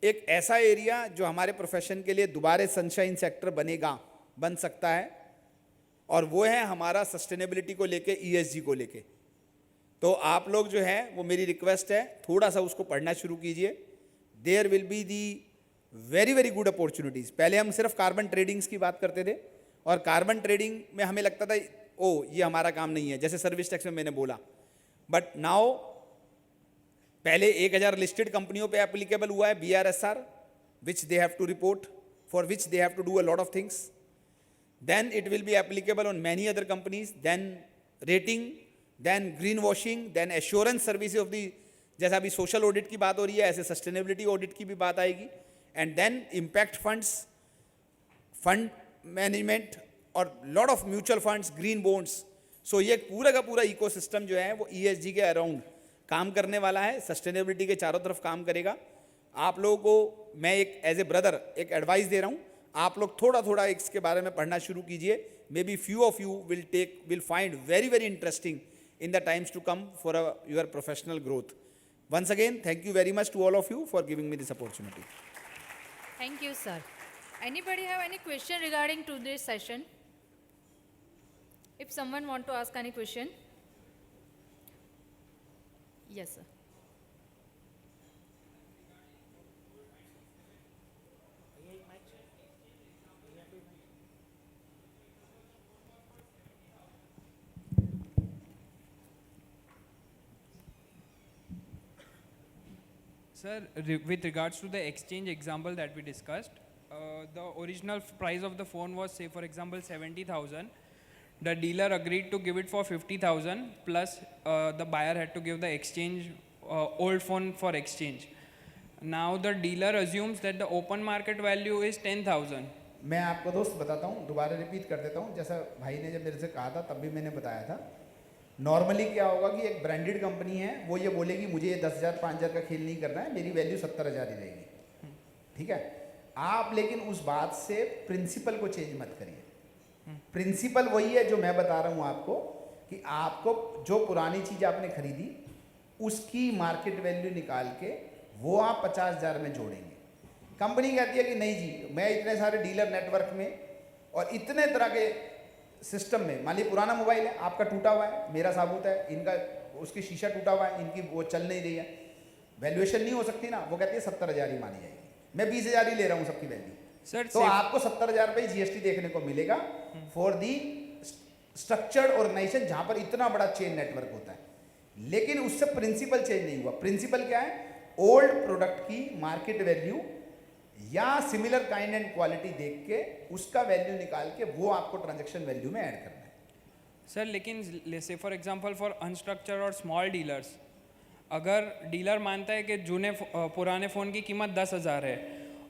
एक ऐसा एरिया जो हमारे प्रोफेशन के लिए दोबारा सनशाइन सेक्टर बन सकता है, और वो है हमारा सस्टेनेबिलिटी को लेके, ईएसजी को लेके. तो आप लोग जो है वो मेरी रिक्वेस्ट है थोड़ा सा उसको पढ़ना शुरू कीजिए. There will be the very very good opportunities. पहले हम सिर्फ कार्बन ट्रेडिंग्स की बात करते थे, और कार्बन ट्रेडिंग में हमें लगता था ओ ये हमारा काम नहीं है, जैसे सर्विस टैक्स में मैंने बोला. बट नाउ पहले 1000 लिस्टेड कंपनियों पे एप्लीकेबल हुआ है BRSR, which they have to report, for which they have to do a lot of things. Then it will be applicable on many other companies, then rating, then green washing, then assurance services of the, जैसा अभी social audit की बात हो रही है ऐसे sustainability audit की भी बात आएगी, and then impact funds, fund management और lot of mutual funds, green bonds. So ये पूरा का पूरा इकोसिस्टम जो है वो ESG के अराउंड काम करने वाला है, सस्टेनेबिलिटी के चारों तरफ काम करेगा. आप लोगों को मैं एक एज ए ब्रदर एक एडवाइस दे रहा हूँ, आप लोग थोड़ा थोड़ा इसके बारे में पढ़ना शुरू कीजिए. May be few of you will find very very interesting in the times to come for your professional growth. Once again, thank you very much to all of you for giving me this opportunity. Thank you, sir. Anybody have any question regarding to this session? If someone want to ask any question? Yes, sir. Sir, with regards to the exchange example that we discussed, the original price of the phone was, say for example, 70,000. The dealer agreed to give it for 50,000 plus the buyer had to give the exchange old phone for exchange. Now the dealer assumes that the open market value is 10,000. मैं आपको दोस्त बताता हूँ, दोबारा repeat कर देता हूँ, जैसा भाई ने जब मेरे से कहा था तब भी मैंने बताया था. नॉर्मली क्या होगा कि एक ब्रांडेड कंपनी है, वो ये बोलेगी मुझे ये 10,000 5,000 का खेल नहीं करना है, मेरी वैल्यू 70,000 ही रहेगी. ठीक है, आप लेकिन उस बात से प्रिंसिपल को चेंज मत करिए. प्रिंसिपल वही है जो मैं बता रहा हूँ आपको, कि आपको जो पुरानी चीज़ आपने खरीदी उसकी मार्केट वैल्यू निकाल के वो आप 50,000 में जोड़ेंगे. कंपनी कहती है कि नहीं जी, मैं इतने सारे डीलर नेटवर्क में और इतने तरह के सिस्टम में, मान लीजिए पुराना मोबाइल है, आपका टूटा हुआ है, मेरा साबुत है, इनका उसकी शीशा टूटा हुआ है, इनकी वो चल नहीं रही है, वैल्यूएशन नहीं हो सकती ना, वो कहती है 70,000 ही मानी जाएगी. मैं 20,000 ही ले रहा हूँ सबकी वैल्यू. सर तो आपको 70,000 रुपये GST देखने को मिलेगा फॉर दी स्ट्रक्चर्ड ऑर्गेनाइजेशन जहाँ पर इतना बड़ा चेन नेटवर्क होता है. लेकिन उससे प्रिंसिपल चेंज नहीं हुआ. प्रिंसिपल क्या है? ओल्ड प्रोडक्ट की मार्केट वैल्यू या सिमिलर काइंड एंड क्वालिटी देख के उसका वैल्यू निकाल के वो आपको ट्रांजैक्शन वैल्यू में ऐड करना है. सर लेकिन से फॉर एग्जांपल फॉर अनस्ट्रक्चर्ड और स्मॉल डीलर्स, अगर डीलर मानता है कि पुराने फ़ोन की कीमत 10,000 है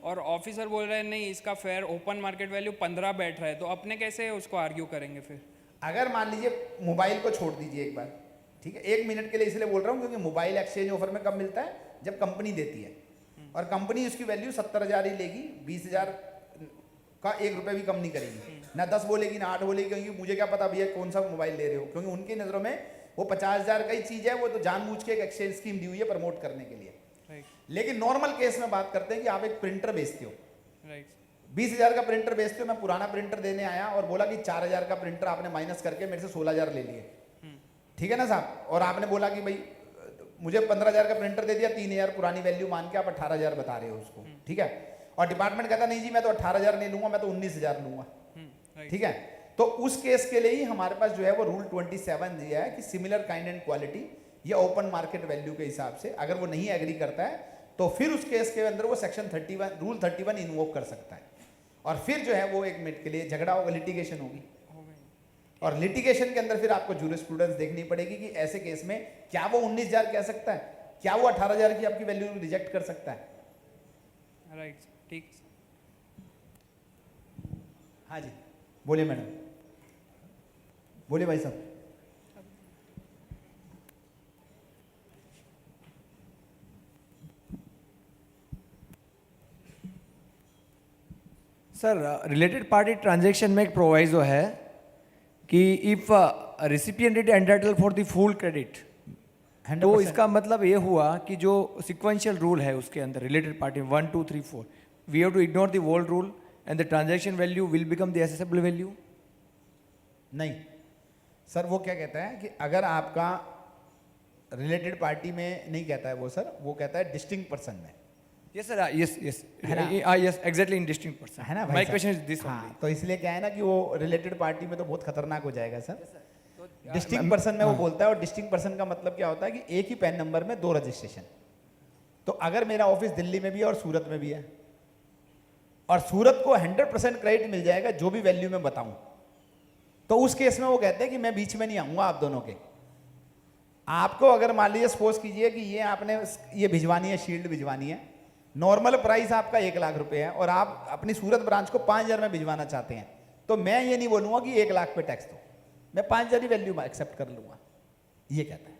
और ऑफिसर बोल रहे हैं नहीं इसका फेयर ओपन मार्केट वैल्यू 15 बैठ रहा है, तो अपने कैसे उसको आर्ग्यू करेंगे फिर? अगर मान लीजिए मोबाइल को छोड़ दीजिए एक बार, ठीक है, 1 मिनट के लिए इसलिए बोल रहा हूँ क्योंकि मोबाइल एक्सचेंज ऑफर में कब मिलता है? जब कंपनी देती है, और कंपनी उसकी वैल्यू 70,000 ही लेगी, 20,000 का 1 रुपये भी कम नहीं करेगी, ना 10 बोलेगी ना 8 बोलेगी, क्योंकि मुझे क्या पता भैया कौन सा मोबाइल ले रहे हो, क्योंकि उनकी नज़रों में वो 50,000 का ही चीज़ है, वो तो जानबूझ के एक एक्सचेंज स्कीम दी हुई है प्रमोट करने के लिए. लेकिन नॉर्मल केस में बात करते हैं कि आप एक प्रिंटर बेचते हो, 20,000 का प्रिंटर बेचते हो, मैं पुराना प्रिंटर देने आया और बोला कि 4,000 का प्रिंटर आपने माइनस करके मेरे से 16,000 ले लिए, ठीक है ना साहब, और आपने बोला कि भाई मुझे 15,000 का प्रिंटर दे दिया, 3,000 पुरानी वैल्यू मान के आप 18,000 बता रहे हो उसको, ठीक है, और डिपार्टमेंट कहता नहीं जी मैं तो 18,000 नहीं लूंगा, मैं तो 19,000 लूंगा, ठीक है. तो उस केस के लिए ही हमारे पास जो है वो रूल 27 दिया है कि सिमिलर काइंड एंड क्वालिटी या ओपन मार्केट वैल्यू के हिसाब से अगर वो नहीं एग्री करता है तो फिर उस केस के अंदर वो सेक्शन 31 रूल 31 इन्वोक कर सकता है. और फिर जो है वो 1 मिनट के लिए झगड़ा होगा, लिटिगेशन होगी, और लिटिगेशन के अंदर फिर आपको जूरिस्प्रूडेंस देखनी पड़ेगी कि ऐसे केस में क्या वो 19,000 कह सकता है, क्या वो 18,000 की आपकी वैल्यू रिजेक्ट कर सकता है। राइट, ठीक। हाँ जी, बोलिए मैडम, बोलिए भाई साहब। सर, रिलेटेड पार्टी ट्रांजैक्शन में एक प्रोवाइजो है कि if recipient is entitle for the full credit, तो 100%। इसका मतलब ये हुआ कि जो सिक्वेंशियल रूल है उसके अंदर related party 1 2 3 4 we have to ignore the old rule and the transaction value will become the assessable value. नहीं सर, वो क्या कहता है कि अगर आपका रिलेटेड पार्टी में नहीं कहता है वो सर, वो कहता है डिस्टिंक्ट पर्सन में। यस सर, यस यस है ना? यस एग्जैक्टली इन डिस्टिंक्ट पर्सन है ना भाई माय साहब? क्वेश्चन इज दिस हाँ, तो इसलिए क्या है ना कि वो रिलेटेड पार्टी में तो बहुत खतरनाक हो जाएगा सर। डिस्टिंक्ट मैं- पर्सन में वो हाँ। बोलता है, और डिस्टिंक्ट पर्सन का मतलब क्या होता है कि एक ही पैन नंबर में 2 रजिस्ट्रेशन। तो अगर मेरा ऑफिस दिल्ली में भी है और सूरत में भी है, और सूरत को 100% क्रेडिट मिल जाएगा जो भी वैल्यू मैं बताऊं, तो उस केस में वो कहते हैं कि मैं बीच में नहीं आऊंगा आप दोनों के। आपको अगर मान लीजिए सपोज कीजिए कि ये आपने ये भिजवानी है, शील्ड भिजवानी है, नॉर्मल प्राइस आपका 1 लाख रुपए है और आप अपनी सूरत ब्रांच को 5,000 में भिजवाना चाहते हैं, तो मैं ये नहीं बोलूंगा कि 1 लाख पे टैक्स दो, मैं 5,000 ही वैल्यू एक्सेप्ट कर लूंगा, ये कहता है।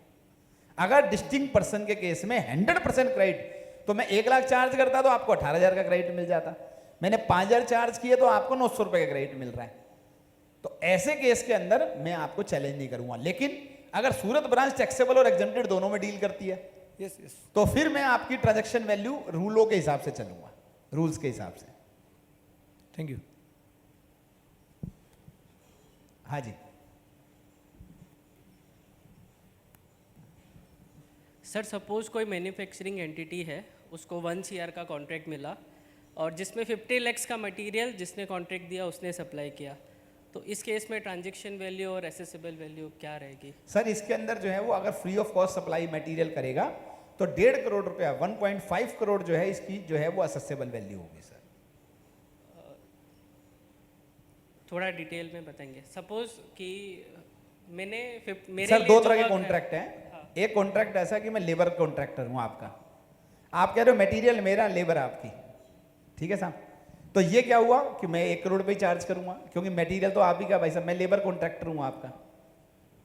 अगर डिस्टिंक्ट पर्सन के केस में 100% क्रेडिट, तो मैं 1 लाख चार्ज करता तो आपको 18,000 का क्रेडिट मिल जाता, मैंने 5,000 चार्ज किए तो आपको 900 रुपए का क्रेडिट मिल रहा है। तो ऐसे केस के अंदर मैं आपको चैलेंज नहीं करूंगा। लेकिन अगर सूरत ब्रांच टैक्सेबल और एग्जेम्प्टेड दोनों में डील करती है, यस यस तो फिर मैं आपकी ट्रांजैक्शन वैल्यू रूलों के हिसाब से चलूंगा, रूल्स के हिसाब से। Thank you. हाँ जी, सर सपोज कोई मैन्युफैक्चरिंग एंटिटी है, उसको 1 CR का कॉन्ट्रैक्ट मिला और जिसमें 50 lakhs का मटेरियल जिसने कॉन्ट्रैक्ट दिया उसने सप्लाई किया, तो इस केस में ट्रांजैक्शन वैल्यू और एसेसिबल वैल्यू क्या रहेगी? सर इसके अंदर जो है वो अगर free of cost supply material करेगा तो 1.5 करोड़ रुपया, 1.5 करोड़ जो है इसकी जो है वो असेसेबल वैल्यू होगी सर। थोड़ा डिटेल में बताएंगे। सपोज कि मैंने मेरे सर लिए 2 जो तरह के वर्क है- कॉन्ट्रैक्ट हैं। एक कॉन्ट्रैक्ट ऐसा है कि मैं लेबर कॉन्ट्रैक्टर हूं आपका, आप कह रहे हो मटेरियल मेरा, लेबर आपकी, ठीक है साहब। तो ये क्या हुआ कि मैं 1 करोड़ पे ही चार्ज करूंगा, क्योंकि मटेरियल तो आप ही का भाई साहब, मैं लेबर कॉन्ट्रैक्टर हूं आपका,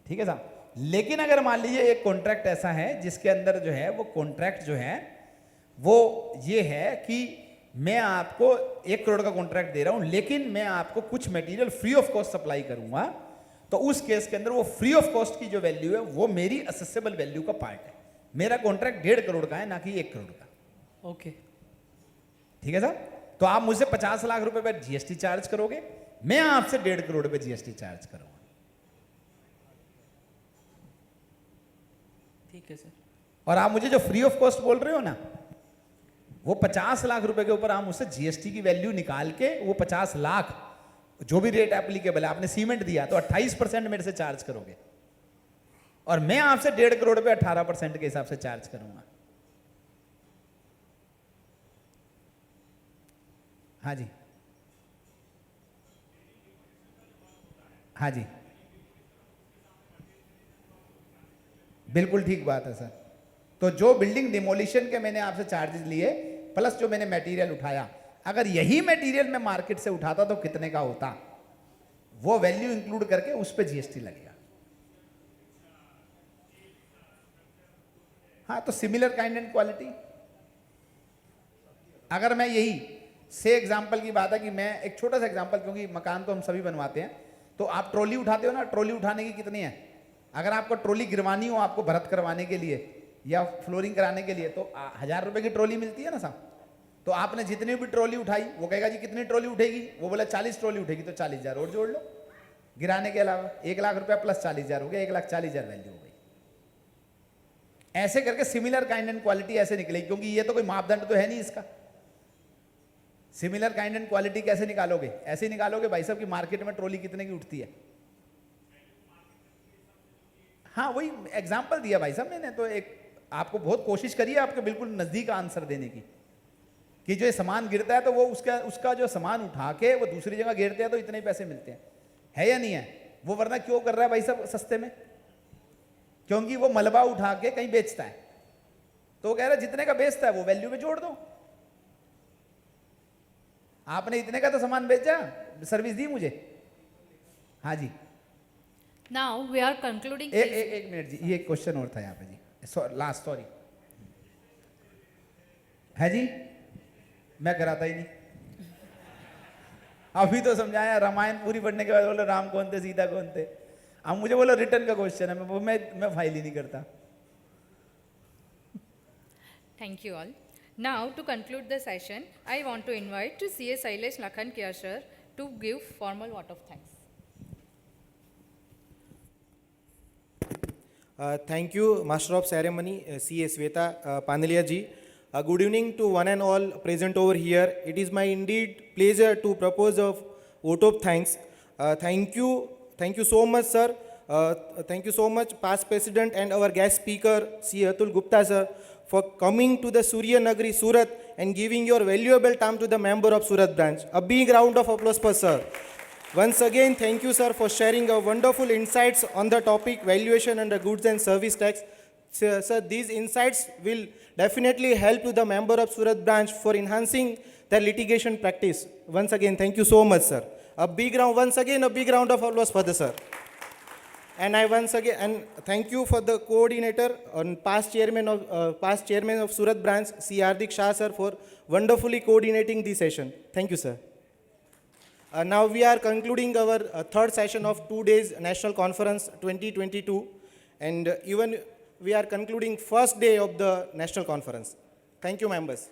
ठीक है साहब। लेकिन अगर मान लीजिए एक कॉन्ट्रैक्ट ऐसा है जिसके अंदर जो है वो कॉन्ट्रैक्ट जो है वो ये है कि मैं आपको 1 करोड़ का कॉन्ट्रैक्ट दे रहा हूं, लेकिन मैं आपको कुछ material free of cost supply करूंगा, तो उस केस के अंदर वो फ्री ऑफ कॉस्ट की जो वैल्यू है वो मेरी असेसेबल वैल्यू का पार्ट है। मेरा कॉन्ट्रैक्ट 1.5 करोड़ का है, ना कि 1 करोड़ का। ओके, ठीक है साहब। तो आप मुझसे 50 लाख रुपए पर जीएसटी चार्ज करोगे, मैं आपसे 1.5 करोड़ पे जीएसटी चार्ज करूंगा। ठीक है सर। और आप मुझे जो फ्री ऑफ कॉस्ट बोल रहे हो ना, वो 50 लाख रुपए के ऊपर आप मुझसे जीएसटी की वैल्यू निकाल के वो 50 लाख जो भी रेट एप्लीकेबल है, आपने सीमेंट दिया तो 28% मेरे से चार्ज करोगे, और मैं आपसे 1.5 करोड़ पे 18% के हिसाब से चार्ज करूंगा। हाँ जी, हाँ जी, बिल्कुल ठीक बात है सर। तो जो बिल्डिंग डिमोलिशन के मैंने आपसे चार्जेस लिए प्लस जो मैंने मटेरियल उठाया, अगर यही मटेरियल मैं मार्केट से उठाता तो कितने का होता, वो वैल्यू इंक्लूड करके उस पर जीएसटी लगेगा। हाँ, तो सिमिलर काइंड एंड क्वालिटी, अगर मैं यही से एग्जाम्पल की बात है कि मैं एक छोटा सा एग्जाम्पल, क्योंकि मकान तो हम सभी बनवाते हैं, तो आप ट्रॉली उठाते हो ना, ट्रॉली उठाने की कितनी है, अगर आपको ट्रॉली गिरवानी हो आपको भरत करवाने के लिए या फ्लोरिंग कराने के लिए, तो 1000 रुपए की ट्रॉली मिलती है ना साहब। तो आपने जितनी भी ट्रॉली उठाई, वो कहेगा जी कितनी ट्रॉली उठेगी, वो बोला 40 ट्रॉली उठेगी, तो 40,000 और जोड़ लो गिराने के अलावा, 1 लाख रुपया प्लस 40,000 हो गया, 1,40,000 वैल्यू हो गई। ऐसे करके सिमिलर काइंड एंड क्वालिटी ऐसे निकलेगी, क्योंकि ये तो कोई मापदंड तो है नहीं इसका। सिमिलर काइंड एंड क्वालिटी कैसे निकालोगे, ऐसे ही निकालोगे भाई साहब कि मार्केट में ट्रॉली कितने की उठती है। हाँ, वही एग्जाम्पल दिया भाई साहब मैंने, तो एक आपको बहुत कोशिश करी है आपके बिल्कुल नजदीक आंसर देने की। कि जो ये सामान गिरता है तो वो उसका जो सामान उठा के वो दूसरी जगह गिरते हैं तो इतने ही पैसे मिलते हैं, है या नहीं है? वो वरना क्यों कर रहा है भाई साहब सस्ते में? क्योंकि वो मलबा उठा के कहीं बेचता है, तो वो कह रहा है जितने का बेचता है वो वैल्यू में जोड़ दो। आपने इतने का तो सामान बेचा, सर्विस दी मुझे। हाँ जी, Now we are concluding. एक मिनट जी, ये क्वेश्चन और था यहाँ पे जी, लास्ट, सॉरी। है जी, मैं कराता ही नहीं। अभी तो समझाया, रामायण पूरी पढ़ने के बाद बोलो राम कौन थे, सीता कौन थे। अब मुझे बोलो रिटर्न का क्वेश्चन है, मैं फाइल ही नहीं करता। Thank you all. Now, to conclude the session, I want to invite to CA Sailesh Lakhankia sir to give formal vote of thanks. Thank you, Master of Ceremony, CA Sweta Panelia ji. Good evening to one and all present over here. It is my indeed pleasure to propose a vote of thanks. Thank you so much, sir. Thank you so much, past president and our guest speaker, C. Atul Gupta sir, for coming to the Surya Nagari, Surat, and giving your valuable time to the member of Surat branch. A big round of applause for sir. Once again, thank you, sir, for sharing our wonderful insights on the topic valuation and the goods and service tax. Sir, these insights will definitely help to the member of Surat branch for enhancing their litigation practice. Once again, thank you so much, sir. A big round of applause for the sir. And thank you for the coordinator and past chairman of Surat branch, C. Hardik Shah, sir, for wonderfully coordinating the session. Thank you, sir. Now we are concluding our third session of 2 days National Conference 2022, and even we are concluding first day of the National Conference. Thank you, members.